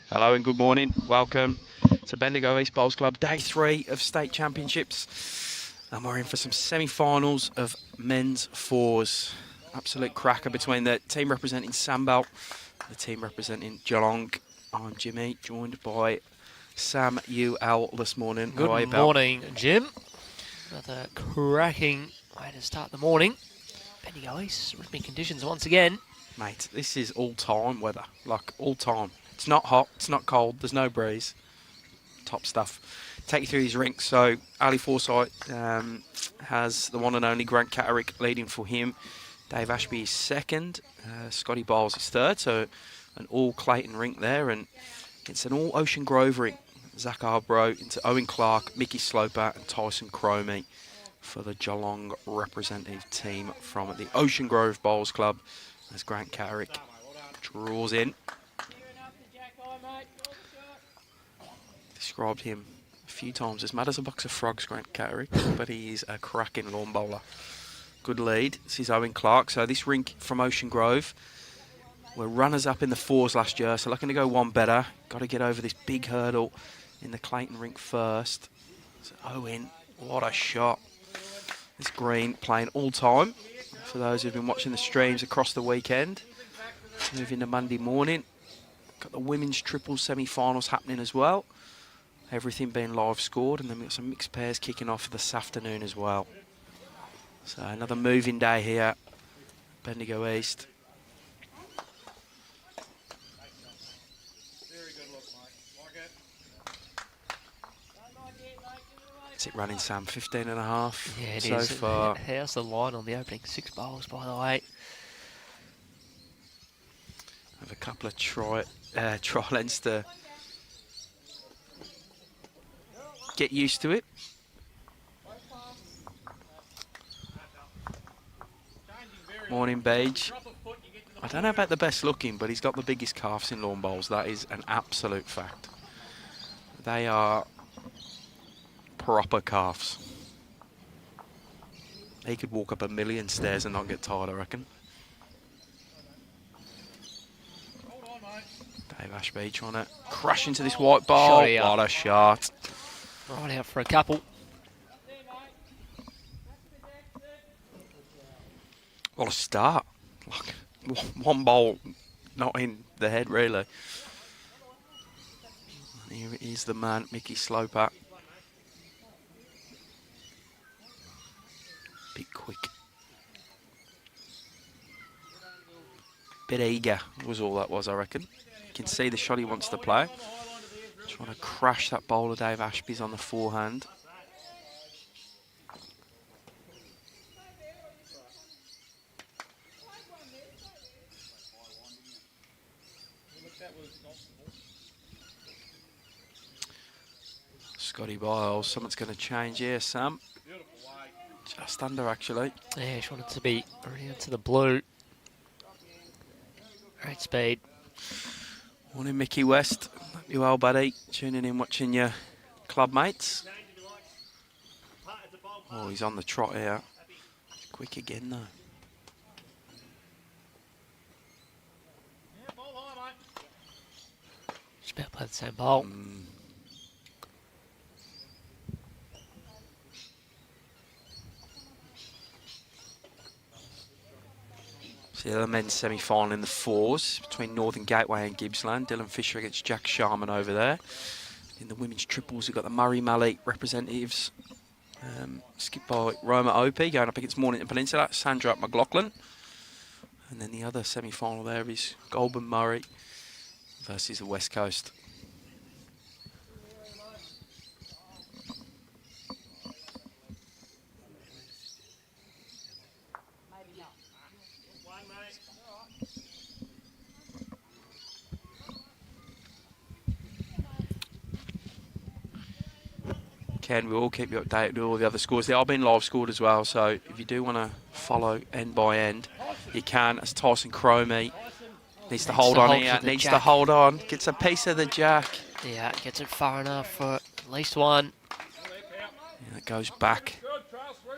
Hello and good morning. Welcome to Bendigo East Bowls Club, day 3 of state championships. And we're in for some semi-finals of men's fours. Absolute cracker between the team representing Sandbelt and the team representing Geelong. I'm Jimmy, joined by Sam UL this morning. Good morning, Jim. Another cracking way to start the morning. Bendigo East, ripping conditions once again. Mate, this is all-time weather, like all-time. It's not hot, it's not cold, there's no breeze. Top stuff. Take you through these rinks. So, Ali Forsyth has the one and only Grant Catterick leading for him. Dave Ashby is second. Scotty Biles is third. So, an all Clayton rink there. And it's an all Ocean Grove rink. Zach ABRO into Owen Clark, Mickey Sloper, and Tyson CROMIE for the Geelong representative team from the Ocean Grove Bowls Club as Grant Catterick draws in. Described him a few times as mad as a box of frogs, Grant Catterick, but he is a cracking lawn bowler. Good lead. This is Owen Clark. So this rink from Ocean Grove, we're runners-up in the fours last year, so looking to go one better. Got to get over this big hurdle in the Clayton rink first. So Owen, what a shot. This green playing all time. For those who've been watching the streams across the weekend, moving to Monday morning. Got the women's triples semi-finals happening as well. Everything being live scored, and then we've got some mixed pairs kicking off this afternoon as well. So another moving day here, Bendigo East. Is it running, Sam? 15.5 Yeah, it so is. far. How's the line on the opening 6 bowls, by the way? Have a couple of trial ends to get used to it. Morning, Beige. I don't know about the best looking, but he's got the biggest calves in lawn bowls. That is an absolute fact. They are proper calves. He could walk up a million stairs and not get tired, I reckon. Dave Ashby trying to crash into this white ball. What a shot. Right out for a couple. What a start. Like, one bowl, not in the head, really. And here is the man, Mickey Sloper. Bit quick. Bit eager was all that was, I reckon. You can see the shot he wants to play. Trying to crash that bowler, Dave Ashby's on the forehand. Scotty Biles, something's going to change here, Sam. Just under, actually. Yeah, she wanted to be around to the blue. Great speed. Morning, Mickey West. Hope you well, buddy. Tuning in, watching your club mates. Oh, he's on the trot here. Quick again, though. She's about to play the same bowl. So the men's semi-final in the fours between Northern Gateway and Gippsland. Dylan Fisher against Jack Sharman over there. In the women's triples, we've got the Murray Mallee representatives. Skipped by Roma Opie going up against Mornington Peninsula. Sandra McLaughlin. And then the other semi-final there is Goulburn Murray versus the West Coast. Ken, we'll keep you updated with all the other scores. They are being live scored as well, so if you do want to follow end by end, you can. As Tyson CROMIE needs to hold on here, needs to hold on, gets a piece of the jack. Yeah, gets it far enough for at least one. Yeah, it goes back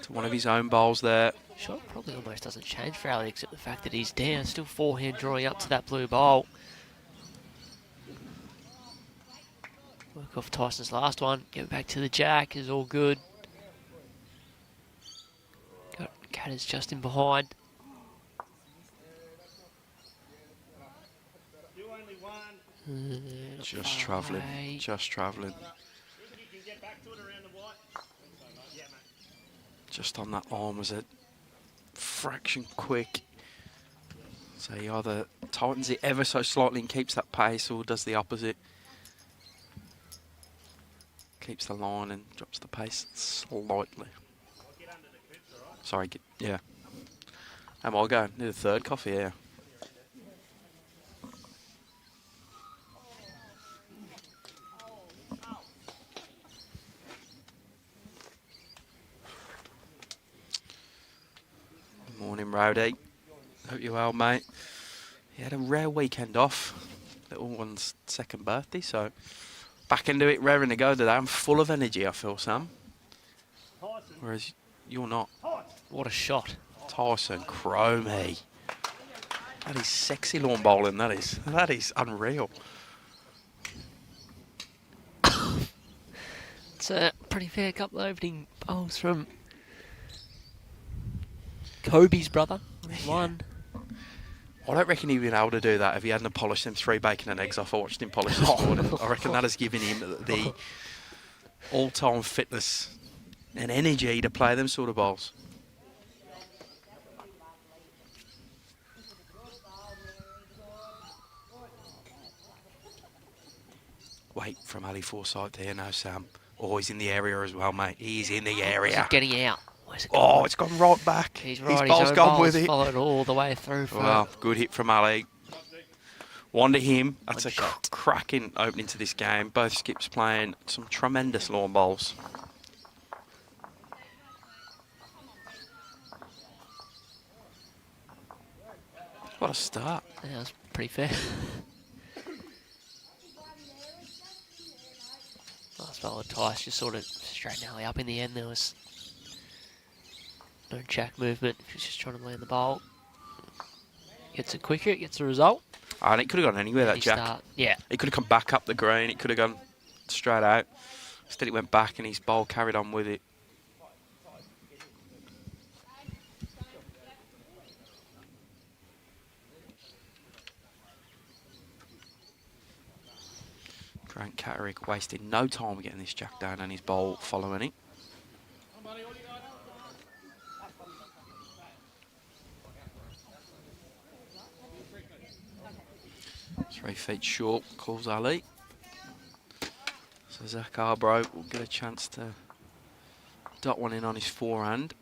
to one of his own bowls there. Shot probably almost doesn't change for Ali, except the fact that he's down, still forehand drawing up to that blue bowl. Work off Tyson's last one. Get back to the jack is all good. Got Catters just in behind. Just travelling. Just travelling. Just on that arm was a fraction quick. So he either tightens it ever so slightly and keeps that pace, or does the opposite. Keeps the line and drops the pace slightly. Sorry, yeah. Am I going? Need a third coffee here. Good morning, Rowdy. Hope you're well, mate. He had a rare weekend off. Little one's second birthday, so back into it, raring to go today. I'm full of energy, I feel, Sam. Whereas you're not. What a shot. Tyson, CROMIE. That is sexy lawn bowling, that is. That is unreal. It's a pretty fair couple of opening bowls from Kobe's brother. One. I don't reckon he'd been able to do that if he hadn't polished them 3 bacon and eggs off. I watched him polish this morning. I reckon that has given him the all-time fitness and energy to play them sort of bowls. Wait from Ali Forsyth there now, Sam. Oh, he's in the area as well, mate. He's in the area. Getting out. Oh, it's gone right back. He's right. His bowl's gone with it. Followed all the way through. Well, good hit from Ali. One to him. That's a cracking opening to this game. Both skips playing some tremendous lawn bowls. What a start. Yeah, that's pretty fair. Last ball with Tice just sort of straight alley up in the end. There was no jack movement. He was just trying to land the bowl. Gets it quicker, gets the result. And it could have gone anywhere, that jack. Yeah. It could have come back up the green. It could have gone straight out. Instead it went back and his bowl carried on with it. Grant CATTERICK wasted no time getting this jack down and his bowl following it. 3 feet short, calls Ali. So Zach ABRO will get a chance to dot one in on his forehand.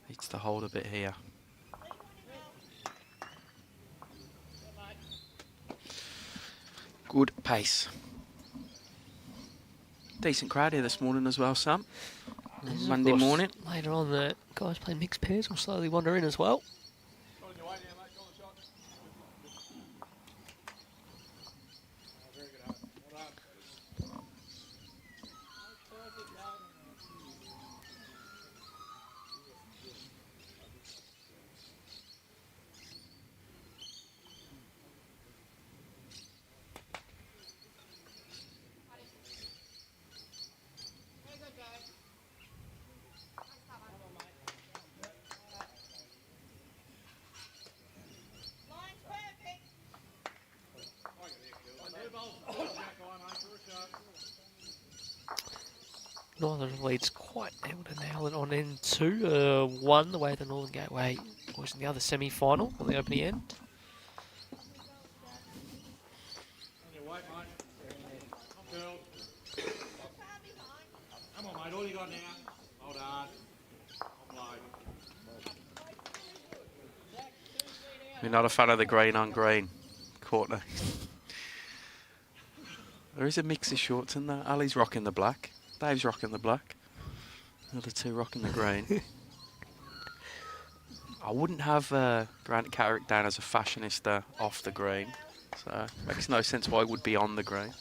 Needs to hold a bit here. Good pace. Decent crowd here this morning as well, Sam. Monday morning. Later on, the guys playing mixed pairs will slowly wander in as well. Northern leads quite able to nail it on end 2. 1 the way the Northern Gateway was in the other semi-final on the opening end. Come on, mate, all you got now. Hold on. You're not a fan of the green on green, Courtney. There is a mix of shorts in there. Ali's rocking the black. Dave's rocking the black. The other 2 rocking the green. I wouldn't have Grant CATTERICK down as a fashionista off the green. So it makes no sense why he would be on the green.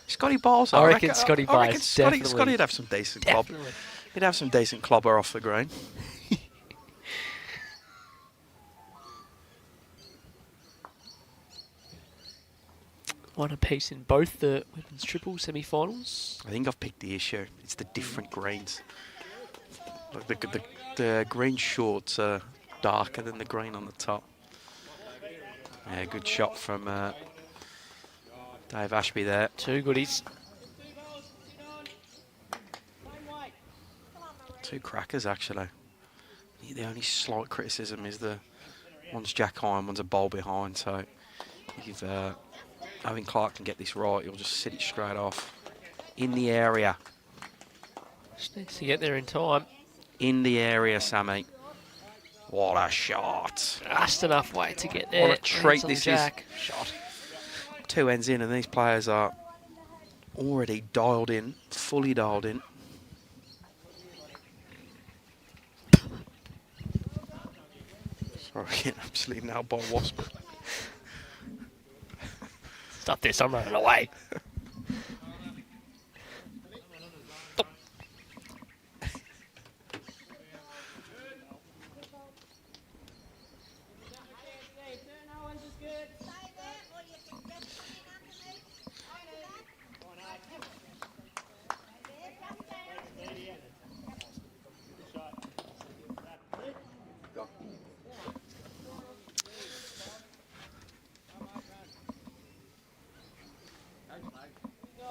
Scotty Bowles, I reckon Scotty Bowles, Scotty'd have some decent clobber. He'd have some decent clobber off the green. One apiece in both the women's triple semi-finals. I think I've picked the issue. It's the different greens. Like the green shorts are darker than the green on the top. Yeah, good shot from Dave Ashby there. Two goodies. Two crackers, actually. The only slight criticism is the one's jack high and one's a bowl behind. So if Owen Clark can get this right, he'll just sit it straight off. In the area. Just needs to get there in time. In the area, Sammy. What a shot. Just enough way to get there. What a treat this is. Shot. 2 ends in, and these players are already dialed in, fully dialed in. Sorry, getting absolutely nailed by a wasp. Stop this, I'm running away.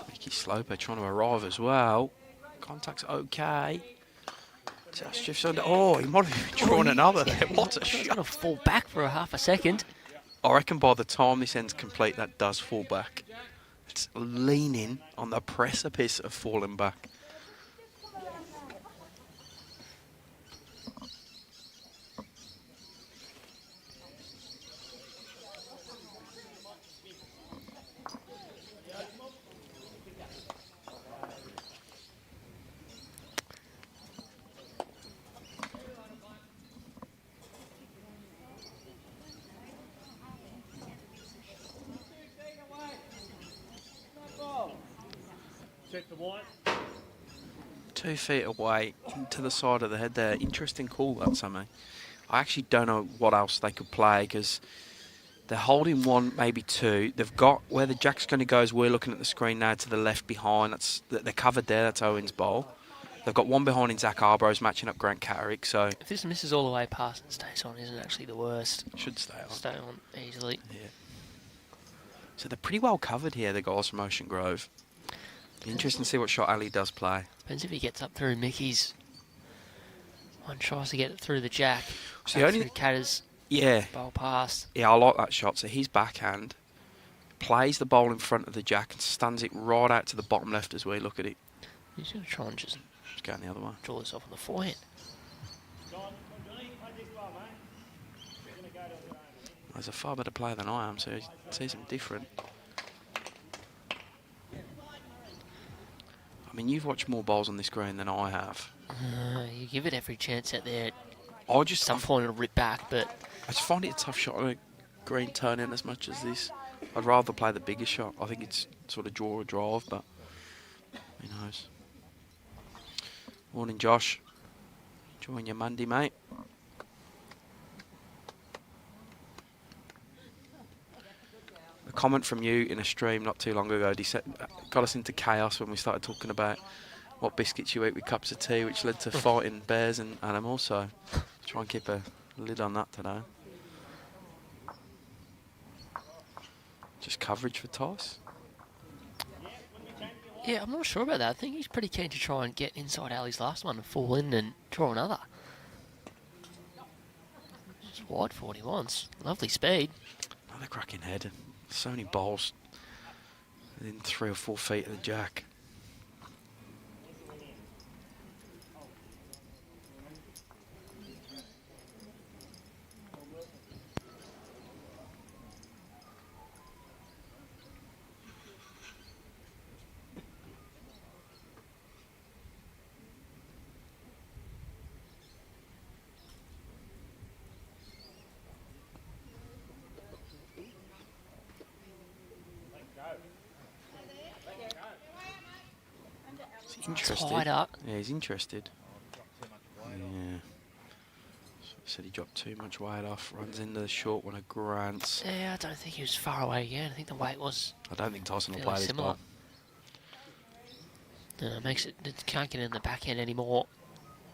Mickey Sloper trying to arrive as well. Contact's okay. Just drifts under. Oh, he might have been drawn another there. What a He's shot. going to fall back for a half a second. I reckon by the time this end's complete, that does fall back. It's leaning on the precipice of falling back. Set the white. 2 feet away to the side of the head there. Interesting call, that, Sammy. I actually don't know what else they could play because they're holding one, maybe two. They've got where the jack's going to go is we're looking at the screen now to the left behind. They're covered there. That's Owen's bowl. They've got one behind in Zach Arbro's matching up Grant Catterick. So If this misses all the way past and stays on, isn't actually the worst. should stay on. Stay on easily. Yeah. So they're pretty well covered here, the guys from Ocean Grove. Interesting to see what shot Ali does play. Depends if he gets up through Mickey's. One tries to get it through the jack. So Back the only- through Catter's Yeah. bowl past. Yeah, I like that shot. So his backhand plays the bowl in front of the jack and stands it right out to the bottom left as we look at it. He's going to try and just It's going the other way. draw this off on the forehand. He's a far better player than I am, so he sees him different. I mean, you've watched more bowls on this green than I have. You give it every chance out there. I At some point it'll rip back, but I just find it a tough shot on a green turn-in as much as this. I'd rather play the bigger shot. I think it's sort of draw or drive, but who knows. Morning, Josh. Enjoying your Monday, mate. A comment from you in a stream not too long ago got us into chaos when we started talking about what biscuits you eat with cups of tea, which led to fighting bears and animals. So try and keep a lid on that today. Just coverage for Tice. yeah, I'm not sure about that. I think he's pretty keen to try and get inside Ali's last one and fall in and draw another. Just wide for what he wants. Lovely speed. Another cracking head. So many balls within 3 or 4 feet of the jack. Interested. Tied up. Yeah, he's interested. Yeah. Said he dropped too much weight off. Runs into the short one of Grant's. Yeah, I don't think he was far away again. I think the weight was I don't think Tyson will fairly play this similar. ball. Makes it can't get in the back end anymore.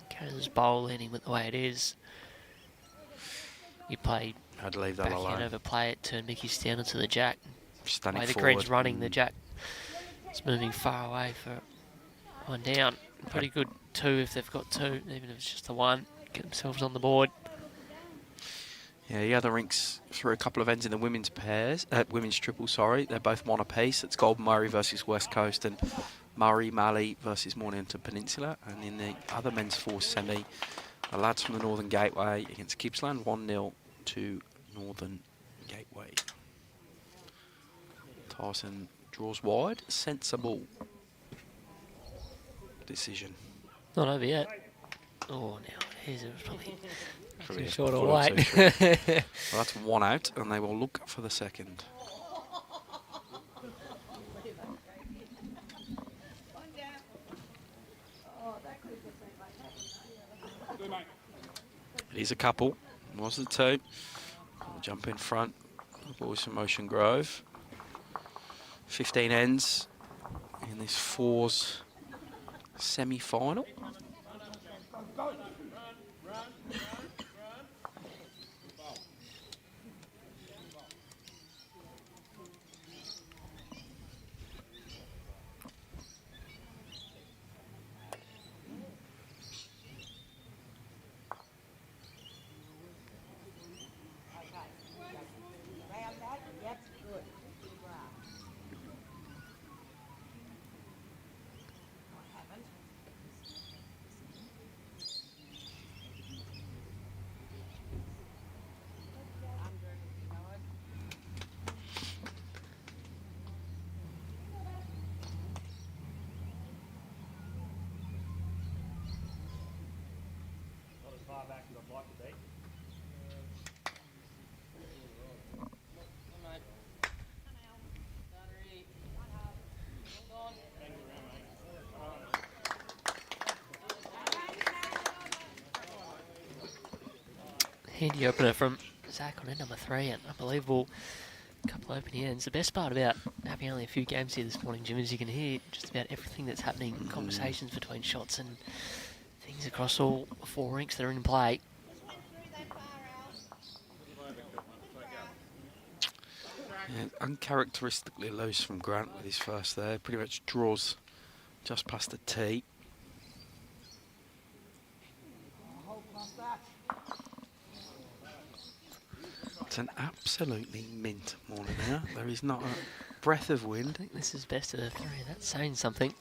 Carries his bowl in him with the way it is. You play I'd leave that back alone. end, overplay it, turn Mickey's down into the jack. Stunning The way the forward. green's running, the jack is moving far away for one down. Pretty good two if they've got two, even if it's just the one. Get themselves on the board. Yeah, the other rinks through a couple of ends in the women's pairs, women's triple, sorry. They're both one apiece. It's Golden Murray versus West Coast and Murray Malley versus Mornington Peninsula. And in the other men's four semi, the lads from the Northern Gateway against Gippsland, 1-0 to Northern Gateway. Tyson draws wide, sensible decision. Not over yet. Oh, now it was probably Probably too a short of foot or weight. two short. Well, that's one out, and they will look for the second. It is a couple. It was the two. We'll jump in front. The boys from Ocean Grove. 15 ends in this fours semi-final. Not as far back as I'd like to be. Handy opener from Zach on end number 3. An unbelievable couple opening ends. The best part about having only a few games here this morning, Jim, is you can hear just about everything that's happening, conversations between shots and things across all 4 rinks that are in play. Yeah, uncharacteristically loose from Grant with his first there. Pretty much draws just past the tee. It's an absolutely mint morning here. There is not a breath of wind. I think this is best of the 3. That's saying something.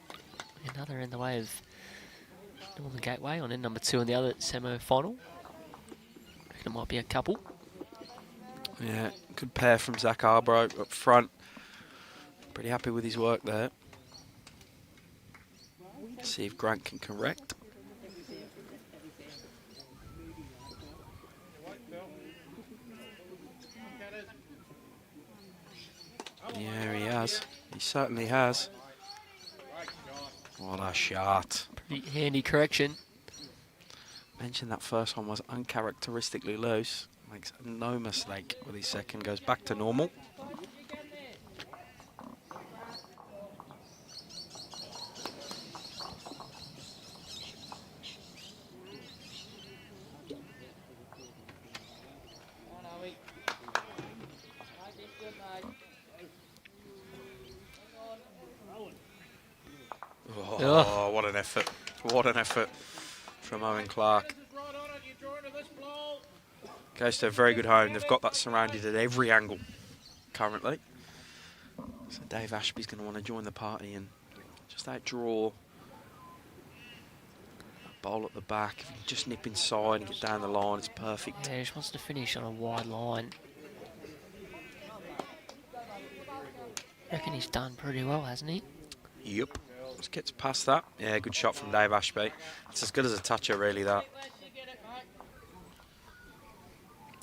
Another in the way of Northern Gateway on end number 2 in the other semi-final. Reckon it might be a couple. Yeah, good pair from Zach ABRO up front. Pretty happy with his work there. See if Grant can correct. Yeah, he has. He certainly has. What a shot. Pretty handy correction. Mentioned that first one was uncharacteristically loose. Makes no mistake with his second. Goes back to normal. Oh, what an effort. What an effort from Owen Clark. Goes to a very good home. They've got that surrounded at every angle currently. So Dave ASHBY's going to want to join the party and just outdraw that bowl at the back. If you can just nip inside and get down the line, it's perfect. Yeah, he just wants to finish on a wide line. I reckon he's done pretty well, hasn't he? Yep. Just gets past that. Yeah, good shot from Dave ASHBY. It's as good as a toucher, really, that.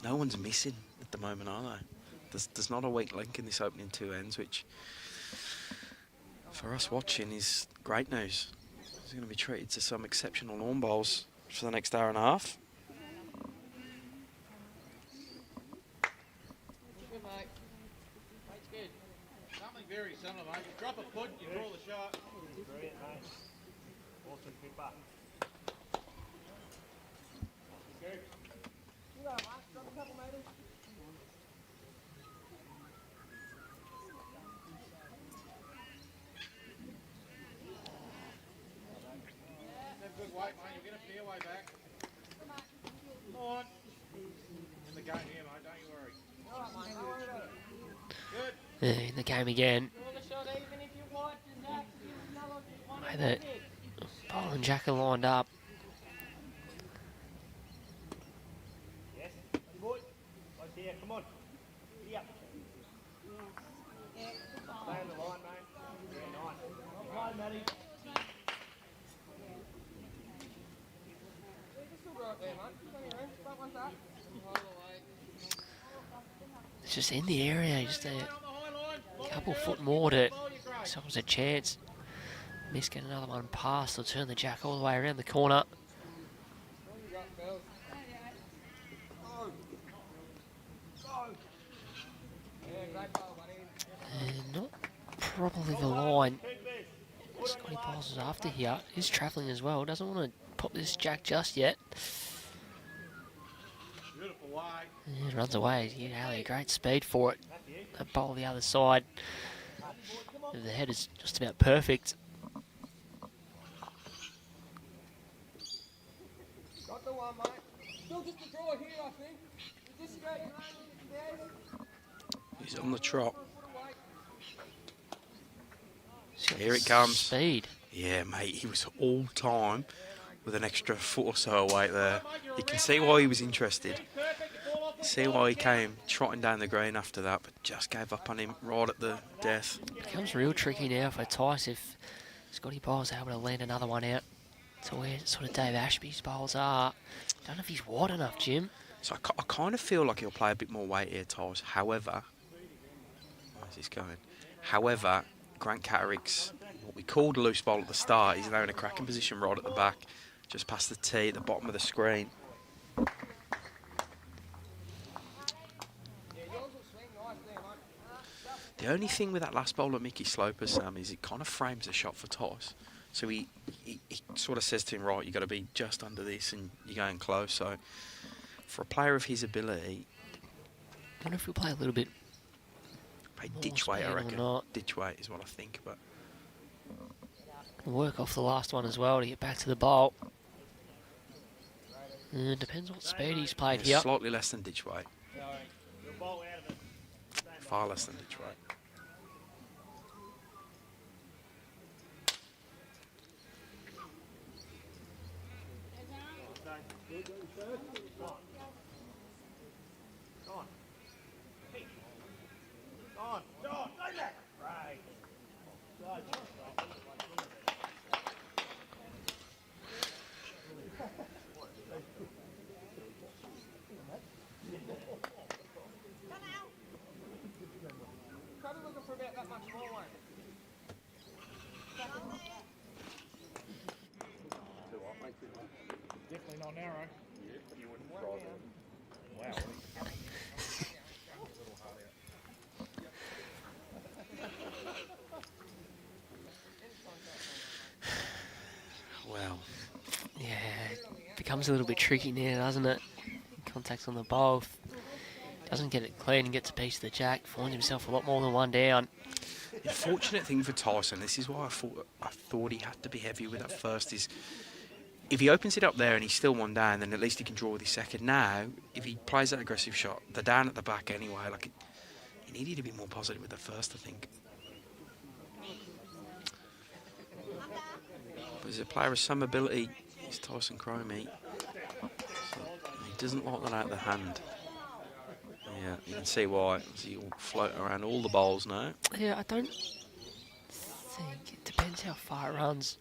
No one's missing at the moment, are they? There's not a weak link in this opening 2 ends, which for us watching is great news. He's going to be treated to some exceptional lawn bowls for the next hour and a half. drop a foot, you draw the shot. Brilliant, mate. Awesome pipper. Have good weight, mate. You'll get a fair way back. Come on. In the game here, mate. Don't you worry. Good. In the game again. The Bowl and Jack are lined up. Yes. Ready, boy? Right here. Come on. Giddy up. Stay on the line, mate. Very nice. Right, Matty. It's just in the area, just a couple foot more to someone's a chance. Miss get another one past, they'll turn the Jack all the way around the corner. And not probably the line Scotty Piles is after here. He's travelling as well, doesn't want to pop this Jack just yet. Beautiful way. And runs away, he had a great speed for it. A bowl the other side. The head is just about perfect. Got the one, mate. Still just a draw here, I think. Is this straight? He's on the trot. He's got Here it comes. Speed. Yeah, mate, he was all time with an extra foot or so of weight there. You can see why he was interested. See why he came trotting down the green after that, but just gave up on him right at the death. Becomes real tricky now for Tice if Scotty Bowles able to land another one out to where sort of Dave Ashby's bowls are. Don't know if he's wide enough, Jim. So I kind of feel like he'll play a bit more weight here, Tiles. However, where's this going? However, Grant Catterick's what we called a loose bowl at the start. He's now in a cracking position right at the back, just past the tee at the bottom of the screen. The only thing with that last bowl at Mickey Sloper, Sam, is it kind of frames the shot for Toss. So he sort of says to him, right, you've got to be just under this and you're going close. So for a player of his ability... I wonder if he'll play a little bit Play more ditch weight, I speed or reckon. not. Ditch weight is what I think, but... Work off the last one as well to get back to the bowl. Depends what speed he's played yeah, here. slightly less than ditch weight. You'll bowl out of it. Far less than ditch weight. Go on. Hey. Go on. Go on. Go back. Right. Probably looking for about that much more one. Definitely not narrow. Wow. Well, Yeah, it becomes a little bit tricky now, doesn't it? Contacts on the bowl. Doesn't get it clean and gets a piece of the Jack. Finds himself a lot more than one down. the fortunate thing for Tyson, this is why I thought he had to be heavy with that first, is if he opens it up there and he's still one down, then at least he can draw with his second. Now, if he plays that aggressive shot, they're down at the back anyway. Like, he needed to be more positive with the first, I think. But as a player of some ability, he's Tyson CROMIE. So he doesn't like that out of the hand. Yeah, you can see why. He'll float around all the bowls now. Yeah, I don't think. It depends how far it runs.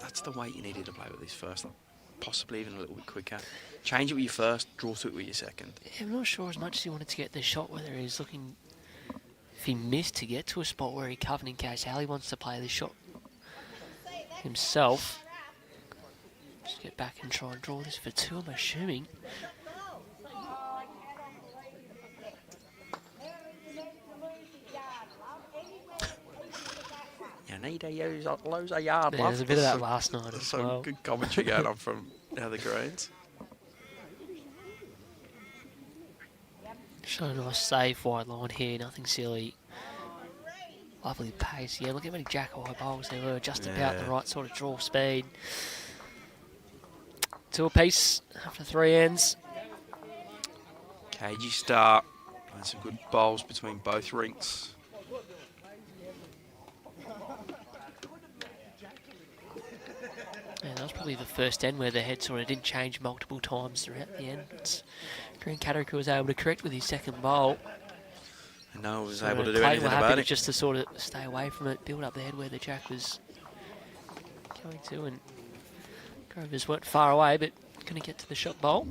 That's the weight you needed to play with this first, like, possibly even a little bit quicker. Change it with your first, draw to it with your second. Yeah, I'm not sure as much as he wanted to get the shot, whether he's looking... If he missed to get to a spot where he covered in case how he wants to play this shot himself. Just get back and try and draw this for two, I'm assuming. You need to use lose a yard, Yeah, love. there's a bit of that Some- last night there's as some well. good commentary going on from the other greens. Just a nice safe wide line here, nothing silly. Lovely pace. Yeah, look how many jack-eye bowls there were, just about the Yeah. right sort of draw speed. 2 apiece after 3 ends. Cagey start. Playing some good bowls between both rinks. Yeah, that was probably the first end where the head sort of didn't change multiple times throughout the end. Green CATTERICK was able to correct with his second bowl. And no one was Sort able of to do Clayton anything were happy about to it. just to sort of stay away from it, build up the head where the jack was going to, and Grovers weren't far away, but going to get to the shot bowl.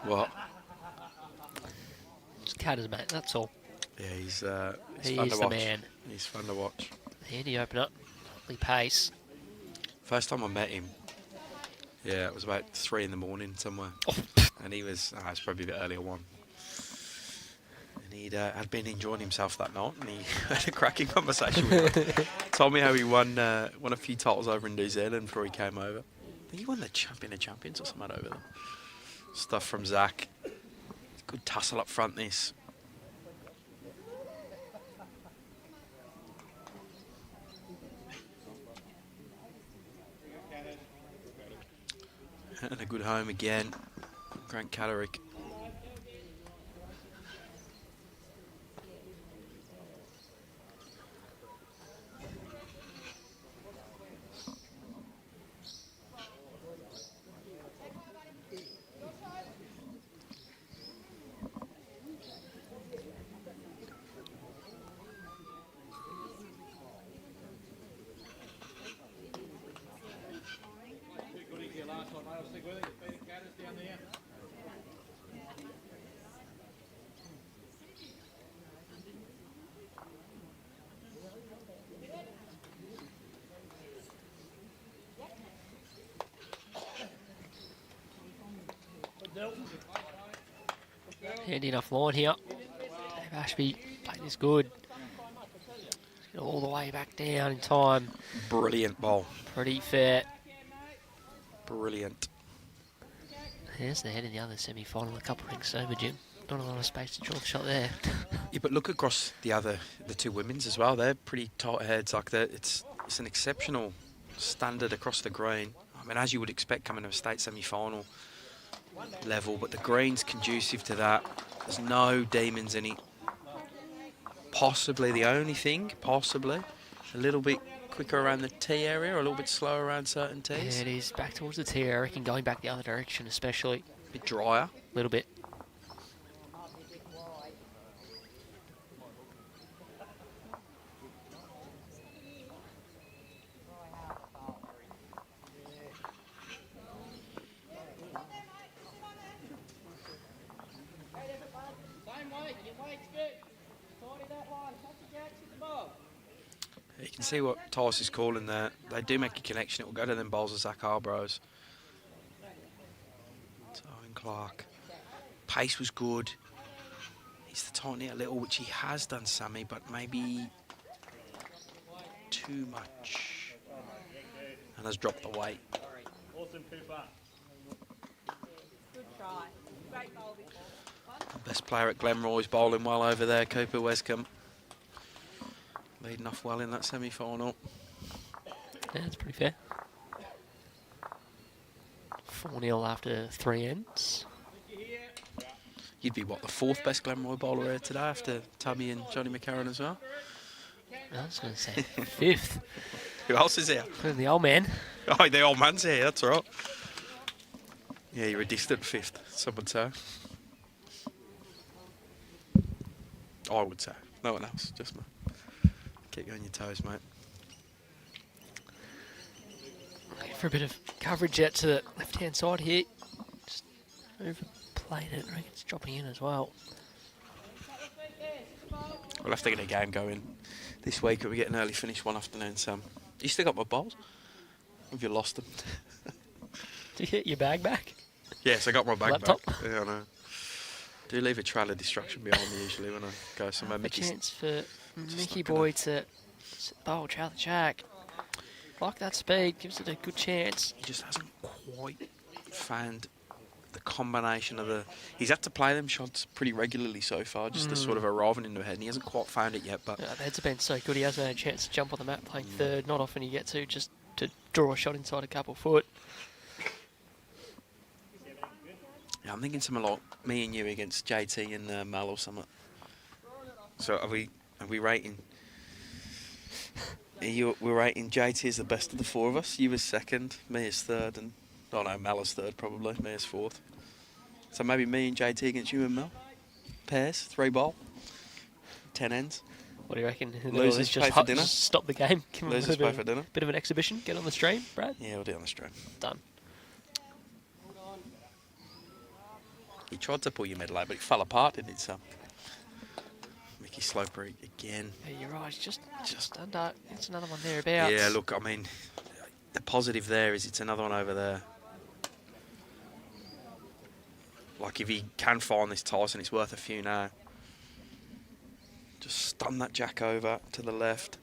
What? Just Catters, mate, that's all. Yeah, he's He fun is to the watch. man. He's fun to watch. Handy opener, lovely pace. First time I met him, yeah, it was about 3 in the morning somewhere. And he was, it's probably a bit earlier one. And he'd had been enjoying himself that night, and he had a cracking conversation with me. Told me how he won a few titles over in New Zealand before he came over. I think he won the Champion of Champions or something over there. Stuff from Zach. Good tussle up front, this. And a good home again. Grant Catterick. Goodies here last time, mate. I'll stick with it. Beating Catters down there. Handy enough line here. Dave Ashby played this good. Get all the way back down in time. Brilliant ball. Pretty fair. Brilliant. There's the head in the other semi-final, a couple rings over, Jim. Not a lot of space to draw the shot there. Yeah, but look across the two women's as well. They're pretty tight heads. Like that, it's an exceptional standard across the green. I mean, as you would expect coming to a state semi-final level, but the green's conducive to that. There's no demons in it. Possibly the only thing, possibly, a little bit quicker around the tee area, or a little bit slower around certain Yeah, tees. it is. Back towards the tee, I reckon, going back the other direction especially. A bit drier. A little bit. Same weight, your weight's good. Tidy that line, touch the jacks at the bow. You can see what Tyus is calling there. They do make a connection. It will go to them bowls of Zach ABROs. So Owen Clark. Pace was good. He's to tighten it a little, which he has done, Sammy, but maybe too much. And has dropped the weight. Awesome, Cooper. Good try. Great bowl before. Best player at Glenroy's bowling well over there, Cooper Westcombe. Leading off well in that semi-final. Yeah, that's pretty fair. 4-0 after 3 ends. You'd be, what, the 4th best Glenroy bowler here today after Tummy and Johnny McCarron as well? I was going to say 5th. Who else is here? The old man. Oh, the old man's here, that's right. Yeah, you're a distant 5th, some would say. I would say. No one else, just me. Keep you on your toes, mate. For a bit of coverage out to the left-hand side here. Just over played it. I think it's dropping in as well. We'll have to get a game going this week. We get an early finish one afternoon, Sam. You still got my bowls? Have you lost them? Did you get your bag back? Yes, I got my bag Laptop? back. Yeah, I know. Do leave a trail of destruction behind me usually when I go somewhere. A Mickey's chance for Mickey not gonna- Boy to bowl Charlie Jack. Like that speed, gives it a good chance. he just hasn't quite found the combination of the... He's had to play them shots pretty regularly so far, just to sort of arriving into a head, and he hasn't quite found it yet, but... The heads have been so good, he hasn't had a chance to jump on the mat playing third. Not often you get to, just to draw a shot inside a couple foot. Yeah, I'm thinking something like me and you against JT and Mal or something. So are we rating... We're rating JT as the best of the four of us, you as second, me as third, and... Oh no, Mal as third probably, me as fourth. So maybe me and JT against you and Mel. Pairs, 3 ball. 10 ends. What do you reckon? Losers pay for dinner. Just stop the game. Give them Losers a pay for dinner. bit of an exhibition. Get on the stream, Brad. Yeah, we'll do it on the stream. Done. He tried to pull your medal out, but it fell apart, didn't it, Sam? Mickey Sloper again. Yeah, you're right. It's just under. It's another one thereabouts. Yeah, look, I mean, the positive there is it's another one over there. Like, if he can find this Tyson, it's worth a few now. Just stun that jack over to the left.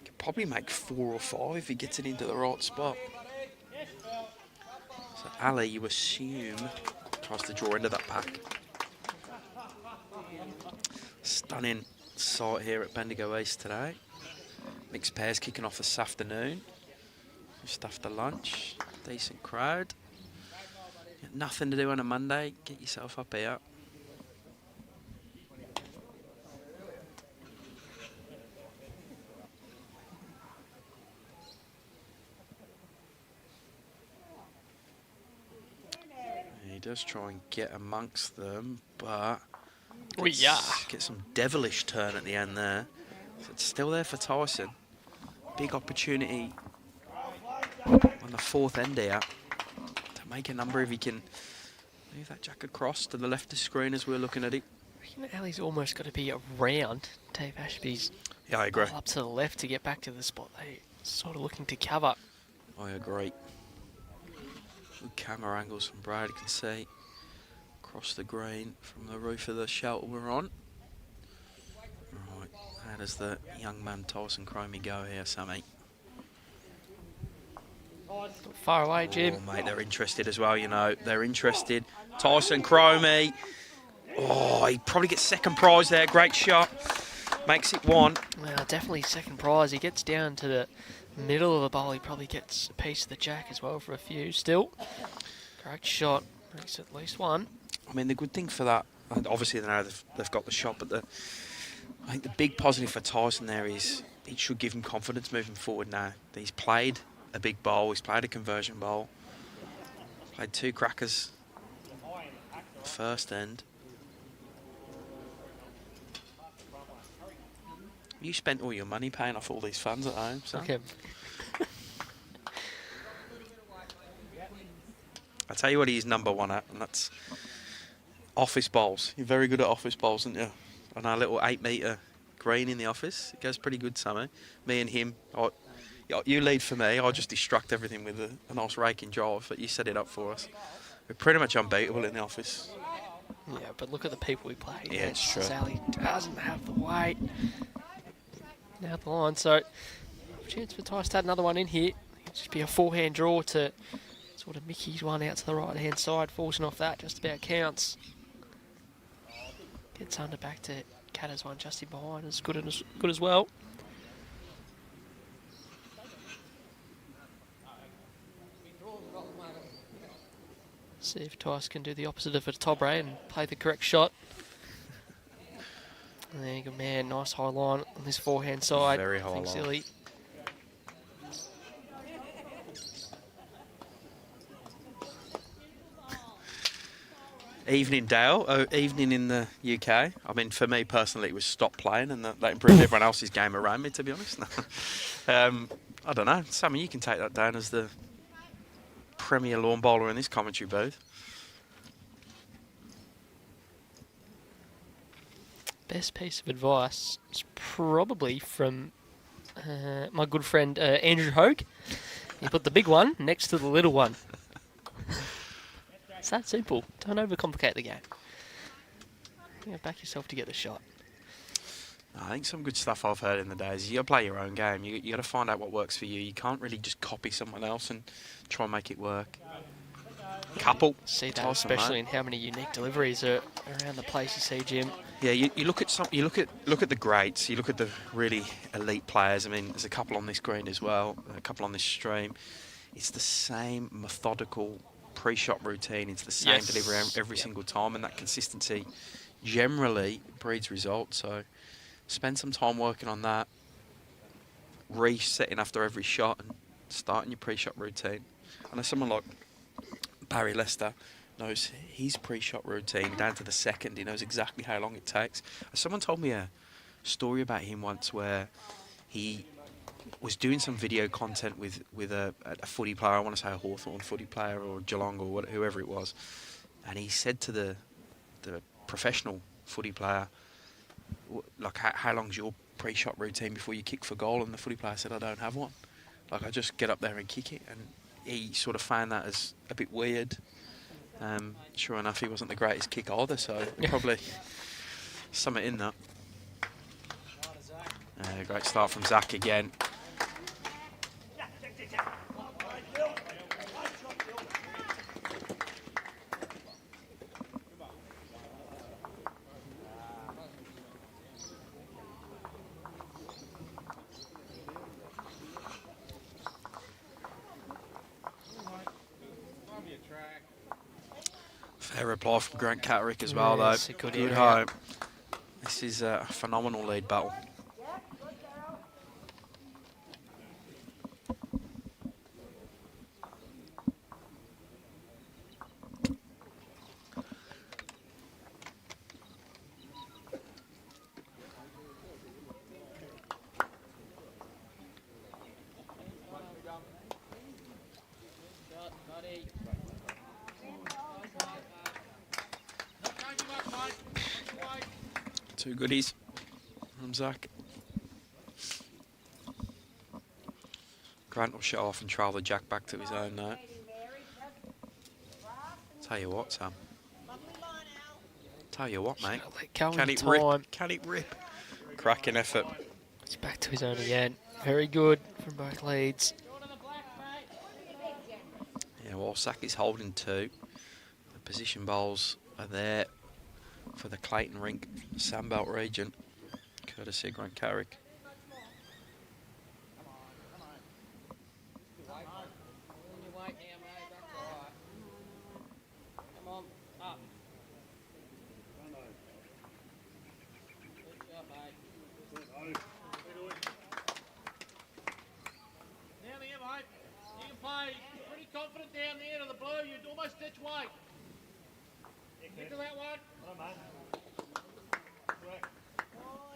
He could probably make 4 or 5 if he gets it into the right spot. So Ali, you assume, tries to draw into that pack. Stunning sight here at Bendigo East today. Mixed pairs kicking off this afternoon. Just after lunch. Decent crowd. Got nothing to do on a Monday. Get yourself up here. He does try and get amongst them, but Oh, yeah. get some devilish turn at the end there. So it's still there for Tyson. Big opportunity on the 4th end here to make a number if he can move that jack across to the left of the screen as we're looking at it. I reckon Ali's almost got to be around Dave Ashby's Yeah, I agree. up to the left to get back to the spot they're sort of looking to cover. I agree. Good camera angles from Brad, you can see across the green from the roof of the shelter we're on. Right, how does the young man Tyson CROMIE go here, Sammy? Far away, Jim. Oh, mate, they're interested as well, you know. They're interested. Tyson CROMIE. Oh, he probably gets second prize there. Great shot. Makes it 1. Well, definitely second prize. He gets down to the middle of the bowl. He probably gets a piece of the jack as well for a few still. Great shot. Makes at least 1. I mean, the good thing for that, and obviously they know they've got the shot, but I think the big positive for Tyson there is it should give him confidence moving forward now. He's played a big bowl, he's played a conversion bowl, played 2 crackers first end. You spent all your money paying off all these fans at home, so Okay. I'll tell you what he's number 1 at, and that's office bowls. You're very good at office bowls, aren't you? On our little 8-metre green in the office. It goes pretty good, Sammy. Me and him, you lead for me. I just destruct everything with a nice raking drive, but you set it up for us. We're pretty much unbeatable in the office. Yeah, but look at the people we play Yeah, it's true. Ali doesn't have the weight. Now the line, so chance for Tice to add another one in here. It'll just be a 4-hand draw to sort of Mickey's one out to the right-hand side, forcing off that, just about counts. Gets under back to Catter's one just in behind, as good as well. See if Tice can do the opposite of a Tobre and play the correct shot. There you go, man. Nice high line on this 4-hand side. Very high Thanks, line. Illy. Evening, Dale. Evening in the UK. I mean, for me personally, it was stop playing, and that improved everyone else's game around me, to be honest. I don't know. Sammy, you can take that down as the premier lawn bowler in this commentary booth. best piece of advice is probably from my good friend Andrew Hogue. He put the big one next to the little one. It's that simple. Don't overcomplicate the game. Back yourself to get the shot. I think some good stuff I've heard in the days. You got to play your own game. You got to find out what works for you. You can't really just copy someone else and try and make it work. Couple. See that Awesome, especially mate. in how many unique deliveries are around the place you see, Jim. Yeah, you look at some. You look at the greats. You look at the really elite players. I mean, there's a couple on this green as well. A couple on this stream. It's the same methodical pre-shot routine. It's the same delivery every single time, and that consistency generally breeds results. So spend some time working on that, resetting after every shot, and starting your pre-shot routine. I know someone like Barry Lester knows his pre-shot routine down to the second. He knows exactly how long it takes. Someone told me a story about him once where he was doing some video content with a footy player. I want to say a Hawthorn footy player or Geelong or whoever it was. And he said to the professional footy player, like, how long's your pre-shot routine before you kick for goal? And the footy player said, I don't have one. Like, I just get up there and kick it. And he sort of found that as a bit weird. Sure enough, he wasn't the greatest kick either, so probably something in that. Great start from Zach again. Fair reply from Grant Catterick as well, Yes, though. a good Good area. home. This is a phenomenal lead battle. Two goodies from Zach. Grant will shut off and travel the jack back to his own now. Tell you what, Sam. Tell you what, mate. Let go Can in it time. rip? Can it rip? Cracking effort. It's back to his own again. Very good from both leads. Yeah, while Zach is holding two, the position bowls are there for the Clayton Rink Sandbelt region, courtesy of Grant Carrick. Down there, mate. You can play pretty confident down there to the blue. You'd almost ditch weight. Get to that one. Oh,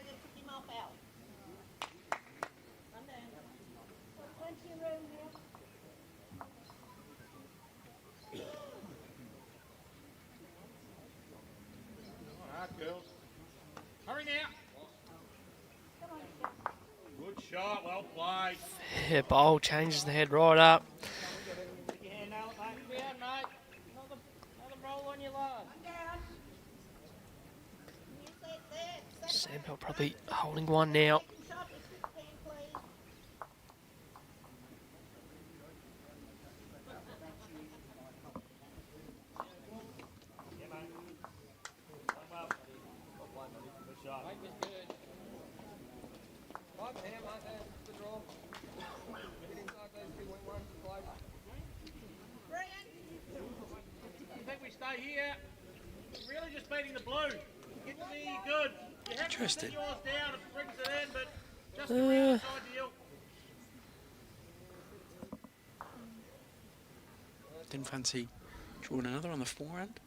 you took him off out. Come down. Plenty of room here. All right, girls. Hurry now. Good shot. Well played. Yeah, bowl changes the head right up. Stick your hand out, mate. Down, mate. Another roll on your line. Down. You say it there. Sandbelt probably holding one now. Second shot is 15, please. Yeah, mate. Well, good shot. Mike was good. Right there, mate. There. Good draw. Get inside those two. Went one. Close. Brilliant. You think we stay here? You're really just beating the blue. Get to me good. You have to Interesting. sit yours down if it brings it in, but just around it's ideal. Didn't fancy drawing another on the forehand.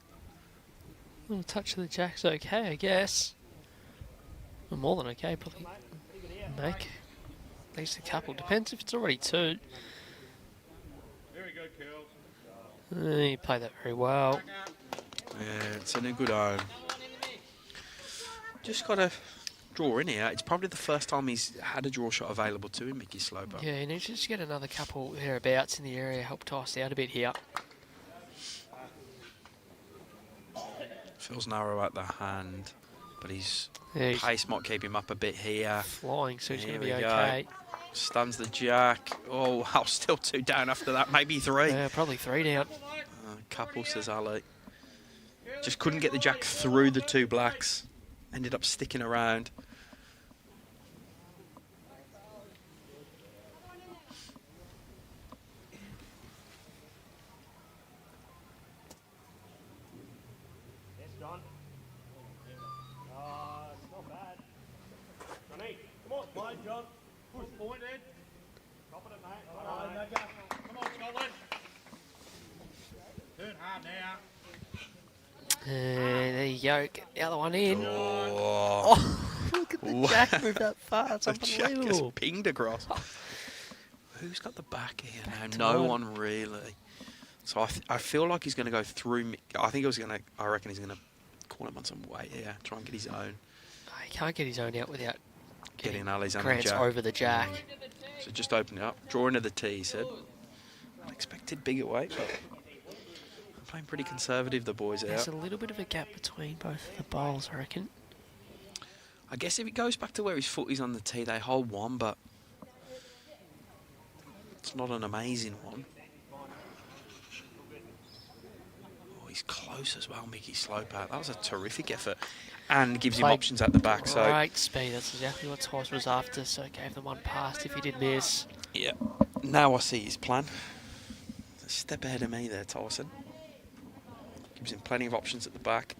A little touch of the jack's okay, I guess. Well, more than okay, probably make at least a couple. Depends if it's already two. Very good, Curls. You play that very well. Yeah, it's in a good home. just got to draw in here. It's probably the first time he's had a draw shot available to him, Mickey Sloper. Yeah, he needs to just get another couple thereabouts in the area, help toss out a bit here. Feels narrow at the hand, but his Yeah, he's pace might keep him up a bit here. flying, so he's Here going to be we go. okay. Stuns the jack. Oh, wow, still 2 down after that, maybe 3. Yeah, probably 3 down. Couple, says Ali. Just couldn't get the jack through the 2 blacks. Ended up sticking around. Yes, John. It's not bad. Johnny, come on, play, John. Push point, Ed. Top of it, mate. Come on, Scotland. Turn hard now. And there you go, get the other one in. Oh, Oh, look at the jack move that far, it's the jack has unbelievable. pinged across. Who's got the back here Back to now? No one. one really. So I feel like he's going to go through me. I reckon he's going to call him on some weight here, try and get his own. Oh, he can't get his own out without Getting Ali's on the Grant's jack. over the jack. So just open it up. Draw into the tee, he said. Unexpected bigger weight, but I'm playing pretty conservative, the boys There's out. a little bit of a gap between both of the bowls, I reckon. I guess if it goes back to where his foot is on the tee, they hold one, but it's not an amazing one. Oh, he's close as well, Mickey Sloper. That was a terrific effort. And gives him Played options at the back. So Great speed, that's exactly what Toss was after, so it gave them one past if he did miss. yeah, now I see his plan. A step ahead of me there, Tyson. Gives him plenty of options at the back.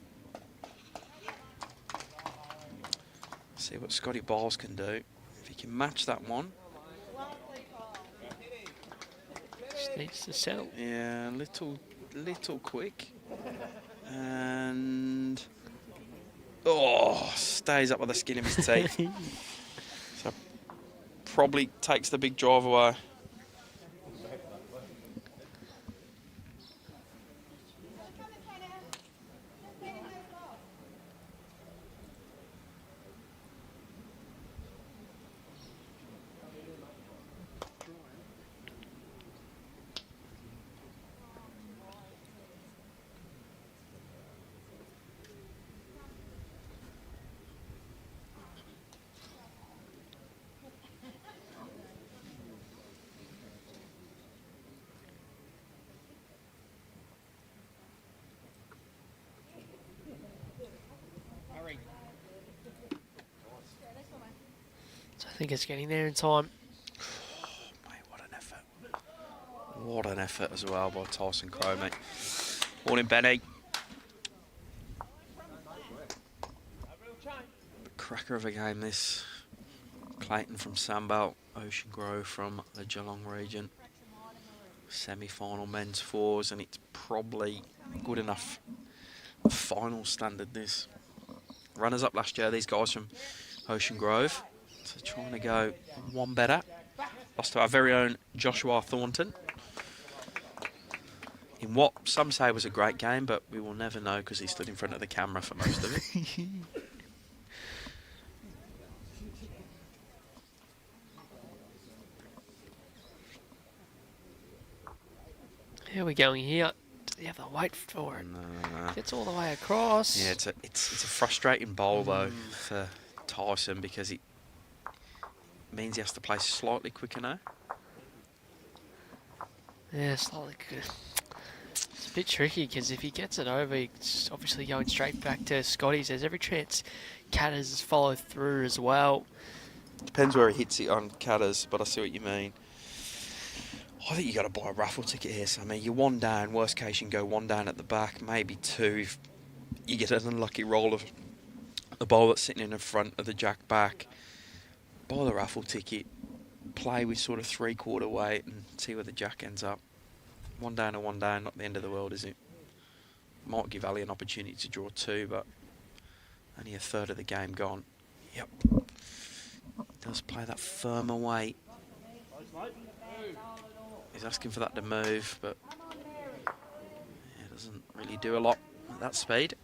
See what Scotty Biles can do. If he can match that one. Just needs to settle. Yeah, little quick. And oh, stays up with the skin of his teeth. So probably takes the big drive away. So I think it's getting there in time. Mate, what an effort. What an effort as well by Tyson CROMIE. Morning, Benny. Cracker of a game this. Clayton from Sandbelt, Ocean Grove from the Geelong region. Semi-final men's 4s, and it's probably good enough final standard this. Runners up last year, these guys from Ocean Grove. So trying to go one better. Lost to our very own Joshua Thornton. In what some say was a great game, but we will never know because he stood in front of the camera for most of it. Here we go here. Does he have the weight for it? No. Gets all the way across. Yeah, it's a frustrating bowl though for Tyson because it means he has to play slightly quicker now. Yeah, slightly good. It's a bit tricky because if he gets it over, he's obviously going straight back to Scotty's. There's every chance Catters follow through as well. Depends where he hits it on Catters, but I see what you mean. I think you got to buy a raffle ticket here, Sammy. You're one down. Worst case, you can go one down at the back, maybe 2 if you get an unlucky roll of the ball that's sitting in the front of the jack back. Buy the raffle ticket, play with sort of 3/4 weight, and see where the jack ends up. One down and one down, not the end of the world, is it? Might give Ali an opportunity to draw 2, but only a third of the game gone. Yep. Does play that firmer weight. He's asking for that to move, but yeah, it doesn't really do a lot at that speed.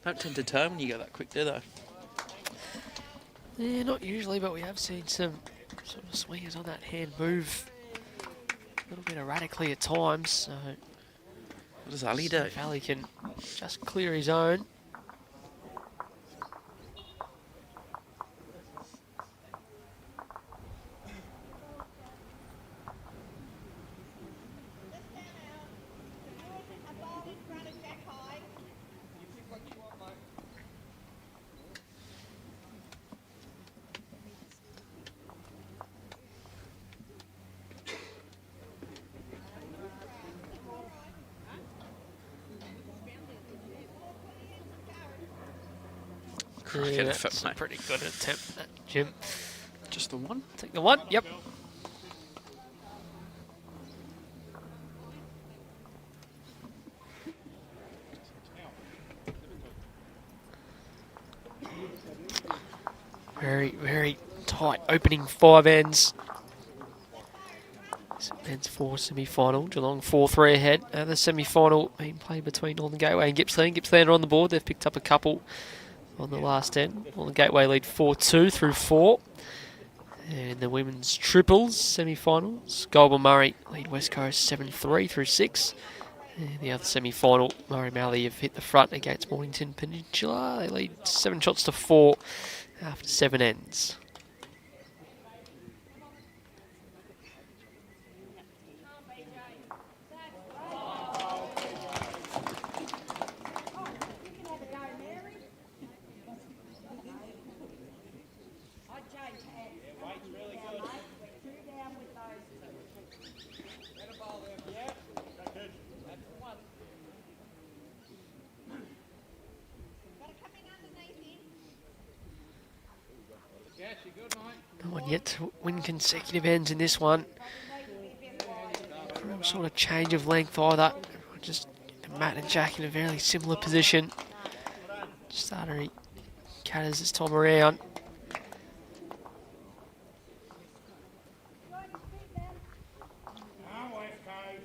Don't tend to turn when you go that quick, do they? Yeah, not usually, but we have seen some sort of swingers on that hand move a little bit erratically at times. So What does Ali see do? if Ali can just clear his own. Just stand out. A ball in front of Jack High. You pick what you want, mate. Cracking Yeah, effort, that's a mate. pretty good attempt, that, Jim. Just the one? Take the one. Yep. Very, very tight opening 5 ends. Men's 4 semi-final. Geelong 4-3 ahead. The semi-final being played between Northern Gateway and Gippsland. Gippsland are on the board. They've picked up a couple on the last end. Northern Gateway lead 4-2 through 4. And the women's triples semi-finals. Goulburn Murray lead West Coast 7-3 through 6. And the other semi-final, Murray Mallee have hit the front against Mornington Peninsula. They lead 7 shots to 4 after 7 ends. Yes, you're good, mate. No one yet to win consecutive ends in this one. Real sort of change of length either. Just Matt and Jack in a very similar position. Just starting Catters this time around. Come West Coast.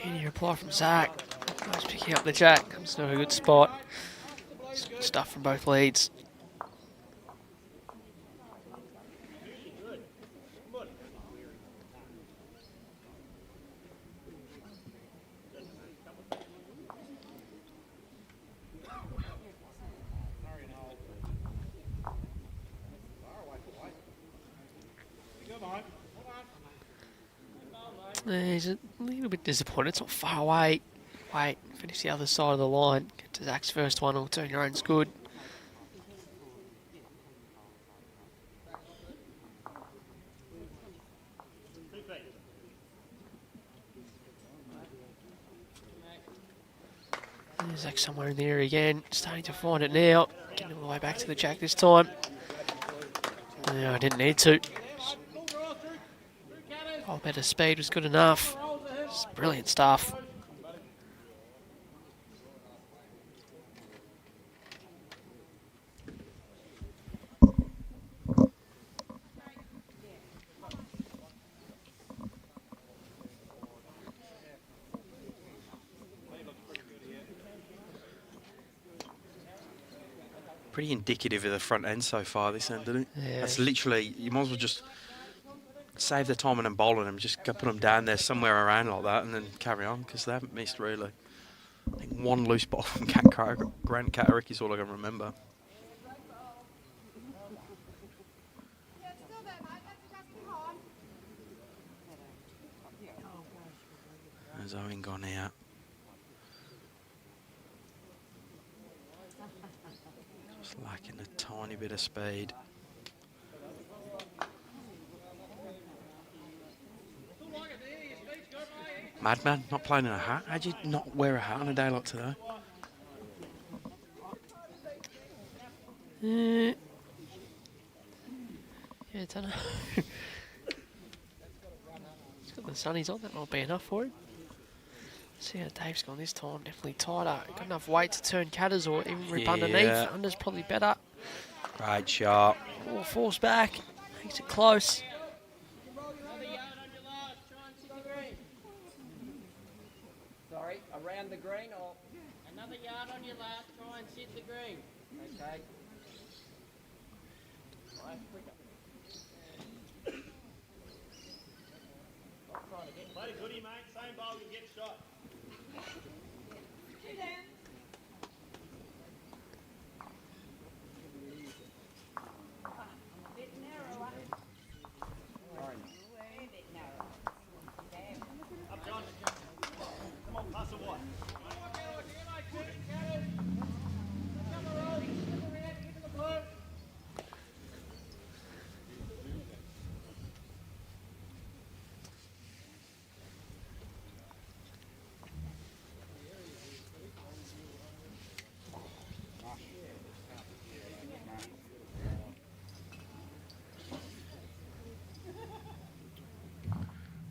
And you reply from Zach. Nice picking up the Jack. Comes to a good spot. Good stuff from both leads. You're good, mate. He's a little bit disappointed. It's not far away. Wait, finish the other side of the line. Get to Zach's first one. Or turn your own's good. There's Zach somewhere in the area again. Starting to find it now. Getting all the way back to the Jack this time. No, I didn't need to. Oh, better speed was good enough. It's brilliant stuff. Pretty indicative of the front end so far this end, isn't it? Yeah. That's literally, you might as well just save the time and then bowling them. Just go put them down there somewhere around like that and then carry on because they haven't missed really. I think one loose ball from Grant Catterick is all I can remember. Yeah, it's still there, mate. That's just behind. Has Owen gone out? Just lacking a tiny bit of speed. Madman, not playing in a hat. How'd you not wear a hat on a day like today? Yeah, I don't know. He's got the sunnies on. That might be enough for him. See how Dave's gone this time. Definitely tighter. Got enough weight to turn Catters or even rip underneath. Yeah. Under's probably better. Great shot. Oh, falls back. Makes it close. Another yard on your last. Try and sit the green. Sorry, around the green or? Another yard on your last. Try and sit the green. Okay. Right, quicker. Stop trying to get. Play the goodie, mate. Same bowl, you'll get shot. Two down. A bit narrower. Way a bit narrower. Damn. Up, John. Come on, pass the white.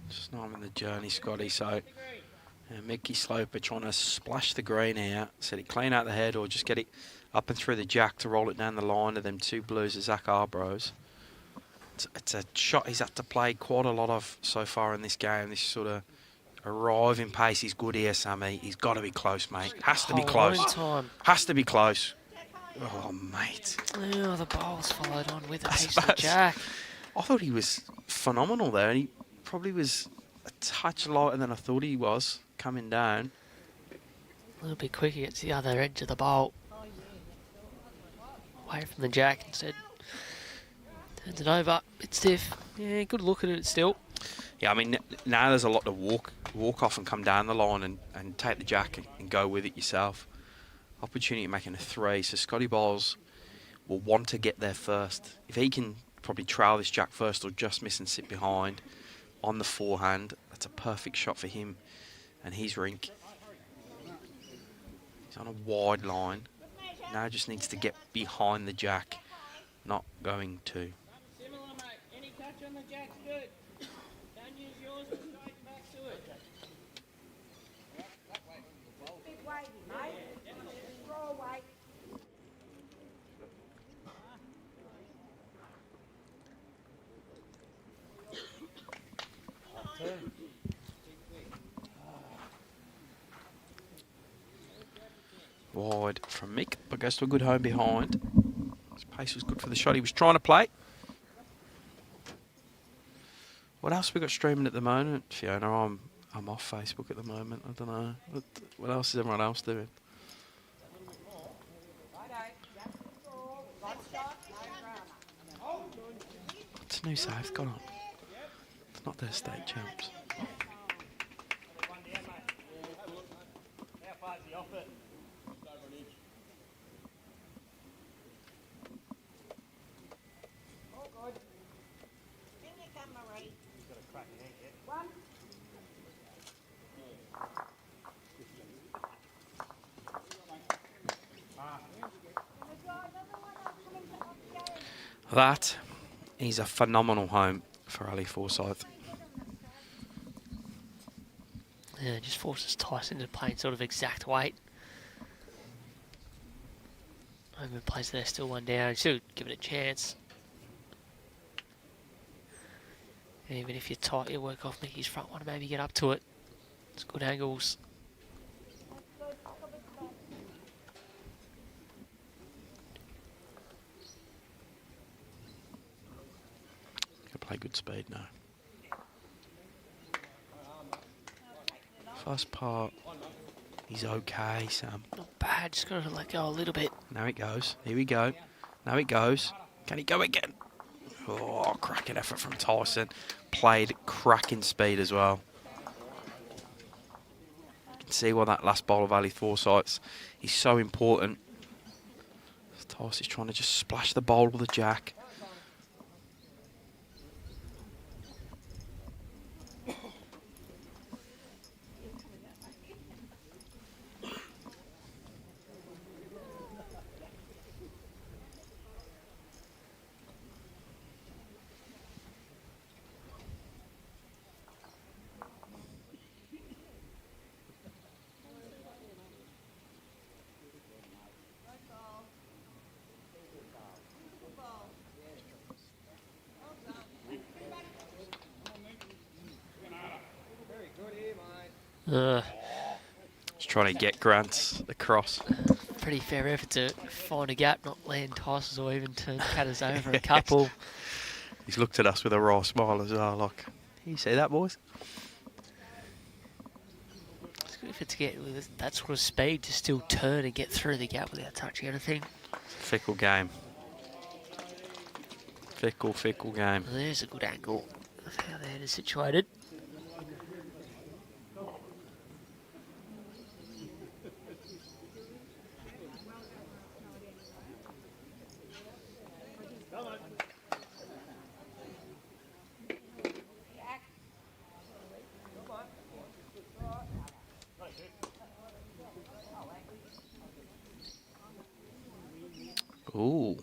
Just not on the journey, Scotty. So Mickey Sloper trying to splash the green out. Set it clean out the head or just get it up and through the jack to roll it down the line of them two blues of Zach Arbros. It's a shot he's had to play quite a lot of so far in this game. This sort of arriving pace is good here, Sammy. He's got to be close, mate. Has to be Hold on close. time. Has to be close. Oh, mate. Oh, the bowls followed on with a I piece of suppose. jack. I thought he was phenomenal there, and he probably was a touch lighter than I thought he was coming down. A little bit quicker, gets the other edge of the bowl. Away from the jack instead. Turns it over, bit stiff. Yeah, good look at it still. Yeah, I mean, now there's a lot to walk off and come down the line and take the jack and go with it yourself. Opportunity making a three, so Scotty Bowles will want to get there first. If he can probably trail this jack first or just miss and sit behind on the forehand, that's a perfect shot for him and his rink. He's on a wide line. Now just needs to get behind the jack, not going to. Similar, mate. Any touch on the jack's good. Don't use yours to straight back to it. Bit wavy, mate. Draw weight. Wide from Mick, but goes to a good home behind. His pace was good for the shot he was trying to play. What else we got streaming at the moment, Fiona? I'm off Facebook at the moment. I don't know. What else is everyone else doing? What's New South got on? It's not their state champs. One down, mate. How far's he off it? All good. In you come, Marie. He's got a cracking hand, yeah. One. That is a phenomenal home for Ali Forsyth. Yeah, just forces Tyson to play in sort of exact weight. Home plays there, still one down. Still give it a chance. And even if you're tight, you work off Mickey's front one and maybe get up to it. It's good angles. Can play good speed now. First part, he's okay, Sam. Not bad, just got to let go a little bit. Now it goes. Here we go. Now it goes. Can he go again? Oh, cracking effort from Tyson. Played cracking speed as well. You can see why that last bowl of Ali Forsyth's is so important. Tyson's trying to just splash the bowl with the jack. Just trying to get Grant across. Pretty fair effort to find a gap, not land tosses or even turn cutters over a couple. He's looked at us with a raw smile as well, like, you see that, boys? It's good if it's get with that sort of speed to still turn and get through the gap without touching anything. Fickle game. Fickle game. Well, there's a good angle of how the head is situated. Ooh.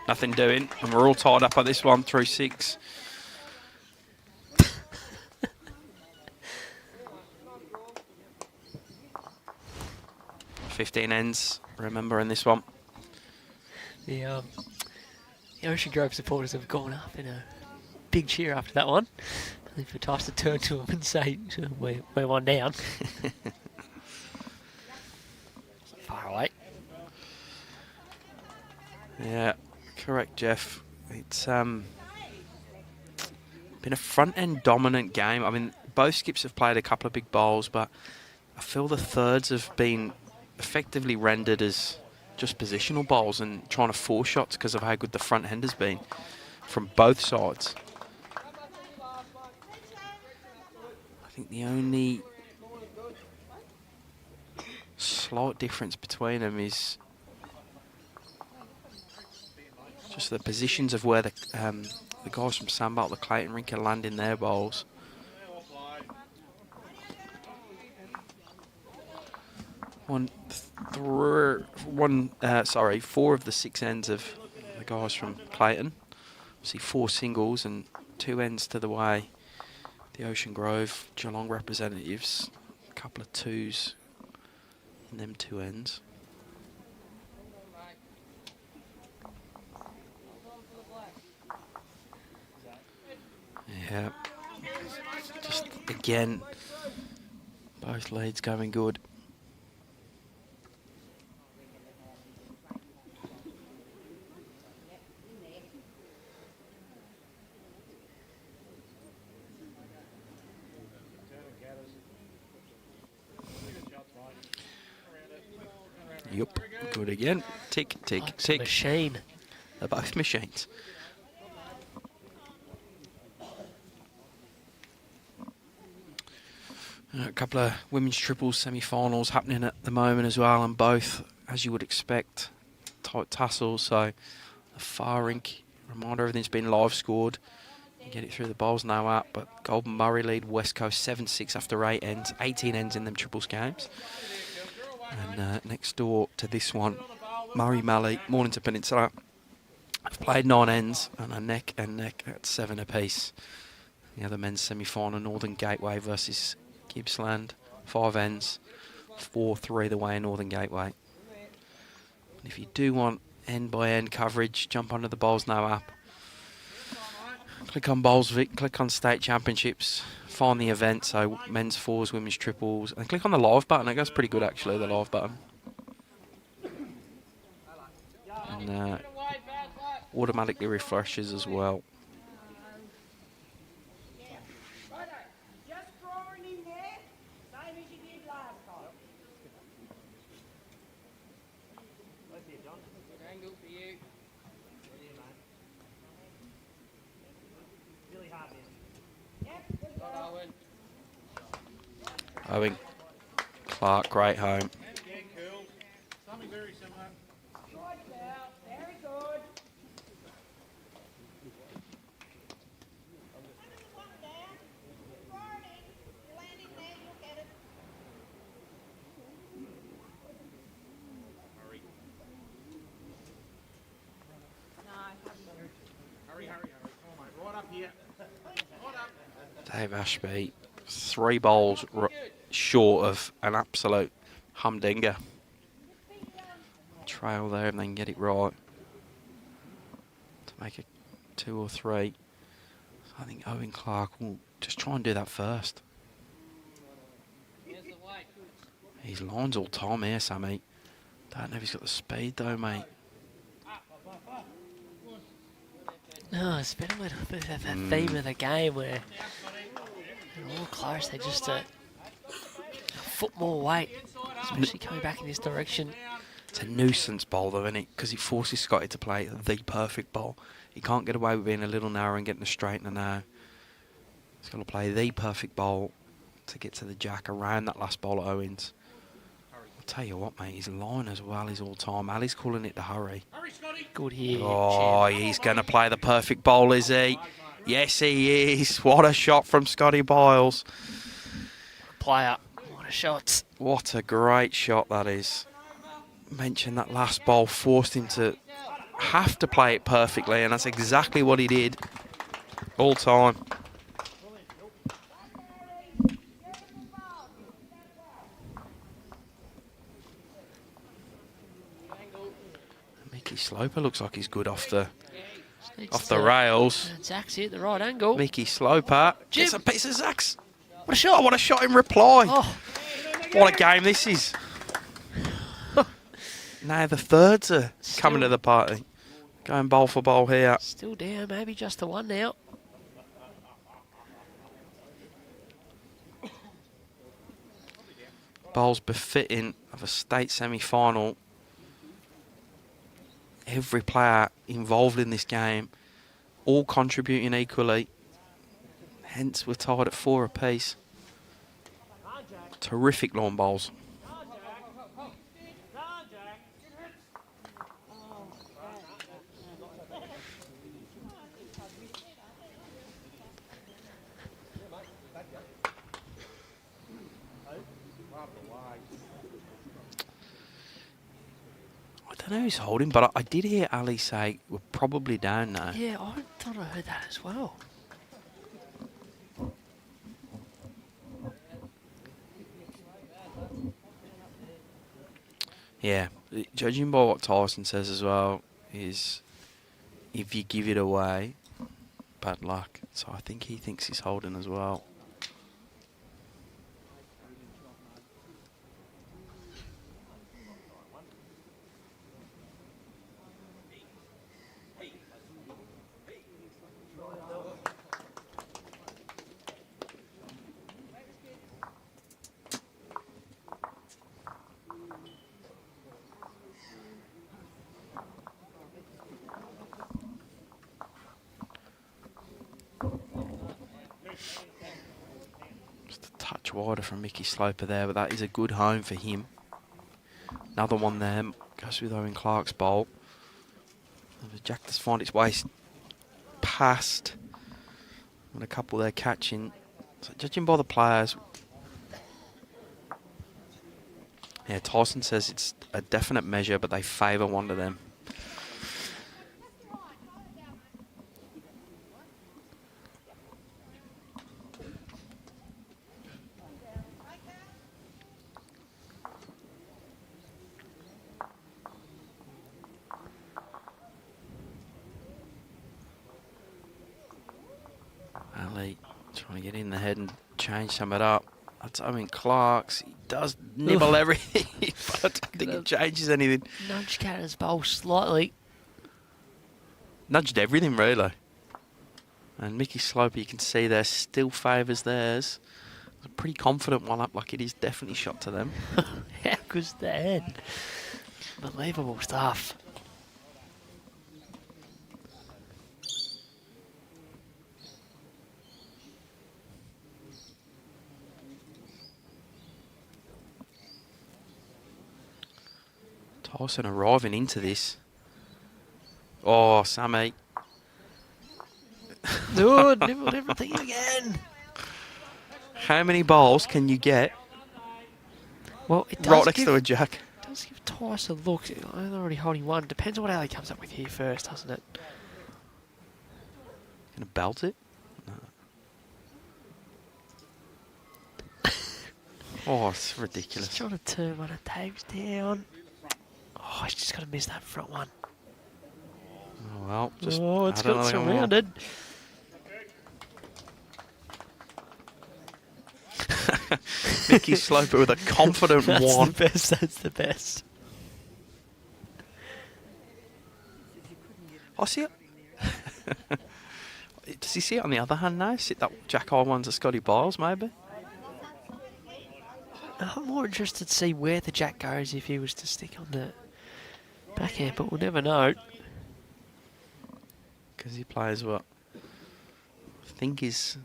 Nothing doing, and we're all tied up at this one through 6. $15 ends, remember, in this one. The Ocean Grove supporters have gone up in a big cheer after that one. I think for Tice to turn to them and say, we're one down. Far away. Yeah, correct, Jeff. It's been a front-end dominant game. I mean, both skips have played a couple of big bowls, but I feel the thirds have been effectively rendered as just positional bowls and trying to force shots because of how good the front end has been from both sides. I think the only slight difference between them is just the positions of where the guys from Sandbelt, the Clayton rink, are landing their bowls. Four of the 6 ends of the guys from Clayton. See 4 singles and 2 ends to the way. The Ocean Grove, Geelong representatives, a couple of 2s in them 2 ends. Yeah, just again, both leads going good. Yup, good again. Tick, tick, Like's a tick. machine. They're both machines. A couple of women's triples semi-finals happening at the moment as well, and both, as you would expect, tight tussles. So the far rink, reminder, everything's been live scored. You get it through the bowls now up, but Golden Murray lead West Coast 7-6 after 8 ends, 18 ends in them triples games. And next door to this one, Murray Mallee, Mornington Peninsula, have played 9 ends and a neck and neck at 7 apiece. The other men's semi-final, Northern Gateway versus Gippsland, 5 ends, 4-3 the way in Northern Gateway. And if you do want end-by-end coverage, jump onto the Bowls Now app. Click on Bowls Vic, click on State Championships, find the event, so men's 4s, women's triples, and click on the live button. It goes pretty good actually, the live button. And automatically refreshes as well. Just drawing in there, same as you did last time. Good angle for you. Really hard now. Yep, good Not job. Owen. Owen Clark, great home. Yeah, cool. Something very similar. Right, Val. Very good. One down. Drawing in. You're landing there, you'll get it. Hurry. No, Hurry, hurry, hurry. Come on, mate. Right up here. Right up. Dave Ashby, 3 bowls short of an absolute humdinger. Trail there and then get it right to make it 2 or 3. So I think Owen Clark will just try and do that first. Here's the weight. His line's all time here, Sammy. Don't know if he's got the speed though, mate. Oh, it's been a little bit of a theme of the game where they're all close. They're just a foot more weight, especially coming back in this direction. It's a nuisance bowl though, isn't it? Because it forces Scotty to play the perfect bowl. He can't get away with being a little narrow and getting a straightener now. He's got to play the perfect bowl to get to the jack around that last bowl at Owens. I'll tell you what, mate, his line as well is all time. Ali's calling it to hurry. Good here. Oh, he's going to play the perfect bowl, is he? Yes, he is. What a shot from Scotty Byles. Player. What a shot. What a great shot that is. Mentioned that last bowl forced him to have to play it perfectly, and that's exactly what he did. All time. Mickey Sloper looks like he's good off the rails. Zach's here at the right angle. Mickey Sloper Jim. gets a piece of Zach's. What a shot. Oh, what a shot in reply. Oh, What a game this is. Now the thirds are coming to the party. Going bowl for bowl here. still down. Maybe just the one now. Bowls befitting of a state semi-final. Every player involved in this game, all contributing equally. Hence, we're tied at 4 apiece. Terrific lawn bowls. I don't know who's holding, but I did hear Ali say we're probably down now. Yeah, I thought I heard that as well. Yeah, judging by what Tyson says as well, is if you give it away, bad luck. So I think he thinks he's holding as well. Just a touch wider from Mickey Sloper there, but that is a good home for him. Another one there, goes with Owen Clark's bowl. And the jack does find its way past. And a couple there catching. So judging by the players, yeah, Tyson says it's a definite measure, but they favour one of them. Ali trying to get in the head and change some of it up. That's Owen Clark's. He does nibble everything, but I don't think it changes anything. Nudge Catter's bowl slightly. Nudged everything, really. And Mickey Sloper, you can see there, still favours theirs. A pretty confident one up, like it is definitely shot to them. How good's that? Unbelievable stuff. Tyson arriving into this. Oh, Sammy. Good, nibbled everything again. How many bowls can you get Well, it does right next give, to a jack? it does give Tice a look. I'm already holding one. Depends on what Ali comes up with here first, doesn't it? Gonna belt it? No. Oh, it's ridiculous. Just trying to turn one of Dave's down. Oh, he's just got to miss that front one. Oh, well, just Oh, it's add got another one more. surrounded. Mickey Sloper with a confident That's one. the best. That's the best. I see it. Does he see it on the other hand now? See that Jack Eye one's a Scotty Biles, maybe? I'm more interested to see where the jack goes if he was to stick on the backhand, but we'll never know. Because he plays what I think is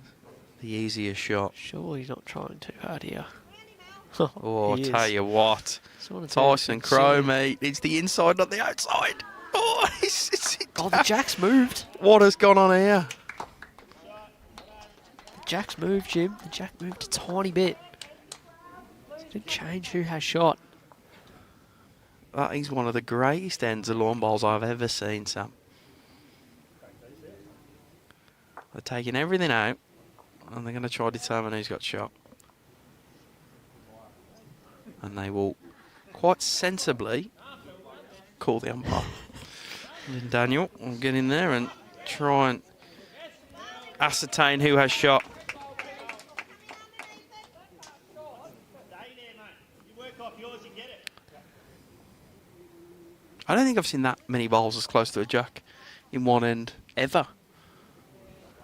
the easier shot. Surely he's not trying too hard here. Oh, he I tell is. you what. Sort of turns Tyson things silly. Cromie. It's the inside, not the outside. Oh, Oh, the jack's moved. what has gone on here? The jack's moved, Jim. The jack moved a tiny bit. Didn't change who has shot. That is one of the greatest ends of lawn bowls I've ever seen, Sam. They're taking everything out, and they're going to try to determine who's got shot. And they will quite sensibly call the umpire. And then Daniel will get in there and try and ascertain who has shot. Stay there, mate. You work off yours, you get it. I don't think I've seen that many bowls as close to a jack in one end ever.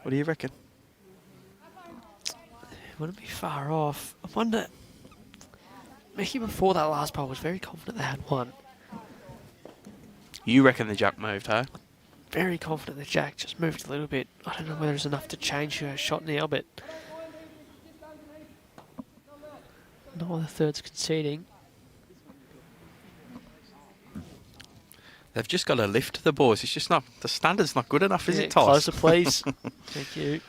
What do you reckon? Wouldn't be far off. I wonder. Mickey before that last bowl was very confident they had one. You reckon the jack moved, huh? Very confident the jack just moved a little bit. I don't know whether it's enough to change who has shot now, but no other thirds conceding. They've just got to lift the boys. It's just not, the standard's not good enough, is Yeah, it, Toss? closer, please. Thank you.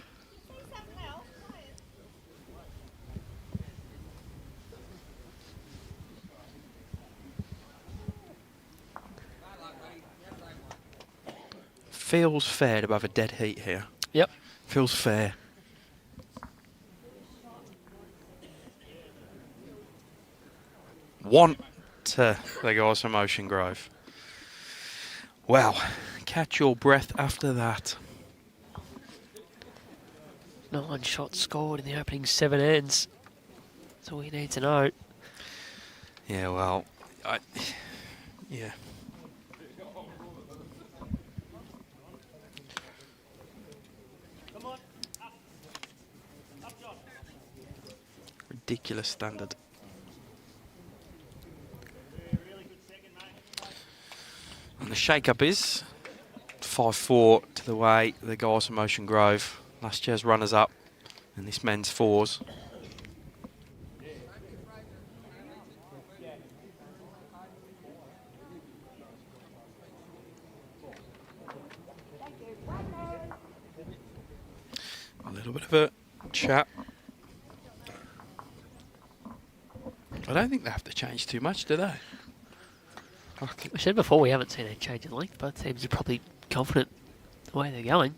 Feels fair to have a dead heat here. Yep. Feels fair. Want to the guys from Ocean Grove. Wow, catch your breath after that. 9 shots scored in the opening 7 ends. That's all you need to know. Yeah, well, yeah. Come on. Up, John. Ridiculous standard. Really good second, mate. And the shake-up is 5-4 to the way the guys from Ocean Grove. Last year's runners-up, and this men's fours. A little bit of a chat. I don't think they have to change too much, do they? I said before we haven't seen a change in length. Both teams are probably confident the way they're going.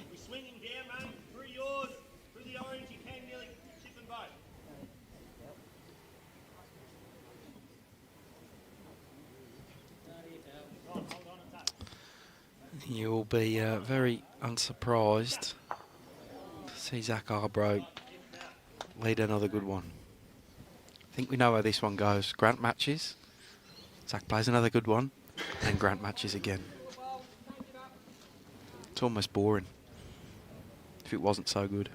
We're swinging down, mate. Through yours. Through the orange. You can nearly chip them both. Hold on and touch. You will be very unsurprised to see Zach ABRO lead another good one. I think we know how this one goes. Grant matches. Zach plays another good one. And Grant matches again. It's almost boring if it wasn't so good.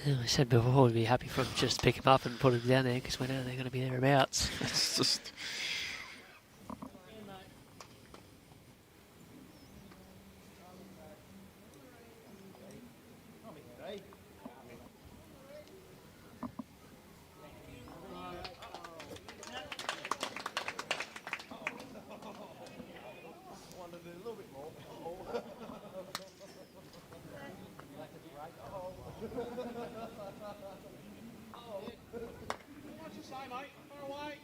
I said before we'd be happy for them just to pick him up and put him down there because we know they're going to be thereabouts. It's just... mate. Far away.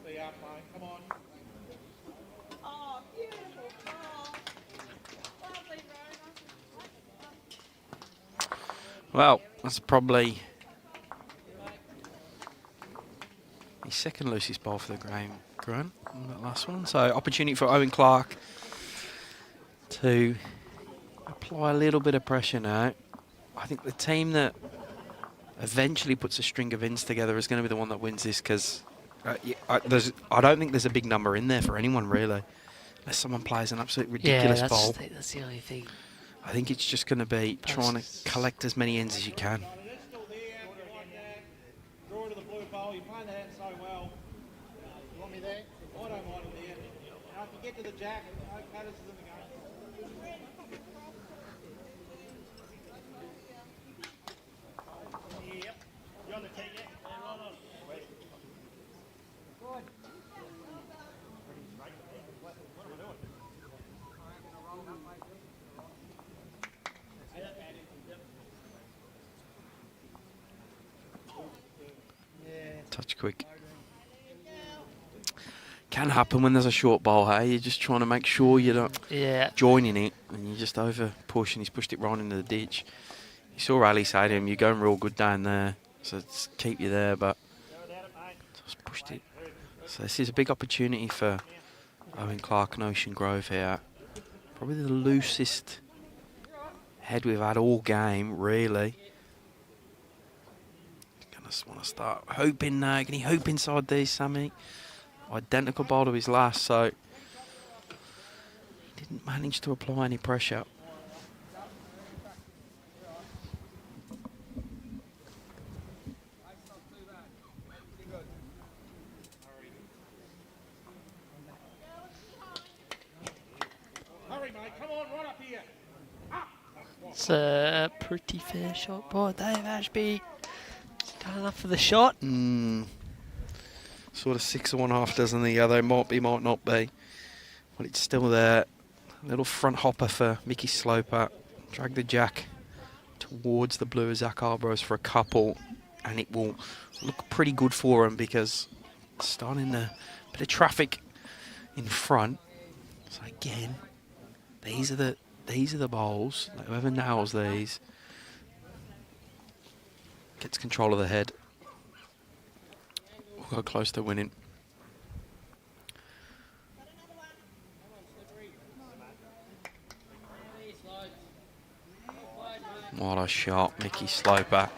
Be up, mate. Come on. Oh, beautiful ball. Lovely, Rona. Well, that's probably his second loosest ball for the Grant on that last one. So opportunity for Owen Clark to apply a little bit of pressure now. I think the team that eventually puts a string of ins together is going to be the one that wins this, because I don't think there's a big number in there for anyone really, unless someone plays an absolute ridiculous ball. That's the only thing. I think it's just going to be trying to collect as many ends as you can. It is still there. If you like that. Draw to the blue bowl. You're playing that so well. You want me there? I don't mind it there. Now, if you get to the jack, Catters is in the game. Yep. You're on the tee, yeah? Yeah, right on. Wait. Touch quick. Can happen when there's a short ball, hey? You're just trying to make sure you're not joining it, and you just over push, and he's pushed it right into the ditch. You saw Ali say to him, you're going real good down there, so just keep you there, but just pushed it. So this is a big opportunity for Owen Clark and Ocean Grove here. Probably the loosest head we've had all game, really. Just want to start hoping now. Can he hope inside these, Sammy? Identical ball to his last, so he didn't manage to apply any pressure. Hurry, mate. Come on, right up here. It's a pretty fair shot by Dave Ashby. Done enough for the shot. Sort of 6 of one, half dozen the other. Might be, might not be. But it's still there. Little front hopper for Mickey Sloper. Drag the jack towards the blue of Zach Arbros for a couple. And it will look pretty good for him, because it's starting a bit of traffic in front. So again, these are the bowls. Like, whoever nails these gets control of the head. We'll go close to winning. What a shot, Mickey Sloper.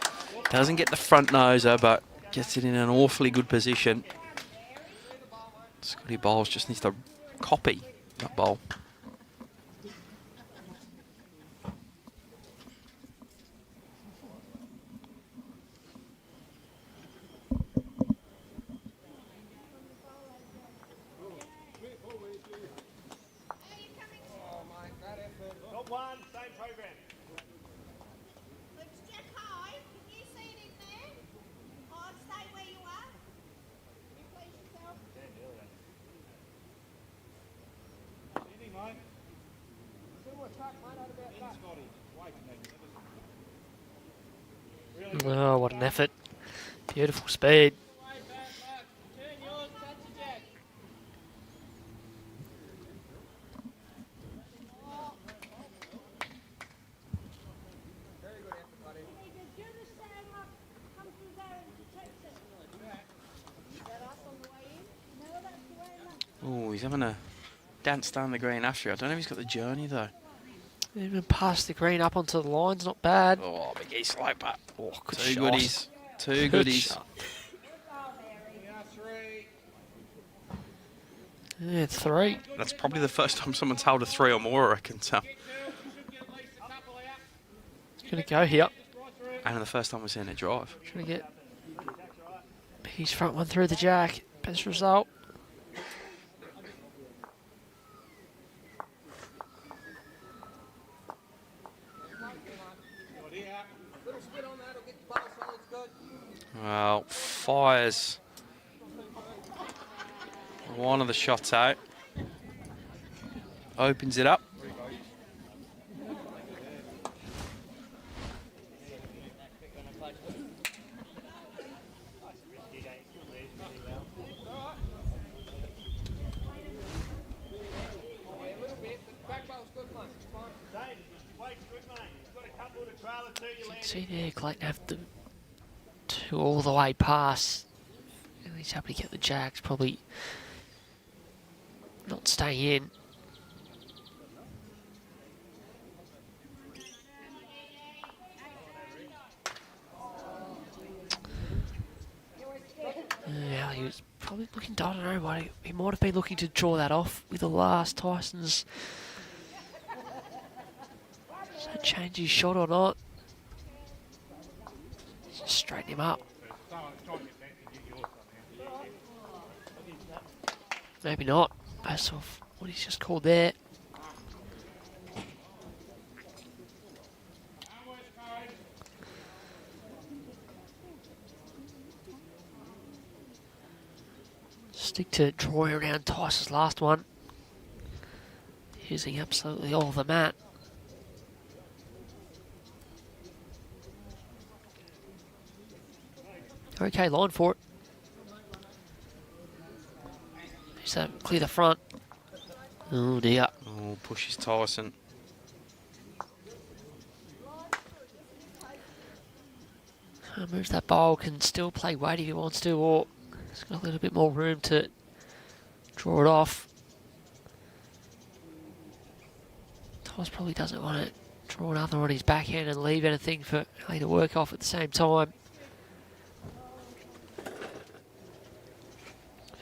Doesn't get the front noser, but gets it in an awfully good position. Scotty Bowles just needs to copy that bowl. Got one, same program. Looks jack high. Can you see it in there? Or stay where you are? You please yourself. Easy, mate. Similar track, mate. Out about that. Scotty. Wait, magnificent. Oh, what an effort. Beautiful speed. Way back, Mark. Turn yours, touch the jack. You just stand up, come through there and protect it. Is that us on the way in? No, that's the way in. Oh, he's having a dance down the green after. I don't know if he's got the journey though. Even past the green up onto the lines, not bad. Oh, Mickey Sloper. Oh, good Two shot. goodies. Two Good goodies. shot. Yeah, 3. Yeah, 3. That's probably the first time someone's held a 3 or more, I reckon. So. Should get at least a couple out. He's going to go here. Right through. And the first time we're seeing it drive. Trying to get his front one through the jack. Best result. Well, fires one of the shots out. opens it up. You can see there, Clayton have the two all the way past. And he's happy to get the Jacks, probably not staying in. Yeah, he was probably looking, I don't know, why he might have been looking to draw that off with the last Tyson's. Does that change his shot or not? Just straighten him up. Maybe not, based off what he's just called there. Stick to drawing around Tyson's last one. Using absolutely all the mat. Okay, line for it. Just clear the front. Oh dear. Oh, pushes Tyson. Moves that bowl, can still play weight if he wants to, or he's got a little bit more room to draw it off. Tyson probably doesn't want to draw another on his backhand and leave anything for Ali to work off at the same time.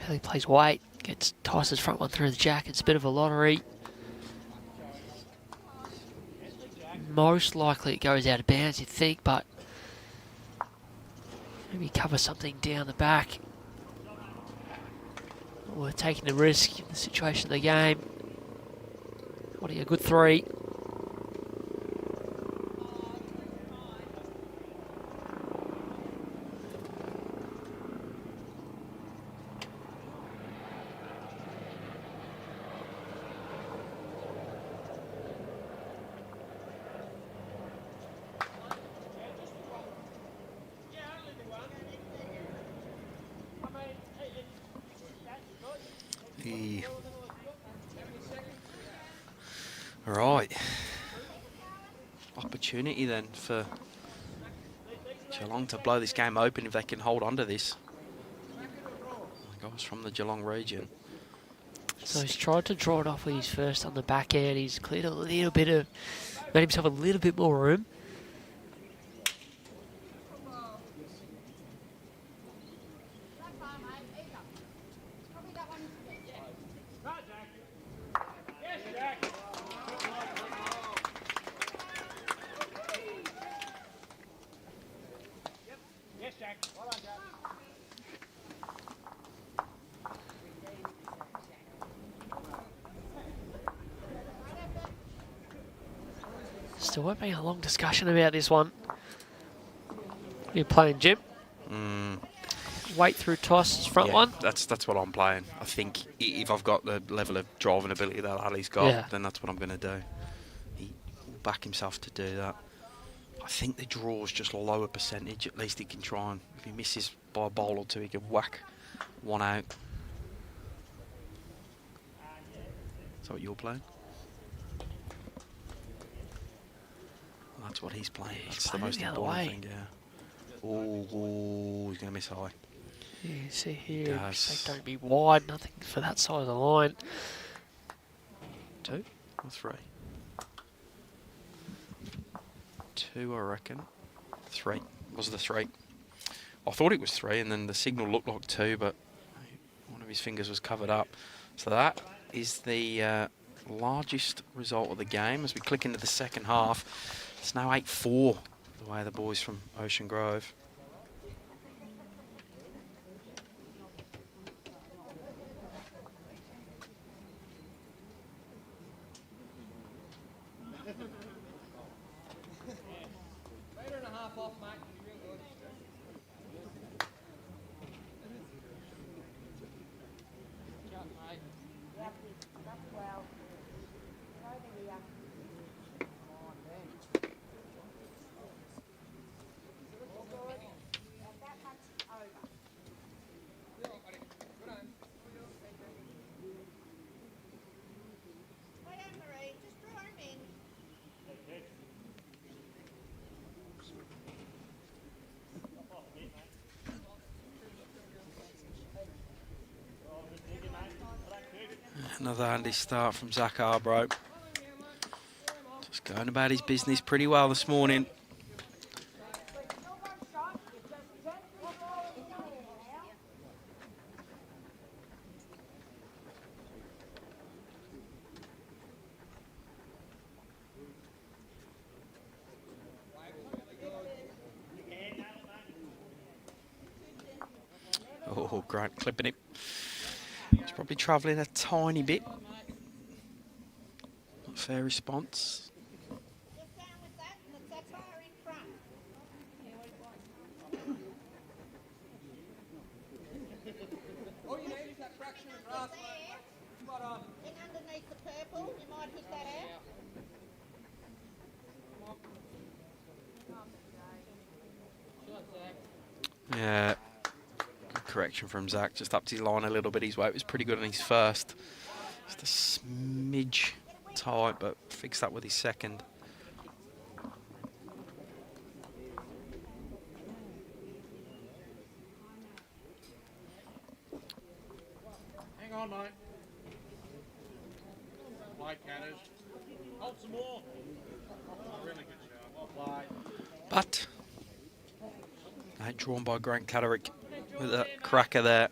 Ali plays weight, gets Tyson's front one through the jack. It's a bit of a lottery. Most likely it goes out of bounds, you'd think, but maybe cover something down the back. Or taking the risk in the situation of the game. What a good three. Right. Opportunity then for Geelong to blow this game open if they can hold on to this. Guys from the Geelong region. So he's tried to draw it off with his first on the back end. He's cleared a little bit of, made himself a little bit more room. Still won't be a long discussion about this one. You're playing, Jim? Wait through Tyson's front one? That's what I'm playing. I think if I've got the level of driving ability that Ali's got, then that's what I'm going to do. He will back himself to do that. I think the draw's just a lower percentage. At least he can try and, if he misses by a bowl or two, he can whack one out. Is that what you're playing? That's what he's playing. That's the most important thing, yeah. Oh, he's going to miss high. Yeah, you see here, mistake don't be wide, nothing for that side of the line. 2 or 3? 2, I reckon. 3. Was the 3? I thought it was 3, and then the signal looked like 2, but one of his fingers was covered up. So that is the largest result of the game. As we click into the second half, it's now 8-4 the way the boys from Ocean Grove. Another handy start from Zach ABRO. Just going about his business pretty well this morning. Oh, Grant clipping it. He's probably travelling a tiny bit. Not fair response. Get down with that, and that's far in front. All you need is that fraction of grass, mate. Spot on. Then underneath the purple, you might hit that out. Yeah. Good correction from Zach. Just upped his line a little bit. His weight was pretty good on his first. Just a smidge tight, but fixed that with his second. Hang on, mate. Play, Catters. Hold some more. Really good job. Well played. But drawn by Grant CATTERICK with a cracker there.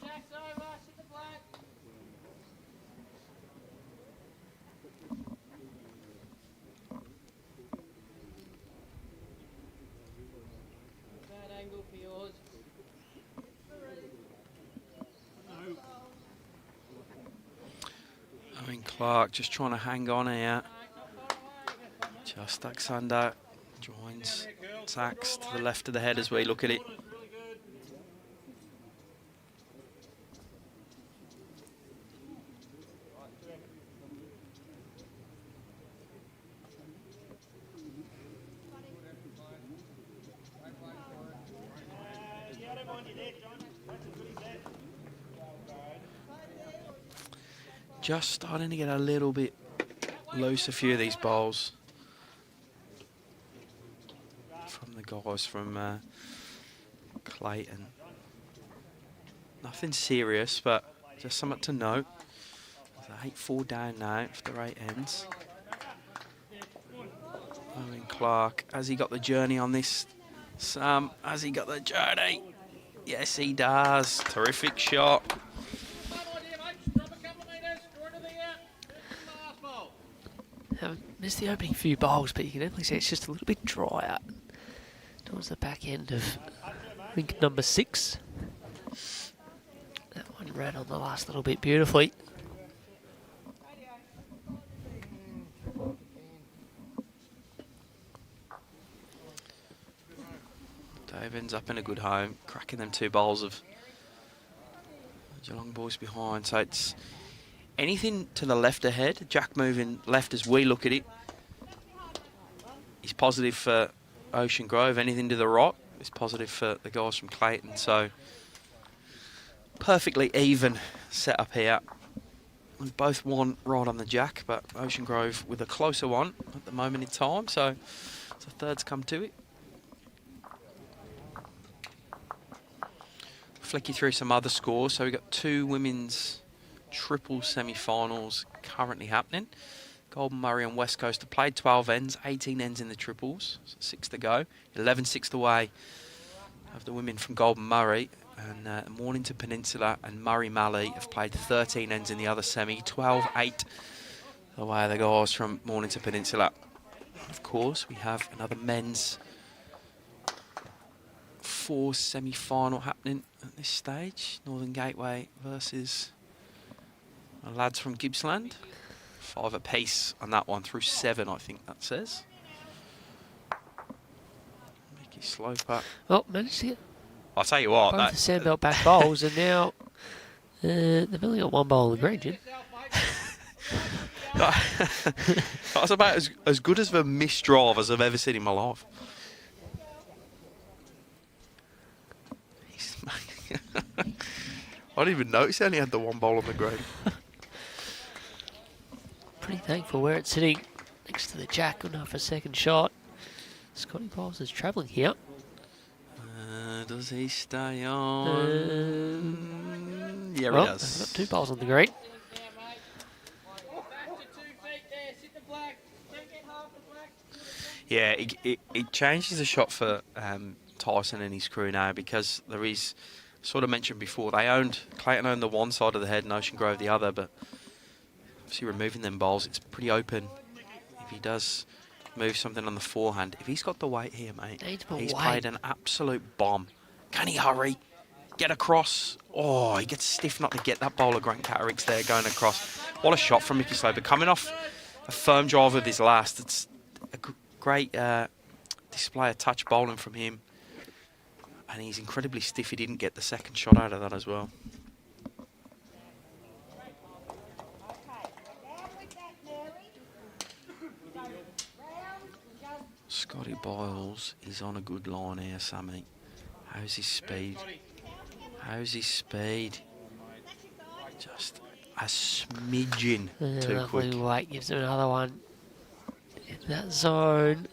Jack's over, sit the flag. Bad angle for yours. Owen Clark just trying to hang on here. Just ducks under. Joins Zach's to the left of the head as we look at it. Really good. Yeah, I don't mind you there, John. That's as good as that. Just starting to get a little bit loose, a few of these bowls from the guys from Clayton. Nothing serious, but just something to note. There's 8-4 down now after 8 ends. Owen Clark, has he got the journey on this? Sam, has he got the journey? Yes, he does. Terrific shot. Fun idea, mate. Drop a couple of metres. Draw to the out. Finish the last bowl. Haven't missed the opening few bowls, but you can definitely see it's just a little bit drier towards the back end of rink number 6. That one ran on the last little bit beautifully. Dave ends up in a good home, cracking them 2 bowls of Geelong boys behind. So it's anything to the left ahead. Jack moving left as we look at it. He's positive for Ocean Grove. Anything to the right is positive for the guys from Clayton. So perfectly even setup here. We both won right on the jack, but Ocean Grove with a closer one at the moment in time. So third's come to it. Flick you through some other scores. So we've got 2 women's triple semi-finals currently happening. Golden Murray and West Coast have played 12 ends, 18 ends in the triples, so 6 to go. 11-6 away of the women from Golden Murray. And Mornington Peninsula and Murray Mallee have played 13 ends in the other semi, 12-8 away of the guys from Mornington Peninsula. Of course, we have another men's 4 semi-final happening at this stage. Northern Gateway versus the lads from Gippsland. 5 apiece on that one through 7, I think that says. Mickey Sloper. Well, managed to get I'll tell you what. both the Sandbelt back bowls, and now they've only got 1 bowl in the green, Jim. That's about as good as a missed drive as I've ever seen in my life. I didn't even notice he only had the 1 bowl on the green. Pretty thankful where it's sitting next to the jack. Good enough for a second shot. Scotty Bowles is travelling here. Does he stay on? Yeah, Well, he does. they've got 2 bowls on the green. Yeah, it changes the shot for Tyson and his crew now, because there is, sort of mentioned before, Clayton owned the one side of the head and Ocean Grove the other, but obviously removing them bowls, it's pretty open. If he does move something on the forehand, if he's got the weight here, mate, Needs more he's weight. played an absolute bomb. Can he hurry? Get across. Oh, he gets stiff not to get that bowler. Grant Catterick's there going across. What a shot from Mickey Sloper. Coming off a firm drive with his last. It's a great display of touch bowling from him. And he's incredibly stiff. He didn't get the second shot out of that as well. Scotty Boyles is on a good line here, Sammy. How's his speed? How's his speed? Just a smidgen too quick. Weight gives him another one in that zone.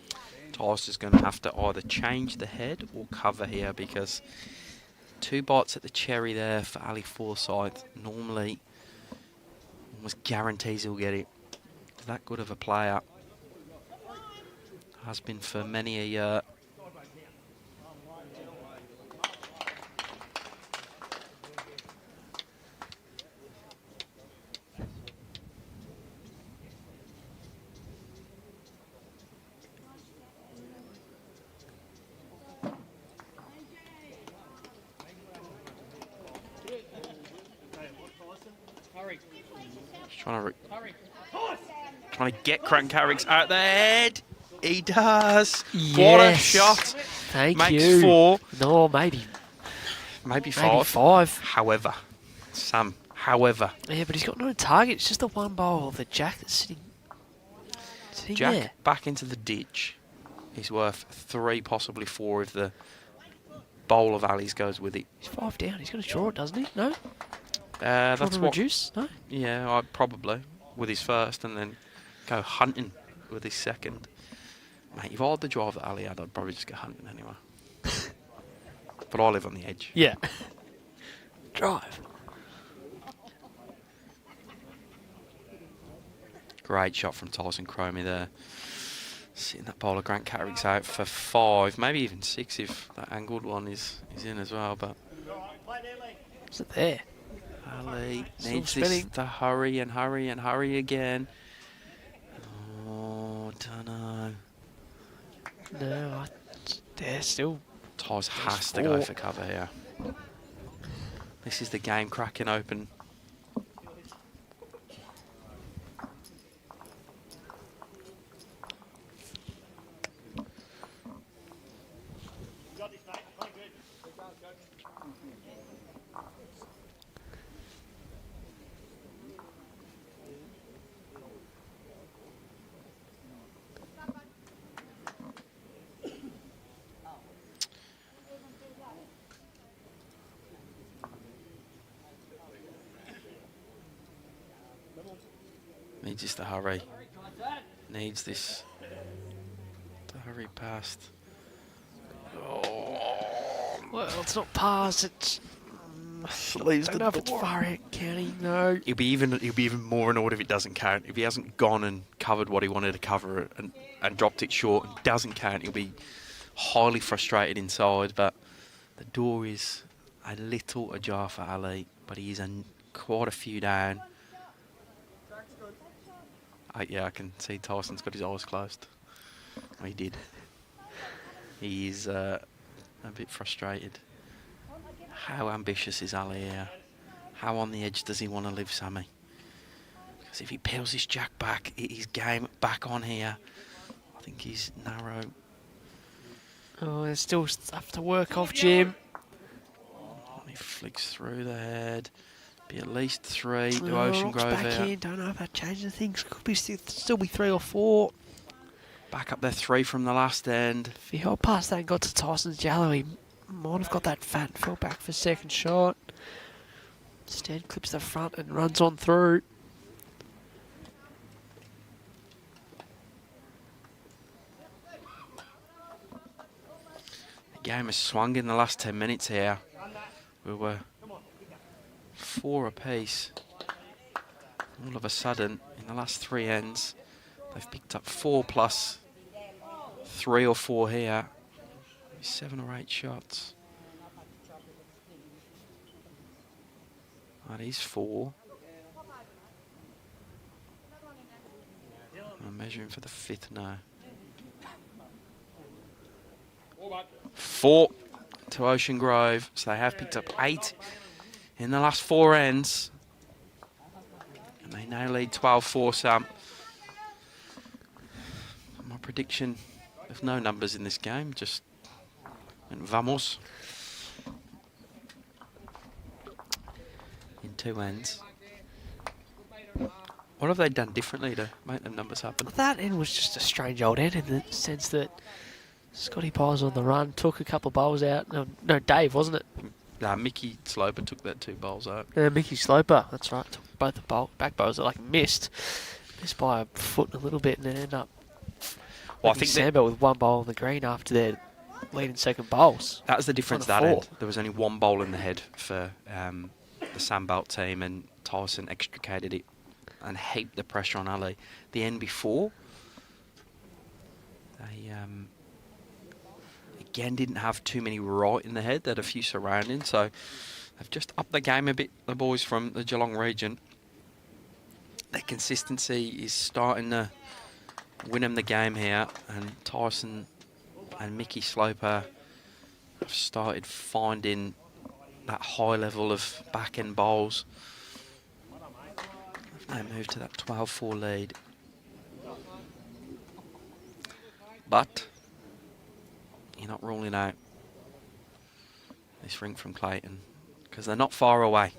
Tyson's going to have to either change the head or cover here, because 2 bites at the cherry there for Ali Forsyth normally almost guarantees he'll get it. He's that good of a player. Has been for many a year. Hurry. Trying to get Grant Catterick's out the head. He does. Yes. What a shot. Thank Makes you. 4. No, maybe Maybe 5. maybe 5. However, Sam, however, Yeah, but he's got no target. It's just the one bowl of the jack that's sitting Jack there. back into the ditch is worth 3, possibly 4 if the bowl of Ali's goes with it. He's 5 down. He's going to draw it, doesn't he? No? That's Draw to what. reduce? No? Yeah, I'd probably with his first and then go hunting with his second. Mate, if I had the drive that Ali had, I'd probably just go hunting anyway. But I live on the edge. Yeah. Drive. Great shot from Tyson CROMIE there. Sitting that bowler, Grant Catterick's out for 5, maybe even 6 if that angled one is in as well. But Is it there? Ali Still needs this spinning. to hurry and hurry and hurry again. Oh, don't know. No, they're still. Tys has to go for cover here. This is the game cracking open. Got this, mate. Very good. Needs this to hurry. Needs this to hurry past. Oh, Well, it's not past. It's. leaves Don't the know if it's door. far out counting. No. He'll be even more annoyed if it doesn't count. If he hasn't gone and covered what he wanted to cover and dropped it short and doesn't count, he'll be highly frustrated inside. But the door is a little ajar for Ali, but he is quite a few down. Yeah, I can see Tyson's got his eyes closed. He did. He is a bit frustrated. How ambitious is Ali here? How on the edge does he want to live, Sammy? Because if he peels his jack back, his game back on here, I think he's narrow. Oh, there's still stuff to work off, Jim. He flicks through the head. Be at least 3 to Oh, Ocean rocks Grove back here. in. Don't know about changing things. Could be still be 3 or 4. Back up there 3 from the last end. If he held past that and got to Tyson's yellow, he might have got that fat and fell back for second shot. Instead, clips the front and runs on through. The game has swung in the last 10 minutes here. We were 4 apiece. All of a sudden, in the last 3 ends, they've picked up 4 plus 3 or 4 here. 7 or 8 shots. That is 4. I'm measuring for the 5th now. 4 to Ocean Grove. So they have picked up 8 in the last 4 ends. And they now lead 12-4, Sam. My prediction of no numbers in this game, just and vamos. In 2 ends. What have they done differently to make them numbers happen? That end was just a strange old end in the sense that Scotty Pies on the run, took a couple of bowls out. No, Dave, wasn't it? Mickey Sloper took that 2 bowls out. Yeah, Mickey Sloper, that's right. Took both the back bowls that missed by a foot and a little bit, and then ended up. Well, I think Sandbelt with 1 bowl on the green after their leading second bowls. That was the difference that 4. end. There was only 1 bowl in the head for the Sandbelt team, and Tyson extricated it and heaped the pressure on Ali. The end before, they again didn't have too many right in the head. They had a few surrounding, so they've just upped the game a bit, the boys from the Geelong region. Their consistency is starting to win them the game here, and Tyson and Mickey Sloper have started finding that high level of back-end bowls. They moved to that 12-4 lead. But you're not ruling out this ring from Clayton, because they're not far away.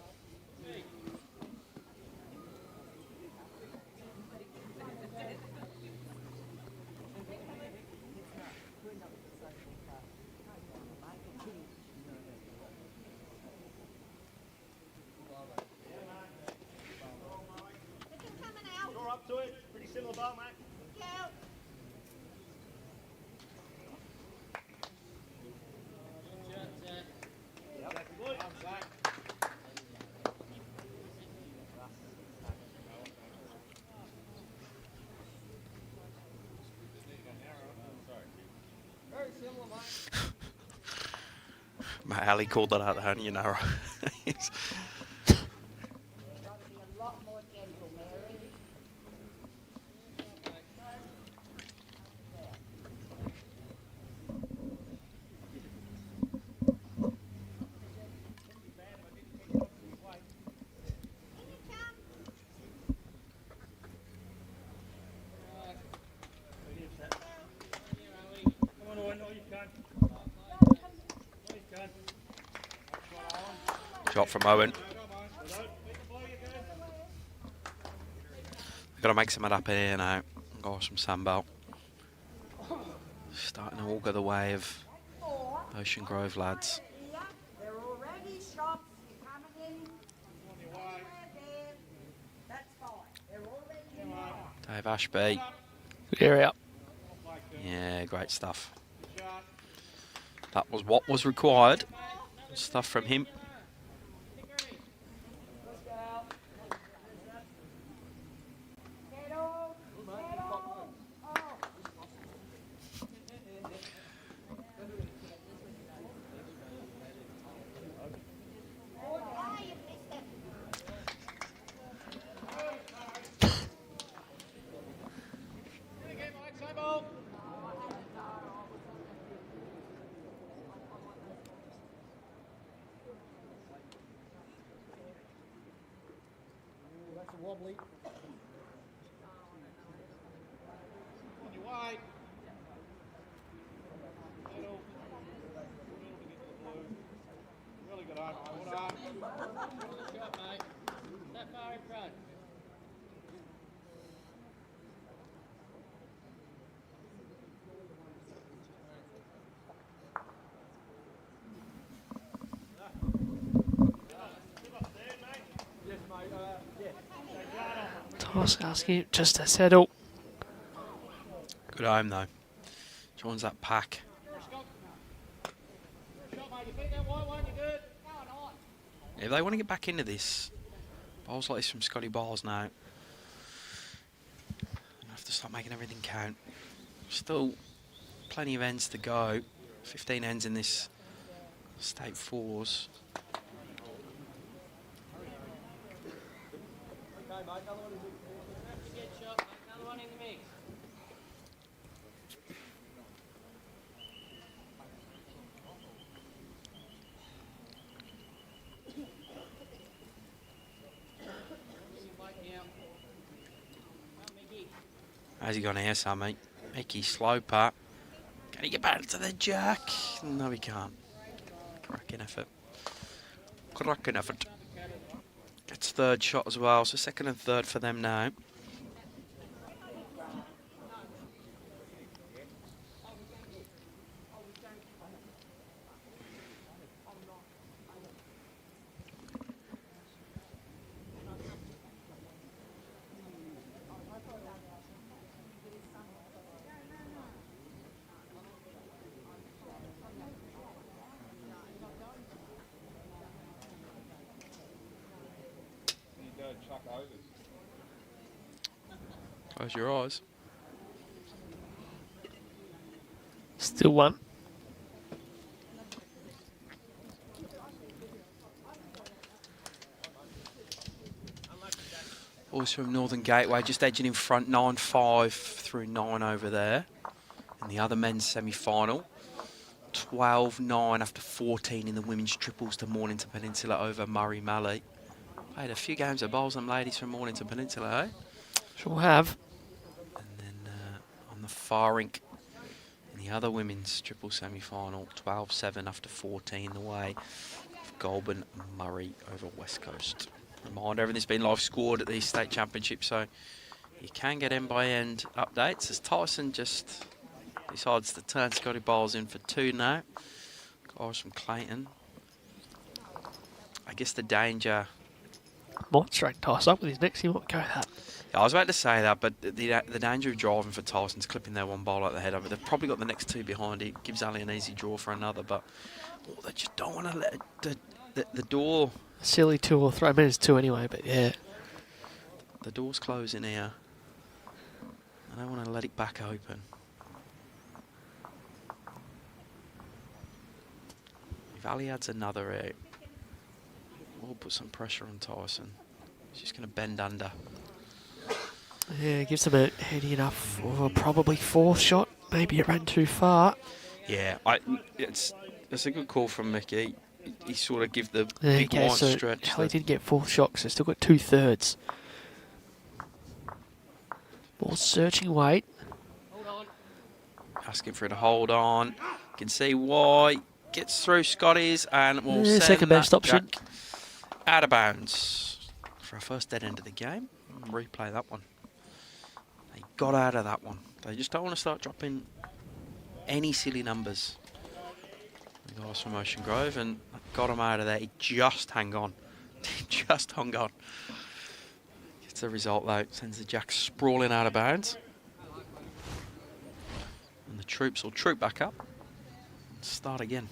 You're up to it. Pretty similar bowl, mate. Matt Ali called that out there, hadn't you, Nara? He's- Come on, Owen. No, you can't. No, you can't. Shot from Owen. They've got to make something happen here now. Guys from Sandbelt. Starting to all go the way of Ocean Grove lads. They're already shots. You're coming in. That's fine. They're already in. Dave Ashby. Good area. Yeah, great stuff. That was what was required. Stuff from him. That's a wobbly. On your way. Middle. Middle to get to the blue. Really good eye, mate. Well done. Good shot, mate. That far in front. Toss asking just to settle. Good home though. Joins that pack. Shot, mate. You think that white one, you're good? If they want to get back into this, bowls like this from Scotty Biles now, they have to start making everything count. Still plenty of ends to go. 15 ends in this state fours. Good shot, mate. Another one in the mix. How's he gone here, Sammy? Mickey, slow putt. Can he get back to the jack? No, he can't. Cracking effort. Cracking effort. Gets third shot as well, so second and third for them now. Close your eyes. Still one. Also from Northern Gateway, just edging in front, 9-5 through 9 over there. In the other men's semi-final. 12-9 after 14 in the women's triples to Mornington Peninsula over Murray Mallee. Played a few games of bowls, them ladies from Mornington Peninsula, eh? Sure have. And then on the far rink, in the other women's triple semi-final, 12-7 after 14 away. Goulburn Murray over West Coast. Reminder, everything's been live scored at these state championships, so you can get end by end updates as Tyson just decides to turn Scotty Bowles in for 2 now. Guys from Clayton. I guess the danger. Might straighten Tyson up with his next. He might go that. Yeah, I was about to say that, but the danger of driving for Tyson's clipping their one bowl at the head of it. They've probably got the next 2 behind it. Gives Ali an easy draw for another, but they just don't want to let the door. Silly 2 or 3 minutes 2 anyway, but yeah. The door's closing here. I don't want to let it back open. If Ali adds another out, we'll put some pressure on Tyson. He's just going to bend under. Yeah, gives him a heady enough of a probably 4th shot. Maybe it ran too far. Yeah, it's a good call from Mickey. He sort of give the Yeah, big okay, wide so stretch. Charlie did get 4th shot, so still got 2/3. Ball searching weight. Asking for it to hold on. You can see why. Gets through Scotty's and will Yeah, send second that best option. jack out of bounds for our first dead end of the game. Replay that one. They got out of that one. They just don't want to start dropping any silly numbers. The guys from Ocean Grove, and got him out of there. He just hung on. He just hung on. Gets the result though. Sends the jack sprawling out of bounds. And the troops will troop back up and start again.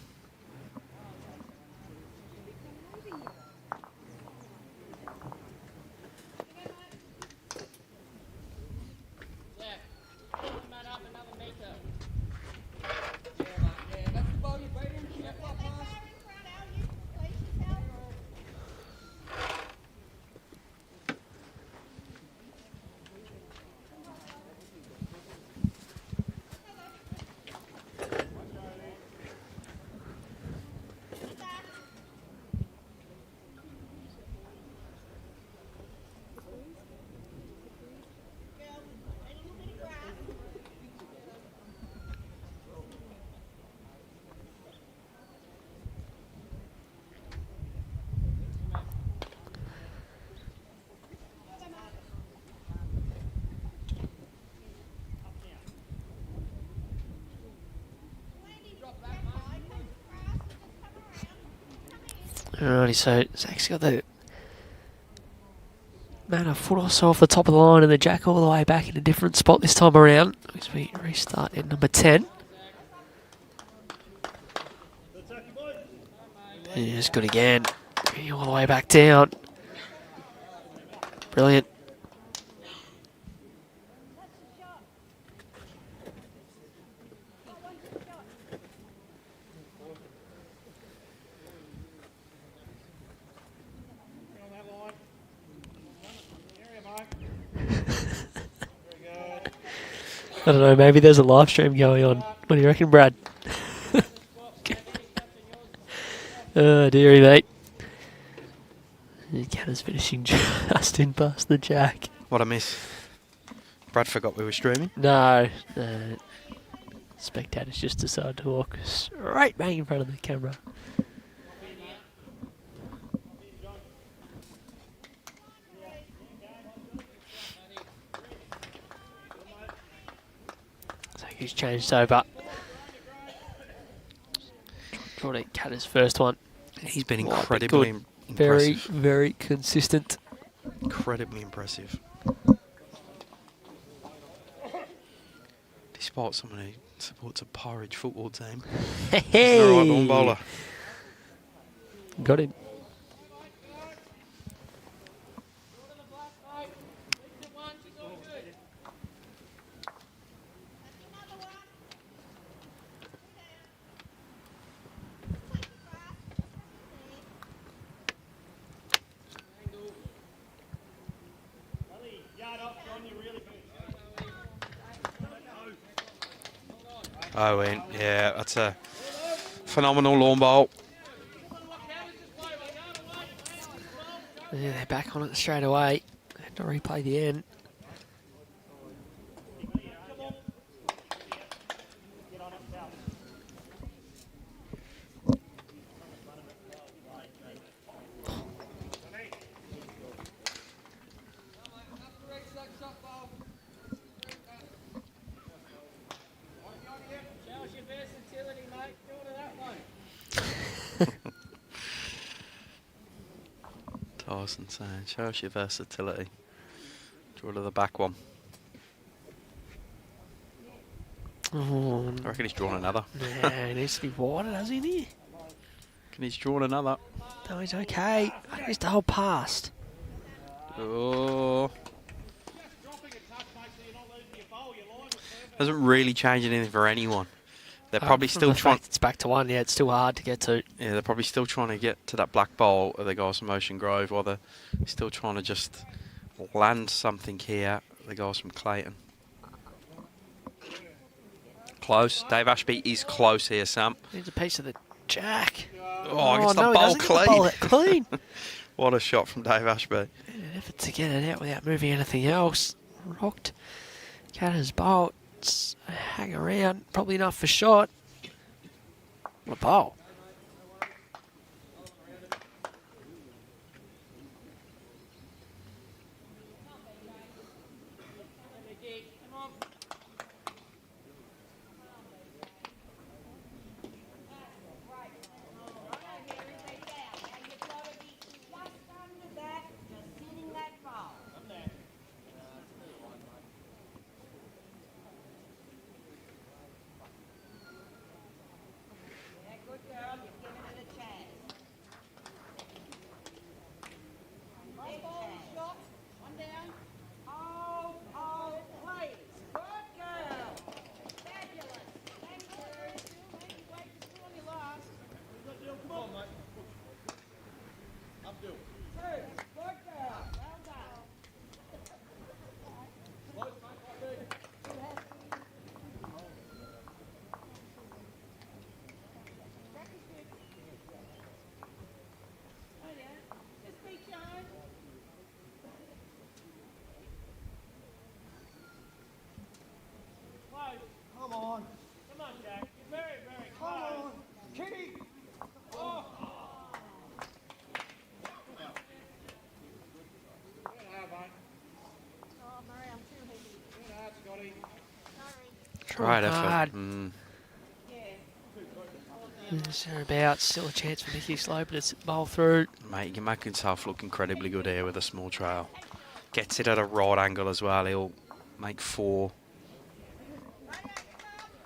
Alrighty, so Zach's got the man a foot or so off the top of the line and the jack all the way back in a different spot this time around. As we restart at number 10. It's good again. All the way back down. Brilliant. I don't know, maybe there's a live stream going on. What do you reckon, Brad? Oh, dearie, mate. The Catter's finishing just in past the jack. What I miss? Brad forgot we were streaming. No. Spectators just decided to walk straight bang in front of the camera. So he's changed over. Jordan Catter's first one. He's been Might be incredibly good. Very, impressive. very consistent. Incredibly impressive. Despite someone who supports a Porridge football team. Hey! He's an alright long bowler. Got him. Oh, yeah, that's a phenomenal lawn bowl. Yeah, they're back on it straight away. Had to replay the end. Show us your versatility, mate. Do it that one. Tyson saying, show us your versatility. Draw to the back one. Oh, I reckon he's drawn another. yeah, he needs to be wider, doesn't he? Reckon he's drawn another. No, he's okay. I used to hold past. Oh. Doesn't really change anything for anyone. They're probably From still the trying. fact it's back to one. Yeah, it's still hard to get to. Yeah, they're probably still trying to get to that black bowl of the guys from Ocean Grove, or they're still trying to just land something here. The guys from Clayton. Close. Dave Ashby is close here, Sam. Needs a piece of the jack. Oh, gets the no, he bowl doesn't get the bowl clean. clean. What a shot from Dave Ashby. In an effort to get it out without moving anything else. Rocked. Catter's bolt. Hang around. Probably enough for shot. What a bowl. Right hard. effort. Mm. Thereabouts. Still a chance for Nicky Slow, but it's bowl through. Mate, you can make himself look incredibly good here with a small trail. Gets it at a right angle as well. He'll make 4.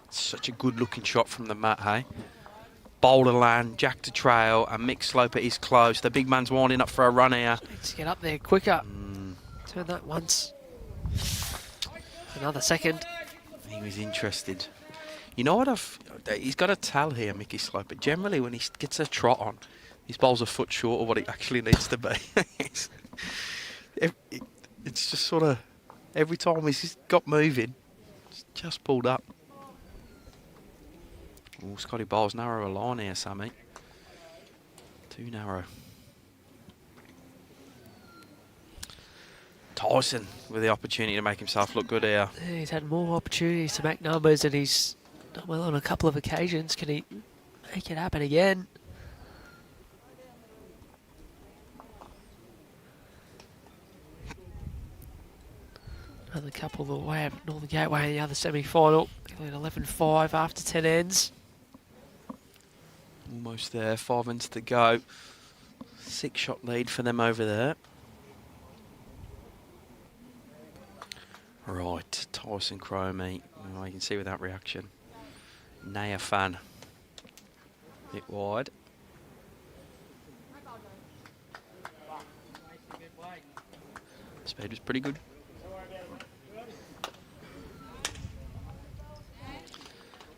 Such a good looking shot from the mat, hey? Boulder land, jack to trail, and Mick Sloper is close. The big man's winding up for a run here. Needs to get up there quicker. Turn that once. Another second. He was interested. You know what he's got a tell here, Mickey Sloper. Generally, when he gets a trot on, his bowl's a foot short of what it actually needs to be. it's just sort of, every time he's got moving, Just pulled up. Oh, Scotty Bowles narrow a line here, Sammy. Too narrow. Tyson with the opportunity to make himself look good here. Yeah, he's had more opportunities to make numbers, and he's done well on a couple of occasions. Can he make it happen again? Another couple away at Northern Gateway in the other semi-final. 11-5 after 10 ends. Almost there, 5 ends to go. 6-shot lead for them over there. Right, Tyson CROMIE. Well, you can see with that reaction. Naya fan. Bit wide. Speed was pretty good.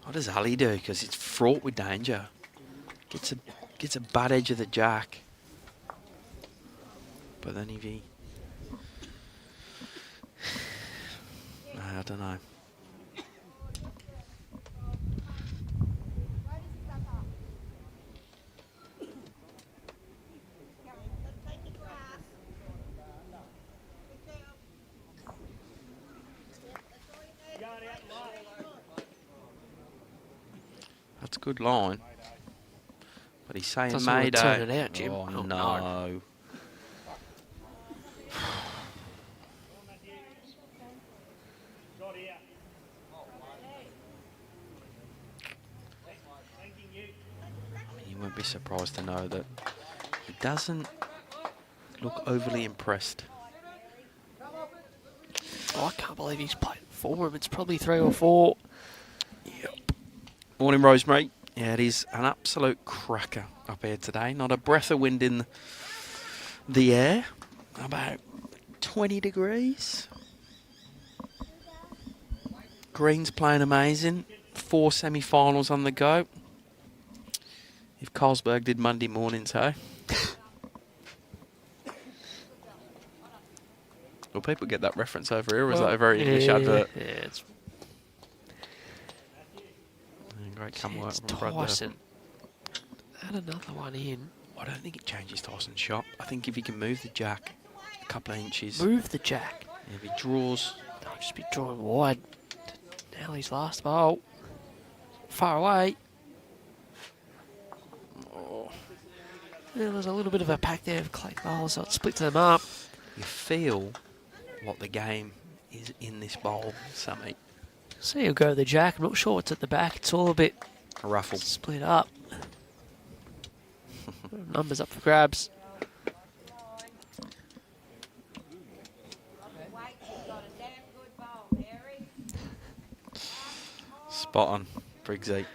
What does Ali do? Because it's fraught with danger. Gets a bad edge of the jack. But then if he... I don't know. That's a good line. But he's saying Doesn't want to Mayday. turn it out, Jim. Oh, Oh, no. You won't be surprised to know that he doesn't look overly impressed. Oh, I can't believe he's played for him. It's probably 3 or 4. Yep. Morning, Rosemary. Yeah, it is an absolute cracker up here today. Not a breath of wind in the air. About 20 degrees. Green's playing amazing. 4 semi-finals on the go. If Carlsberg did Monday mornings, hey? Will people get that reference over here, or is that a very English advert? Yeah, it's Great come work it's from Brad there. Tyson. Add another one in. I don't think it changes Tyson's shot. I think if he can move the jack a couple of inches, Move the jack. if he draws, I'll just be drawing wide. Now his last bowl. Far away. oh, Yeah, there's a little bit of a pack there of Clay bowls, so it splits them up. you feel what the game is in this bowl, Sammy. So he'll go to the jack. I'm not sure what's at the back. It's all a bit A ruffle. split up. Numbers up for grabs. Spot on, Briggsy.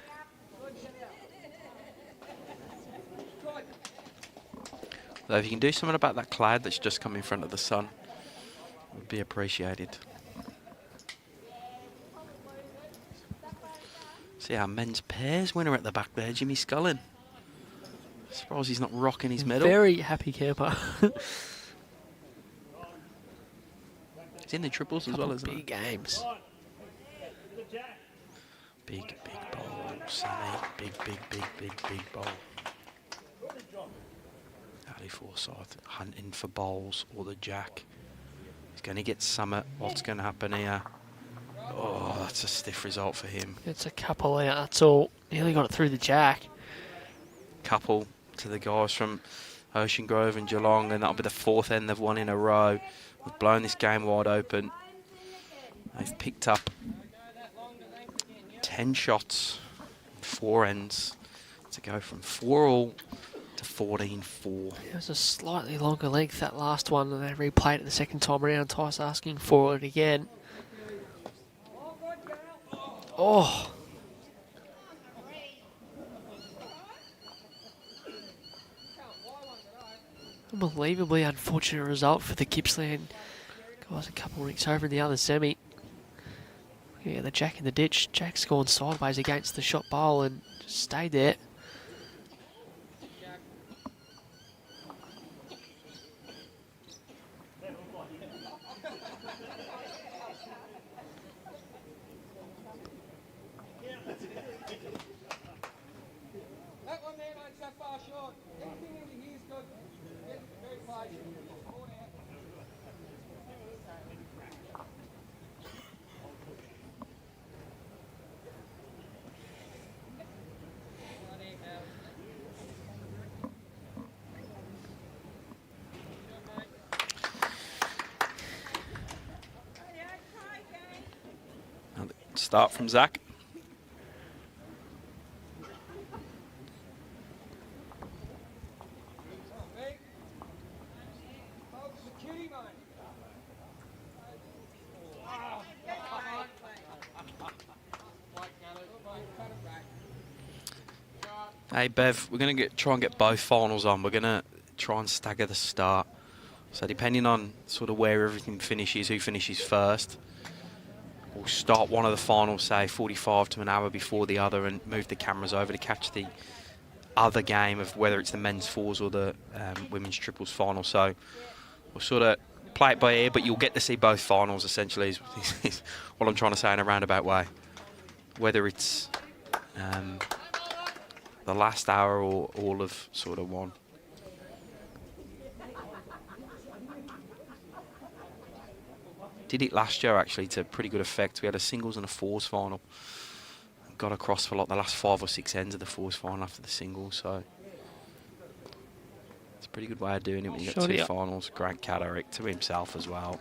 Though if you can do something about that cloud that's just come in front of the sun, it would be appreciated. See our men's pairs winner at the back there, Jimmy Scullin. Surprised he's not rocking his medal. Very happy camper. He's in the triples as well, isn't he? Big games. Big bowl, Sammy. Big bowl. Ali Forsyth hunting for bowls or the jack. He's going to get Summit. What's going to happen here? Oh, that's a stiff result for him. It's a couple out, that's all. Nearly got it through the jack. Couple to the guys from Ocean Grove and Geelong, and that'll be the 4th end they've won in a row. We've blown this game wide open. They've picked up 10 shots, 4 ends to go from 4-all to 14-4. It was a slightly longer length, that last one, and they replayed it the second time around. Tice asking for it again. Oh! Unbelievably unfortunate result for the Gippsland guys. A couple of rinks over in the other semi. Yeah, the jack in the ditch. Jack's gone sideways against the shot bowl and just stayed there. Start from Zach. Hey Bev, we're going to try and get both finals on. We're going to try and stagger the start. So depending on sort of where everything finishes, who finishes first, we'll start one of the finals, say 45 to an hour before the other, and move the cameras over to catch the other game of whether it's the men's fours or the women's triples final. So we'll sort of play it by ear, but you'll get to see both finals essentially is what I'm trying to say in a roundabout way. Whether it's the last hour or all of sort of one. Did it last year actually to pretty good effect. We had a singles and a fours final. Got across for like the last 5 or 6 ends of the fours final after the singles, so it's a pretty good way of doing it when you get two finals. Grant CATTERICK to himself as well.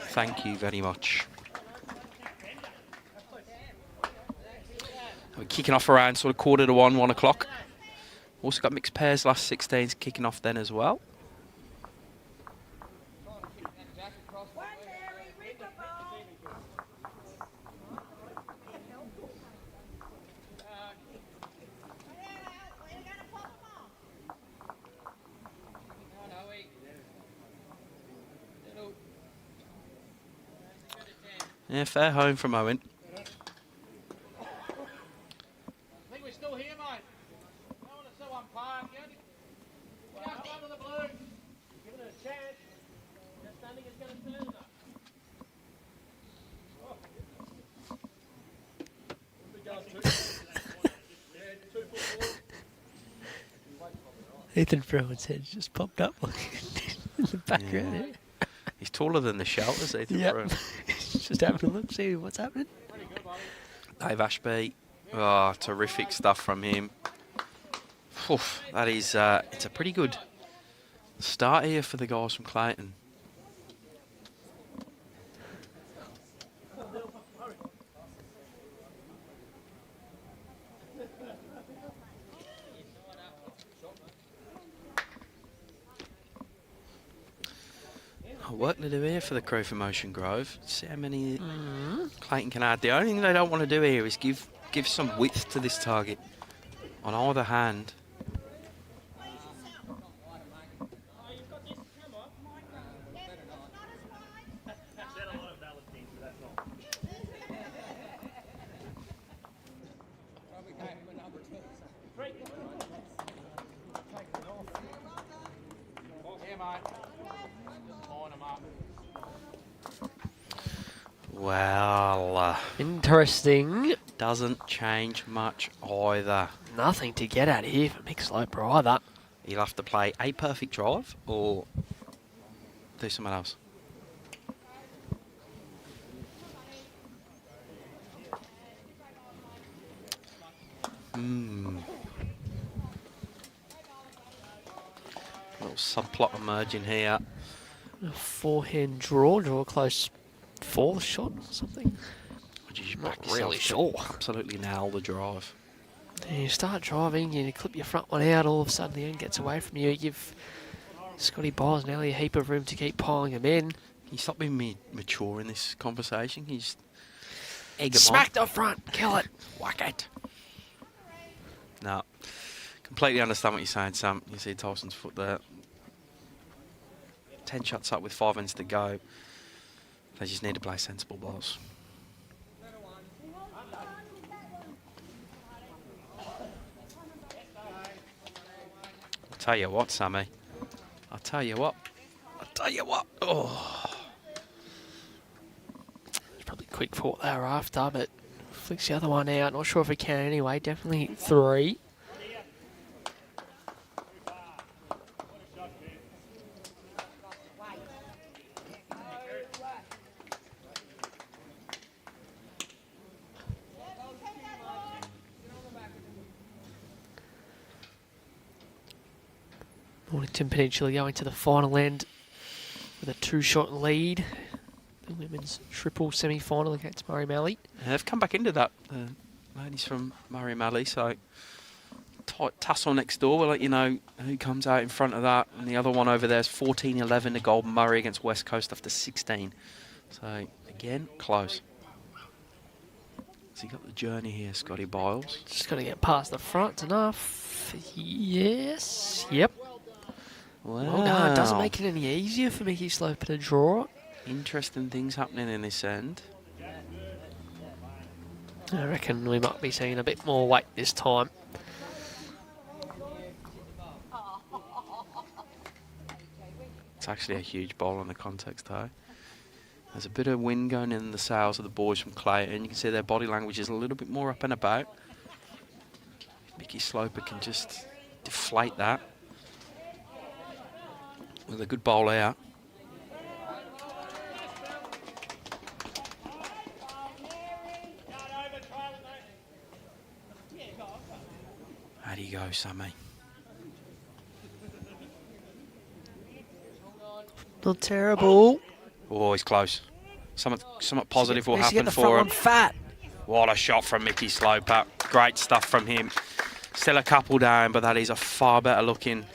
Thank you very much. We're kicking off around sort of 1:45, 1 o'clock. Also got mixed pairs, last 16s kicking off then as well. Yeah, fair home from Owen. I think we're still here, mate. I want to see one part. Just under the blue. Give it a chance. Just standing is going to turn enough. Ethan Freeman's head just popped up in the background. Yeah. He's taller than the shelters, Ethan Freeman. Just having a look, see what's happening. Dave Ashby. Oh, terrific stuff from him. Oof, that is, it's a pretty good start here for the guys from Clayton. Work to do here for the crew from Ocean Grove. See how many Clayton can add. The only thing they don't want to do here is give some width to this target on either hand. Well, interesting. Doesn't change much either. Nothing to get at here for Mick Sloper either. He'll have to play a perfect drive or do something else. Little subplot emerging here. A forehand draw a close fourth shot or something. Not really sure. Absolutely nail the drive. You start driving, you clip your front one out, all of a sudden the end gets away from you. Give Scotty Byles nearly a heap of room to keep piling them in. Can you stop being mature in this conversation? Can you just egg 'em Smack on? the front, kill it, whack it. No, completely understand what you're saying, Sam. You see Tyson's foot there. 10 shots up with 5 ends to go. They just need to play sensible balls. I'll tell you what, Sammy. I'll tell you what. Oh. It's probably quick for what they were after, but flicks the other one out. Not sure if it can anyway. Definitely 3. Mornington potentially going to the final end with a 2-shot lead. The women's triple semi-final against Murray Malley. They've come back into that, the ladies from Murray Malley, so tight tussle next door. We'll let you know who comes out in front of that. And the other one over there is 14-11 to Golden Murray against West Coast after 16. So, again, close. So you got the journey here, Scotty Biles. Just got to get past the front enough. Yes. Yep. Well done. Doesn't make it any easier for Mickey Sloper to draw. Interesting things happening in this end. I reckon we might be seeing a bit more weight this time. It's actually a huge bowl in the context, though. There's a bit of wind going in the sails of the boys from Clayton. You can see their body language is a little bit more up and about. Mickey Sloper can just deflate that with a good bowl out. How do you go, Sammy? Not terrible. Oh, he's close. Somewhat positive will Needs to get happen the for front him. one fat. What a shot from Mickey Sloper. Great stuff from him. Still a couple down, but that is a far better looking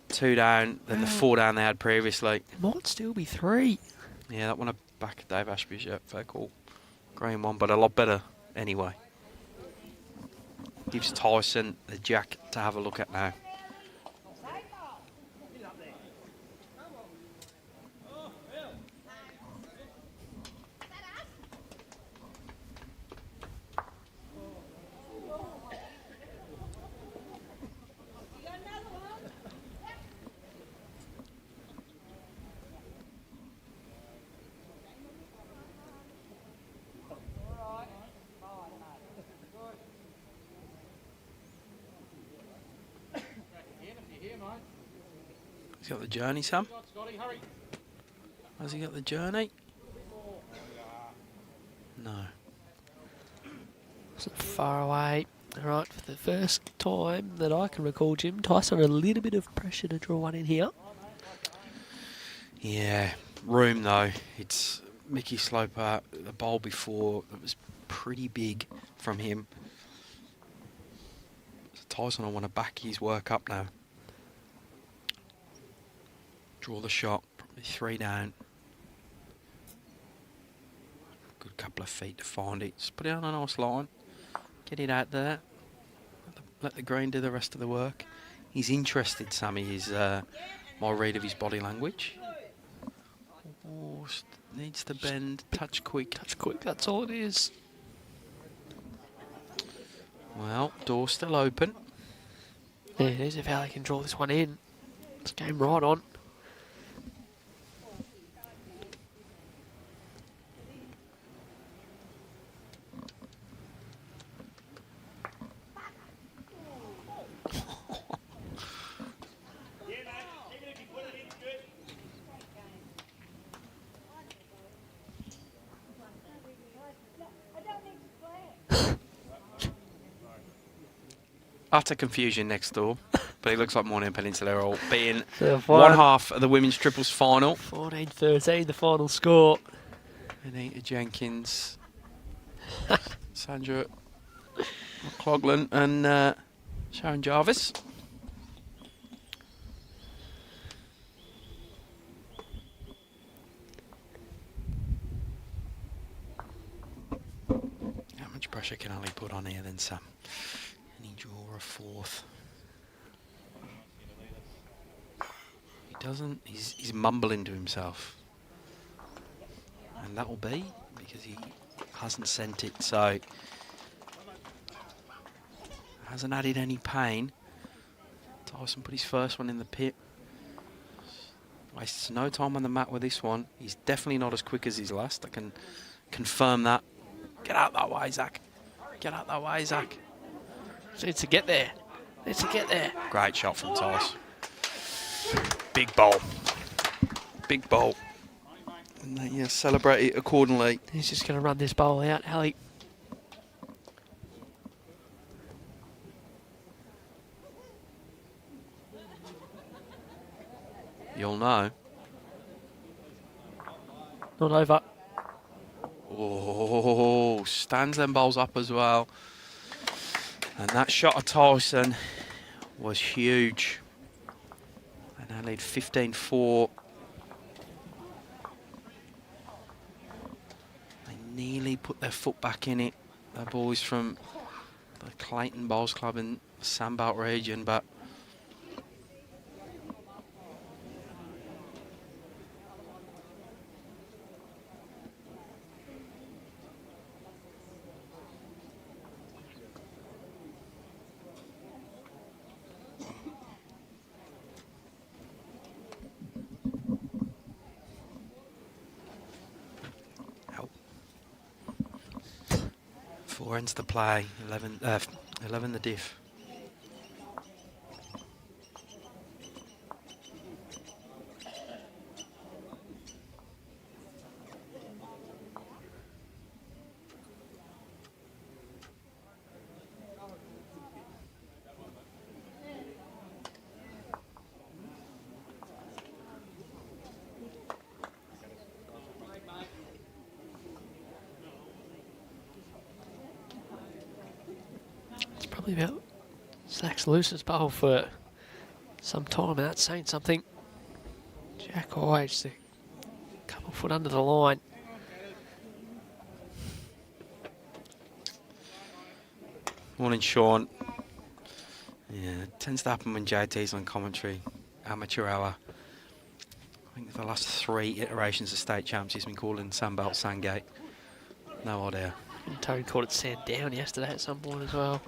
2 down than the 4 down they had previously. It might still be 3. Yeah, that one back at Dave Ashby's, yeah, fair call. Green one, but a lot better anyway. Gives Tyson the jack to have a look at now. He's got the journey, Sam. Has he got the journey? No. Wasn't far away. All right, for the first time that I can recall, Jim, Tyson a little bit of pressure to draw one in here. Yeah, room though. It's Mickey Sloper. The bowl before, it was pretty big from him. So Tyson will want to back his work up now. Draw the shot, probably 3 down. Good couple of feet to find it. Just put it on a nice line. Get it out there. Let the green do the rest of the work. He's interested, Sammy, is my read of his body language. Oh, needs to bend, touch quick. Touch quick, that's all it is. Well, door still open. There it is, if Ali can draw this one in. It's game right on. Utter confusion next door, but it looks like Morning Peninsula are all being The one half of the women's triples final. 14-13, the final score. Anita Jenkins, Sandra McLaughlin and Sharon Jarvis. How much pressure can Ali put on here then, Sam? Can he draw a 4th? He doesn't. He's mumbling to himself. And that will be because he hasn't sent it, so hasn't added any pain. Tyson put his first one in the pit. Wastes no time on the mat with this one. He's definitely not as quick as his last. I can confirm that. Get out that way, Zach. Get out that way, Zach. Needs to get there. Needs to get there. Great shot from Tyson. Big bowl. Big bowl. And they celebrate it accordingly. He's just going to run this bowl out, Ali. You'll know. Not over. Oh, stands them bowls up as well. And that shot of Tyson was huge. And they lead 15-4. They nearly put their foot back in it. The boys from the Clayton Bowls Club in Sandbelt region, but four ends to play, 11 the diff. Probably about Zach's loosest bowl for some time out, saying something. Jack High, just a couple foot under the line. Morning, Sean. Yeah, it tends to happen when JT's on commentary. Amateur hour. I think the last 3 iterations of state champs he's been calling Sandbelt, Sandgate. No idea. And Tony called it Sandown yesterday at some point as well.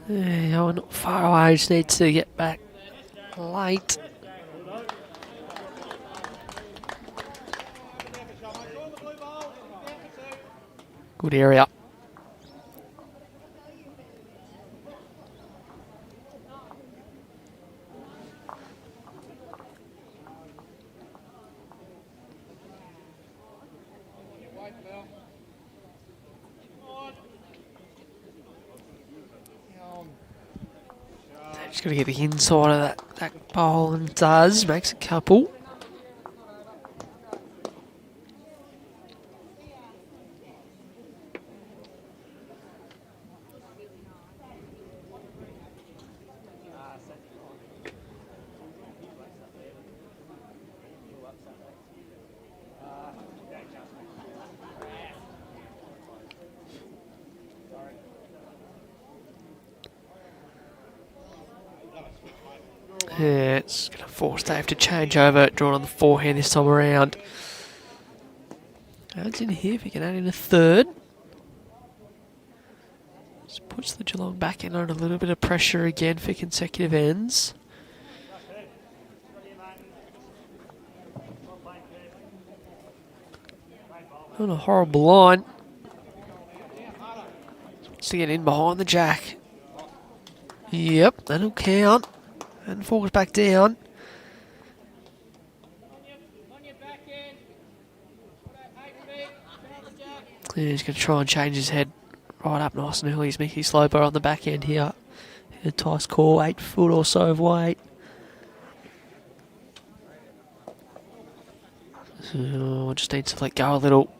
Yeah, we're not far away, just need to get back late. Good area. Just got to get the inside of that bowl, and does, makes a couple. Yeah, it's going to force Dave to change over, drawn on the forehand this time around. Adds in here if he can add in a third. Just puts the Geelong back in on a little bit of pressure again for consecutive ends. Not a horrible line. Wants to get in behind the jack. Yep, that'll count. And falls back down. Yeah, he's going to try and change his head right up nice and early. He's Mickey Sloper on the back end here. A tice call, 8 foot or so of weight. So just needs to let go a little.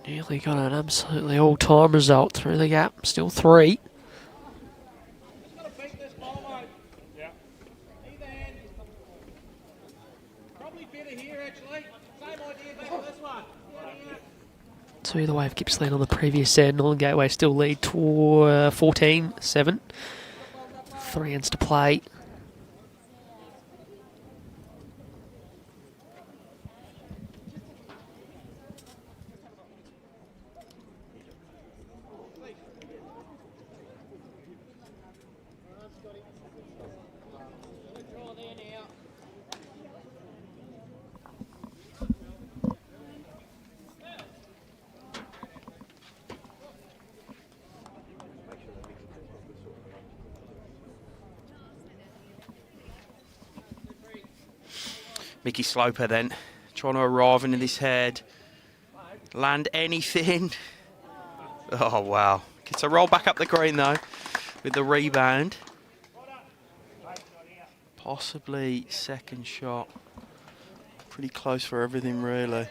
Nearly got an absolutely all-time result through the gap. Still 3. So either way of Gippsland on the previous end, Northern Gateway still lead to 14-7. 3 ends to play. Draw there now. Mickey Sloper then trying to arrive into this head. Land anything. Oh, wow. Gets a roll back up the green, though, with the rebound. Possibly second shot. Pretty close for everything, really.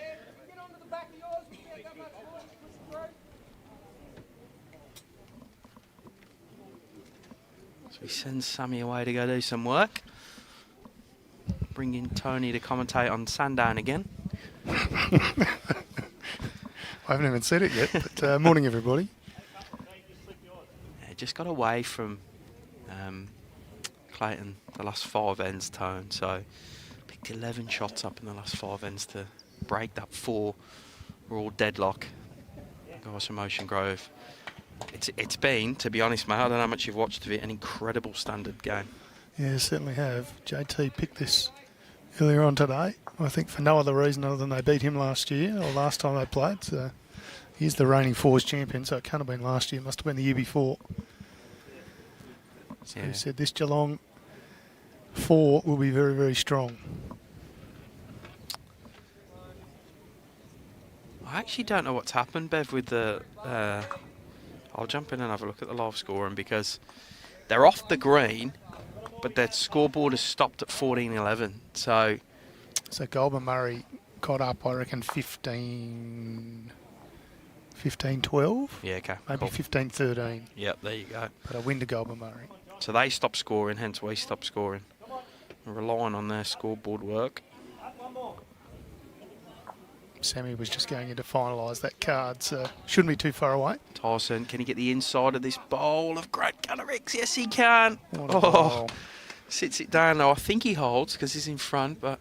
So he sends Sammy away to go do some work. Bring in Tony to commentate on Sandown again. I haven't even said it yet, but morning everybody. Yeah, just got away from Clayton the last 5 ends, Tone, so picked 11 shots up in the last 5 ends to break that 4. We're all deadlock. Guys from Ocean Grove. It's been, to be honest, mate, I don't know how much you've watched of it, an incredible standard game. Yeah, certainly have. JT picked this earlier on today, I think for no other reason other than they beat him last year, or last time they played. So he's the reigning fours champion, so it can't have been last year, it must have been the year before. So Yeah. he said this Geelong 4 will be very, very strong. I actually don't know what's happened, Bev, with the... I'll jump in and have a look at the live scoring because they're off the green, but their scoreboard has stopped at 14-11. So Goulburn Murray got up, I reckon, 15-12, yeah, okay, maybe cool. 15-13. Yep, there you go. But a win to Goulburn Murray. So they stopped scoring, hence we stopped scoring. We're relying on their scoreboard work. Sammy was just going in to finalise that card, so shouldn't be too far away. Tyson, can he get the inside of this bowl of great CATTERICK? Yes, he can. What a bowl. Sits it down now. I think he holds because he's in front, but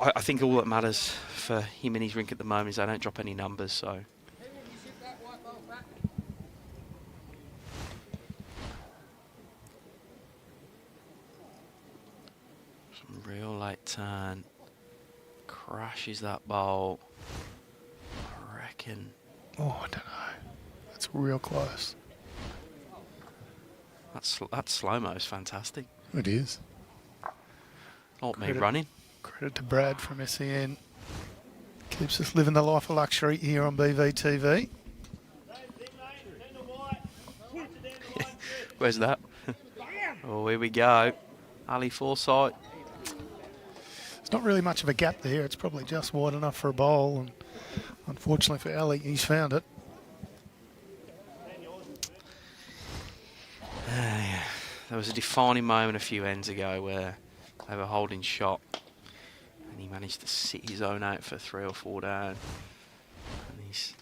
I think all that matters for him and his rink at the moment is they don't drop any numbers, so... Some real late turn. Crashes that bowl. I reckon. Oh, I don't know. That's real close. That slow-mo is fantastic. It is. Not me Credit. running. Credit to Brad from SEN. Keeps us living the life of luxury here on BVTV. Where's that? Oh, here we go. Ali Forsyth. There's not really much of a gap there. It's probably just wide enough for a bowl, and unfortunately for Ali, he's found it. There was a defining moment a few ends ago where they were holding shot and he managed to sit his own out for 3 or 4 down. And he's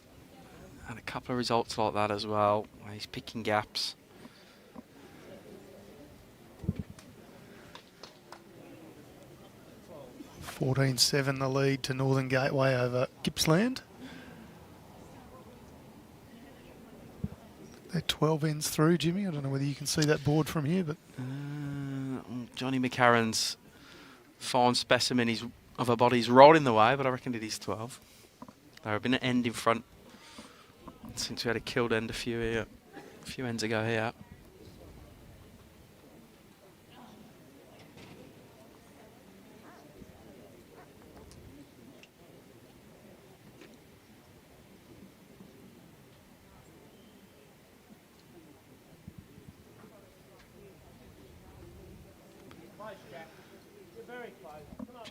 had a couple of results like that as well, where he's picking gaps. $14-7 the lead to Northern Gateway over Gippsland. They're 12 ends through, Jimmy. I don't know whether you can see that board from here, but Johnny McCarran's fine specimen of a body's right in the way, but I reckon it is 12. There have been an end in front since we had a killed end a few ends ago here.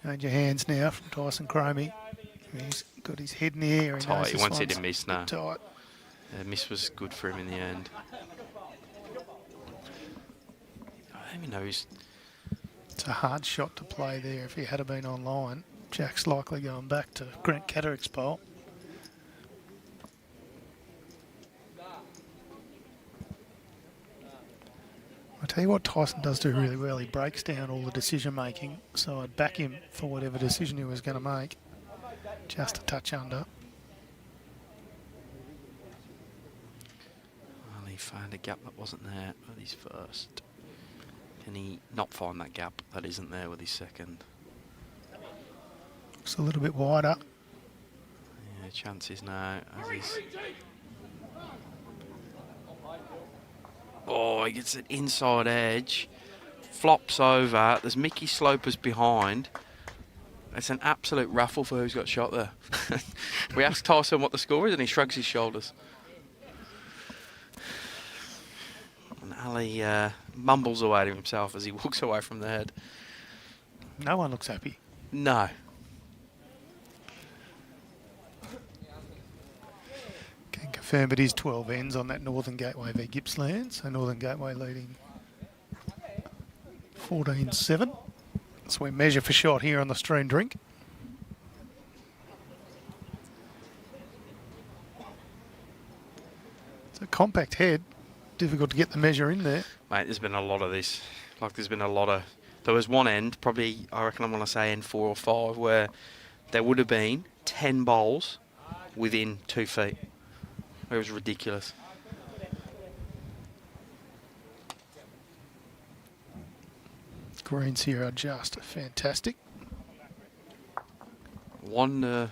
change your hands now from Tyson CROMIE. He's got his head in the air. Tight, he wants it to miss now. Tight. Miss was good for him in the end. I don't even know who's... It's a hard shot to play there if he had been online. Jack's likely going back to Grant CATTERICK's bowl. I tell you what Tyson does do really well. He breaks down all the decision making, so I'd back him for whatever decision he was going to make. Just a touch under. Well, he found a gap that wasn't there with his first. Can he not find that gap that isn't there with his second? Looks a little bit wider. Yeah, chances now as he's... Oh, he gets an inside edge, flops over. There's Mickey Slopers behind. It's an absolute raffle for who's got shot there. We asked Tyson what the score is and he shrugs his shoulders. And Ali mumbles away to himself as he walks away from the head. No one looks happy. No. Can confirm it is 12 ends on that Northern Gateway v Gippsland. So Northern Gateway leading 14-7. So we measure for shot here on the stream drink. It's a compact head. Difficult to get the measure in there. Mate, there's been a lot of this. Like, there's been a lot of... There was one end, probably, I reckon I'm going to say end 4 or 5, where there would have been 10 bowls within 2 feet. It was ridiculous. Greens here are just fantastic. One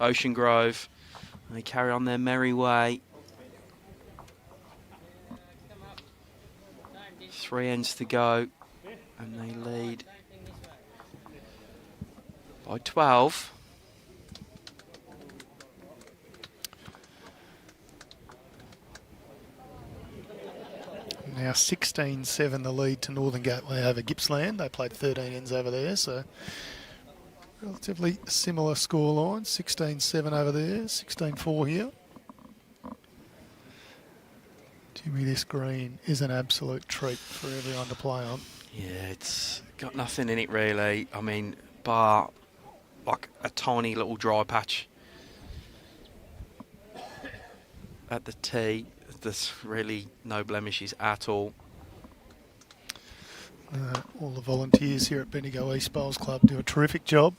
Ocean Grove. And they carry on their merry way. 3 ends to go. And they lead by 12. Now 16-7 the lead to Northern Gateway over Gippsland. They played 13 ends over there, so relatively similar score line. 16-7 over there, 16-4 here. Jimmy, this green is an absolute treat for everyone to play on. Yeah, it's got nothing in it really. I mean, bar like a tiny little dry patch at the tee. There's really no blemishes at all. All the volunteers here at Bendigo East Bowls Club do a terrific job.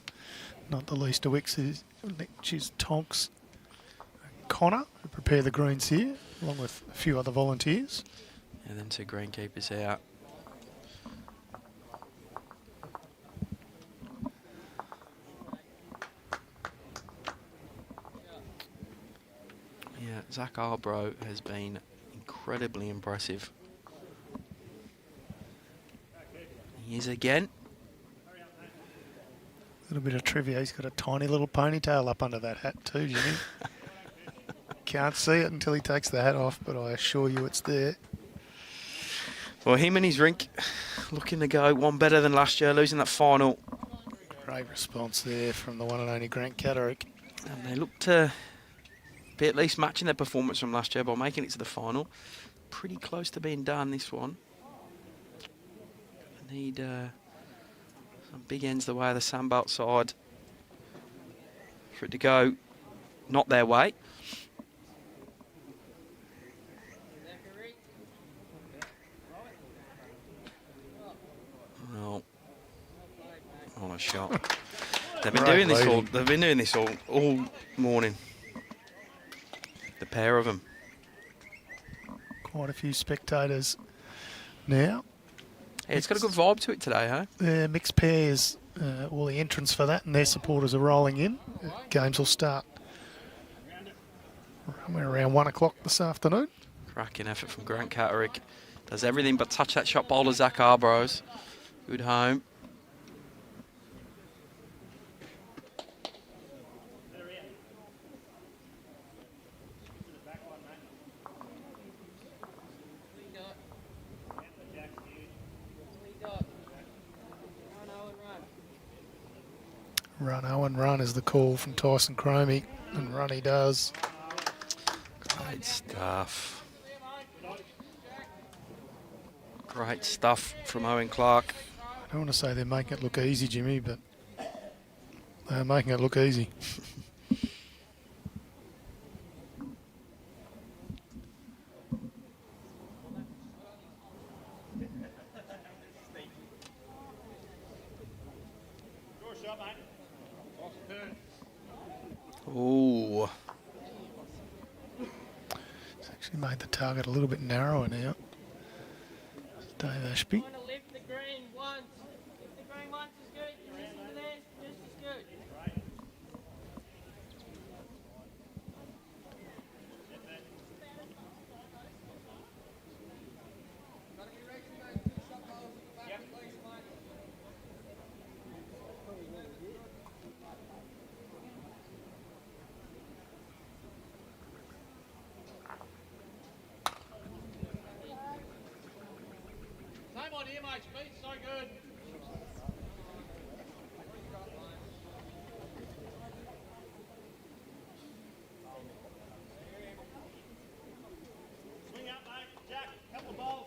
Not the least of which is Tonks and Connor, who prepare the greens here, along with a few other volunteers. And then 2 greenkeepers out. Yeah, Zach ABRO has been incredibly impressive. He is again. A little bit of trivia, he's got a tiny little ponytail up under that hat too, Jimmy. Can't see it until he takes the hat off, but I assure you it's there. Well, him and his rink looking to go one better than last year, losing that final. Great response there from the one and only Grant Catterick. And they look to be at least matching their performance from last year by making it to the final. Pretty close to being done, this one. Need some big ends the way of the Sandbelt side for it to go not their way. Well, on a shot. They've been doing this all. They've been doing this all morning. The pair of them. Quite a few spectators now. Yeah, it's got a good vibe to it today, huh? Mixed pairs, all the entrants for that, and their supporters are rolling in. Games will start around 1 o'clock this afternoon. Cracking effort from Grant Catterick. Does everything but touch that shot bowler, Zach ABRO's. Good home. Run, Owen, run is the call from Tyson CROMIE, and run he does. Great stuff. Great stuff from Owen Clark. I don't want to say they're making it look easy, Jimmy, but they're making it look easy. made the target a little bit narrower now. Dave Ashby. Want to lift the green once. If the green once is good, you listen to theirs just as good. Same idea, mate. Speed's so good. Swing up, mate. Jack, couple of bowls.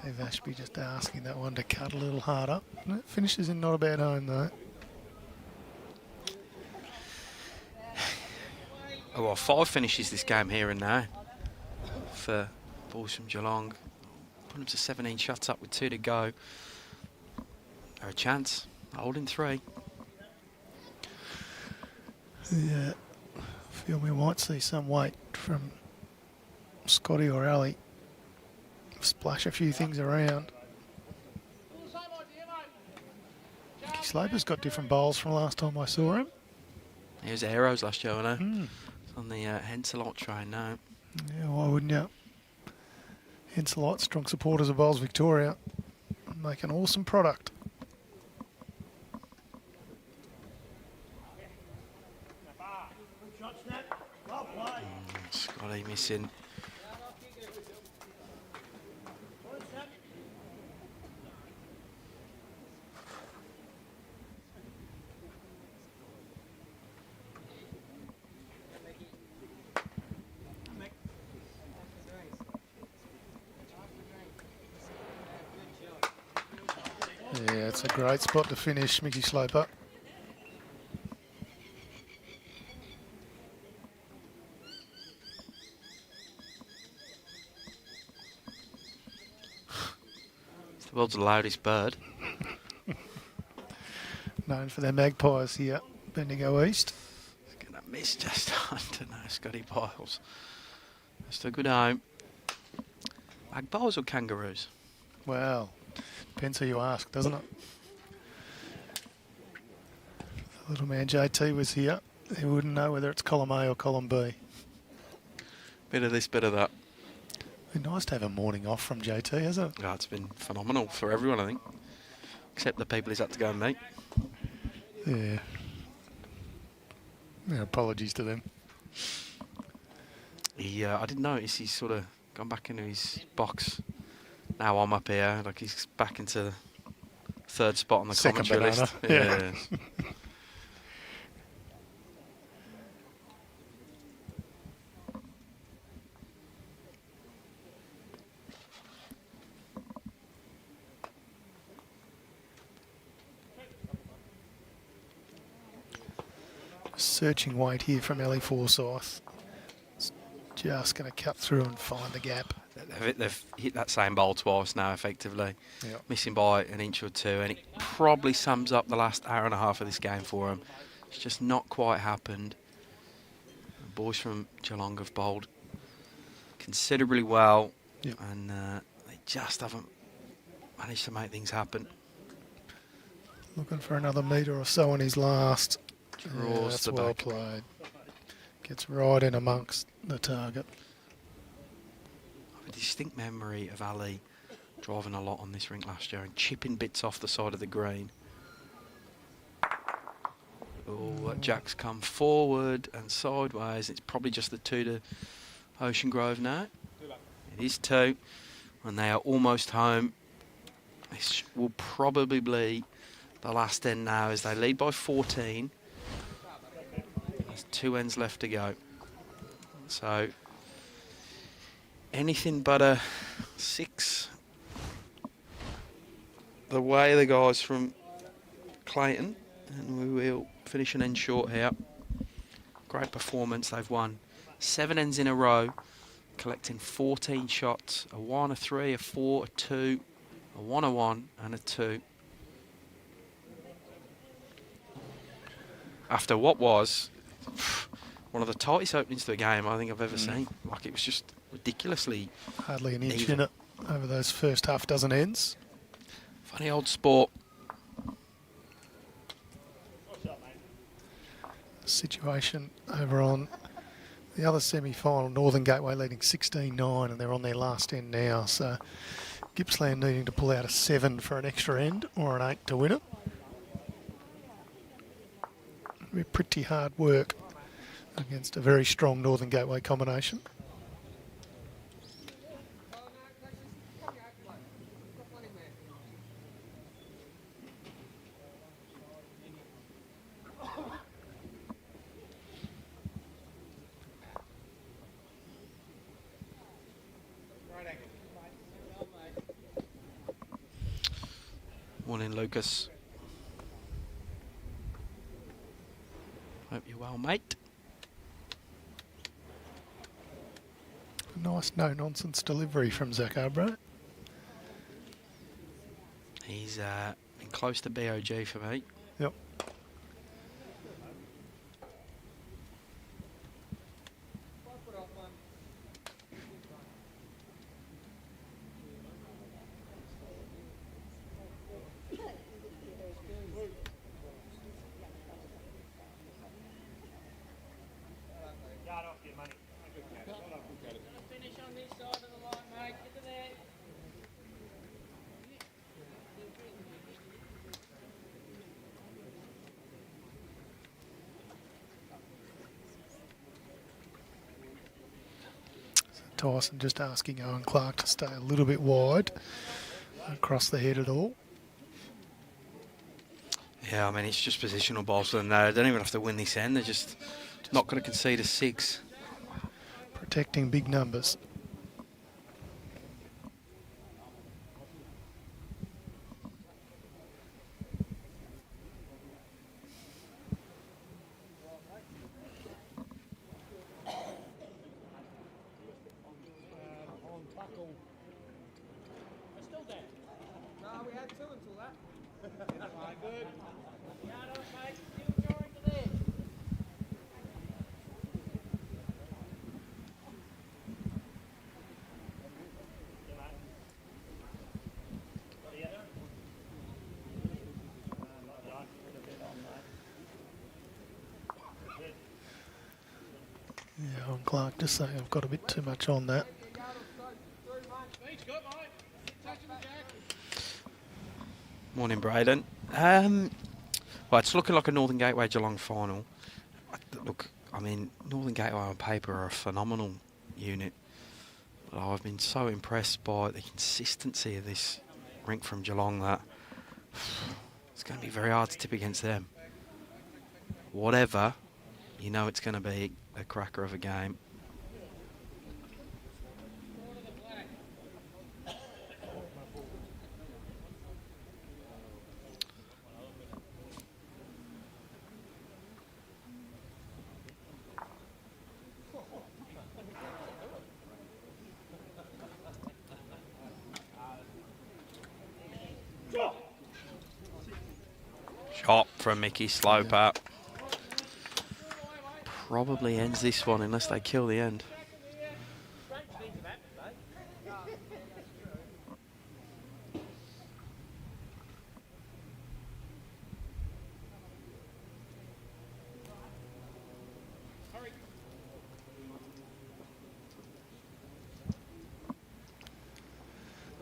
Dave Ashby just asking that one to cut a little harder. It finishes in not a bad home though. Oh, well, 5 finishes this game here and now for boys from Geelong. Put them to 17 shots up with 2 to go. They're a chance. Holding 3. Yeah, I feel we might see some weight from Scotty or Ali. Splash a few things around. Same idea, mate. Mickey Sloper's got different bowls from last time I saw him. He was at Arrows last year, I know. It's on the Henselot train now. Yeah, why wouldn't you? Hence a lot, strong supporters of Bowls Victoria. Make an awesome product. Shot snap. Well played. Scotty missing. Yeah, it's a great spot to finish, Mickey Sloper. It's the world's loudest bird. Known for their magpies here, Bendigo East. It's going to miss just under now, Scotty Piles. Just a good home. Magpies or kangaroos? Well, depends who you ask, doesn't it? If the little man JT was here, he wouldn't know whether it's column A or column B. Bit of this, bit of that. Been nice to have a morning off from JT, hasn't it? Oh, it's been phenomenal for everyone, I think. Except the people he's had to go and meet. Yeah. Yeah, apologies to them. I didn't notice he's sort of gone back into his box. Now I'm up here, like he's back into the 3rd spot on the Second commentary list. banana, yeah. Searching weight here from Ellie Forsyth. It's just going to cut through and find the gap. They've hit that same bowl twice now, effectively. Yep. Missing by an inch or 2, and it probably sums up the last hour and a half of this game for them. It's just not quite happened. The boys from Geelong have bowled considerably well, Yep. and they just haven't managed to make things happen. Looking for another metre or so on his last. Draws that's the well back. played. Gets right in amongst the target. I have a distinct memory of Ali driving a lot on this rink last year and chipping bits off the side of the green. Oh, Jack's come forward and sideways. It's probably just the 2 to Ocean Grove now. It is 2, and they are almost home. This will probably be the last end now as they lead by 14. There's 2 ends left to go. So anything but a 6. The way the guys from Clayton, and we will finish an end short here. Great performance. They've won 7 ends in a row, collecting 14 shots. A 1, a 3, a 4, a 2, a 1, a 1, and a 2. After what was one of the tightest openings to the game I think I've ever seen. Like, it was just ridiculously Hardly an inch even. in it over those first half dozen ends. Funny old sport. Situation over on the other semi-final, Northern Gateway leading 16-9, and they're on their last end now. So Gippsland needing to pull out a 7 for an extra end or an 8 to win it. It'll be pretty hard work against a very strong Northern Gateway combination. Morning, Lucas. Hope you're well, mate. A nice no-nonsense delivery from Zach ABRO. He's been close to BOG for me. Yep. Yard off your money. Finish on this side of the line, mate. Get to there. Tyson just asking Owen Clark to stay a little bit wide across the head at all. Yeah, I mean, it's just positional balls for them now. They don't even have to win this end. They're just not going to concede a 6. Protecting big numbers. We're still there. No, we had 2 until that. Good. Yard off, mate. Still drawing to there. Yeah, Owen Clark just saying I've got a bit too much on that. Speed's good, mate. Keep touching the jack. Morning, Braden. Well, it's looking like a Northern Gateway Geelong final. Look, I mean, Northern Gateway on paper are a phenomenal unit. But I've been so impressed by the consistency of this rink from Geelong that it's going to be very hard to tip against them. Whatever, you know it's going to be a cracker of a game. Shot from Mickey Sloper. Probably ends this one unless they kill the end.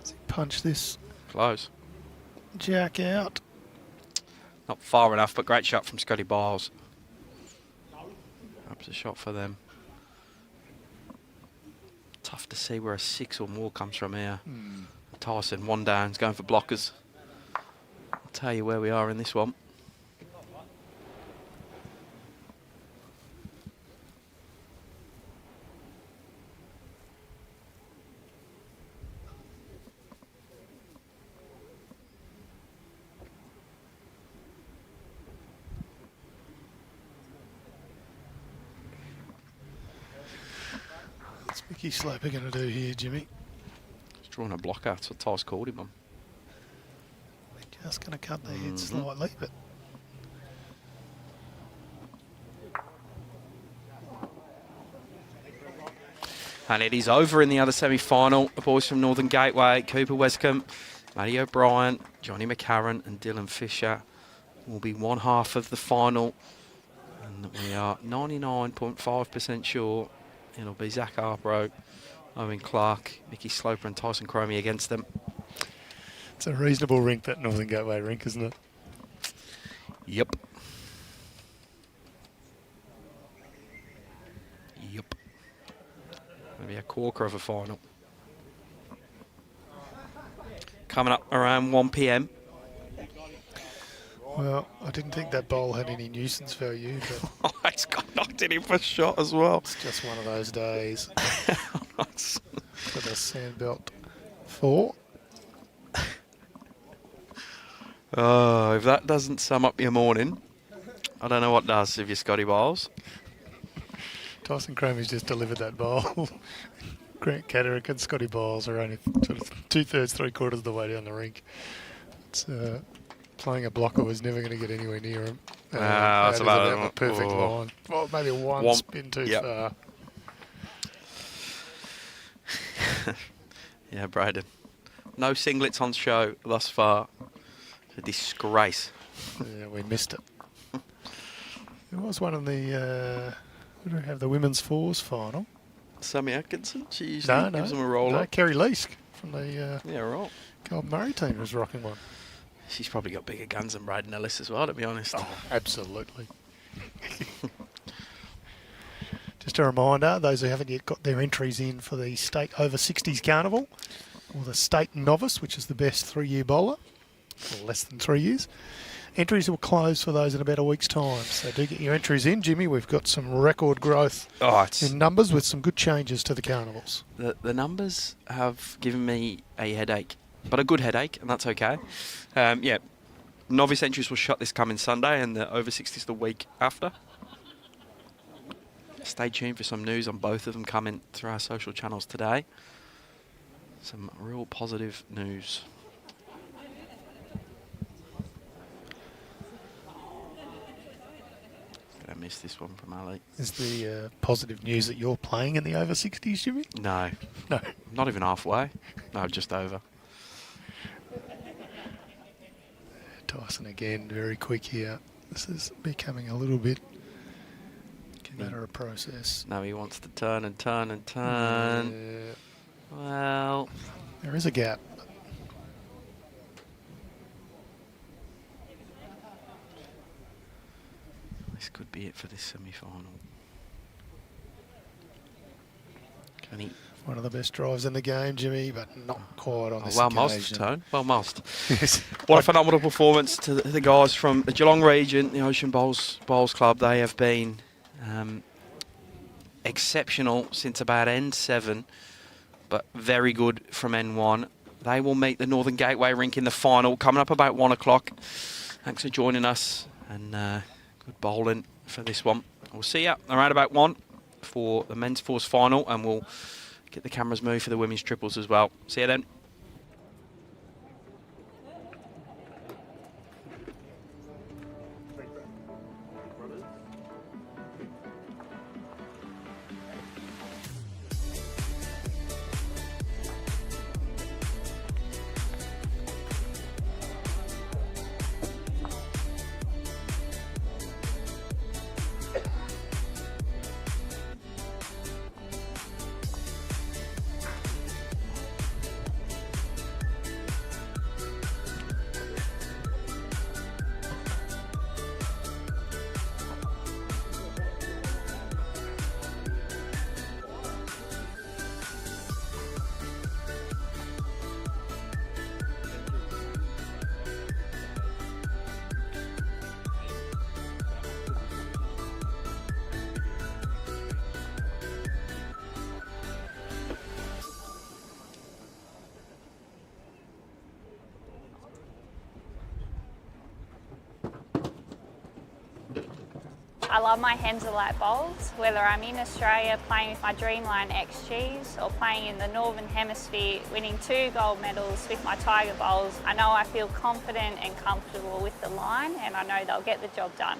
Does he punch this Close. jack out? Not far enough, but great shot from Scotty Biles. Perhaps a shot for them. Tough to see where a 6 or more comes from here. Tyson, 1 down, he's going for blockers. I'll tell you where we are in this one. Mickey Sloper going to do here, Jimmy? He's drawing a blocker. That's what Ty's called him on. Just going to cut the head slightly, but and it is over in the other semi-final. The boys from Northern Gateway, Cooper Westcombe, Matty O'Brien, Johnny McCarran and Dylan Fisher will be one half of the final. And we are 99.5% sure it'll be Zach ABRO, Owen Clark, Mickey Sloper and Tyson Cromie against them. it's a reasonable rink, that Northern Gateway rink, isn't it? Yep. Yep. Maybe a corker of a final. Coming up around 1 p.m. Well, I didn't think that bowl had any nuisance value, but Oh, he's got knocked in him for shot as well. it's just one of those days for the Sandbelt 4. Oh, if that doesn't sum up your morning, I don't know what does if you're Scotty Biles. Tyson Cromie's just delivered that bowl. Grant Catterick and Scotty Biles are only sort of 2/3, 3/4 of the way down the rink. It's, playing a blocker was never going to get anywhere near him. That's about the perfect line. Well, maybe one spin too far. Yeah, Braden. No singlets on show thus far. It's a disgrace. Yeah, we missed it. There was one in the, who do we have, the women's fours final? Sammy Atkinson, she usually gives them a roll up. Kerry Leask from the Yeah, right. Gold Murray team was rocking one. She's probably got bigger guns than Braden Ellis as well, to be honest. Oh, absolutely. Just a reminder, those who haven't yet got their entries in for the State Over 60s Carnival, or the State Novice, which is the best 3-year bowler, or less than 3 years. Entries will close for those in about a week's time. So do get your entries in, Jimmy. We've got some record growth in numbers with some good changes to the carnivals. The numbers have given me a headache, but a good headache, and that's okay. Yeah, novice entries will shut this coming Sunday, and the over 60s the week after. Stay tuned for some news on both of them coming through our social channels today. Some real positive news. I missed this one from Ali. Is the positive news that you're playing in the over 60s, Jimmy? No. No. Not even halfway. No, just over. Tyson again, very quick here. This is becoming a little bit matter of process. No, he wants to turn and turn and turn. Yeah. Well, there is a gap. This could be it for this semi-final. Can he? One of the best drives in the game, Jimmy, but not quite on this well occasion. masked, Tone. Well masked. Yes. What a phenomenal performance to the guys from the Geelong region, the Ocean Bowls Club. They have been exceptional since about N7, but very good from N1. They will meet the Northern Gateway rink in the final, coming up about 1 o'clock. Thanks for joining us, and good bowling for this one. We'll see you around about 1 for the men's fours final, and we'll get the cameras moved for the women's triples as well. See you then. I love my Henselac bowls, whether I'm in Australia playing with my Dreamline XGs or playing in the Northern Hemisphere winning 2 gold medals with my Tiger bowls. I know I feel confident and comfortable with the line and I know they'll get the job done.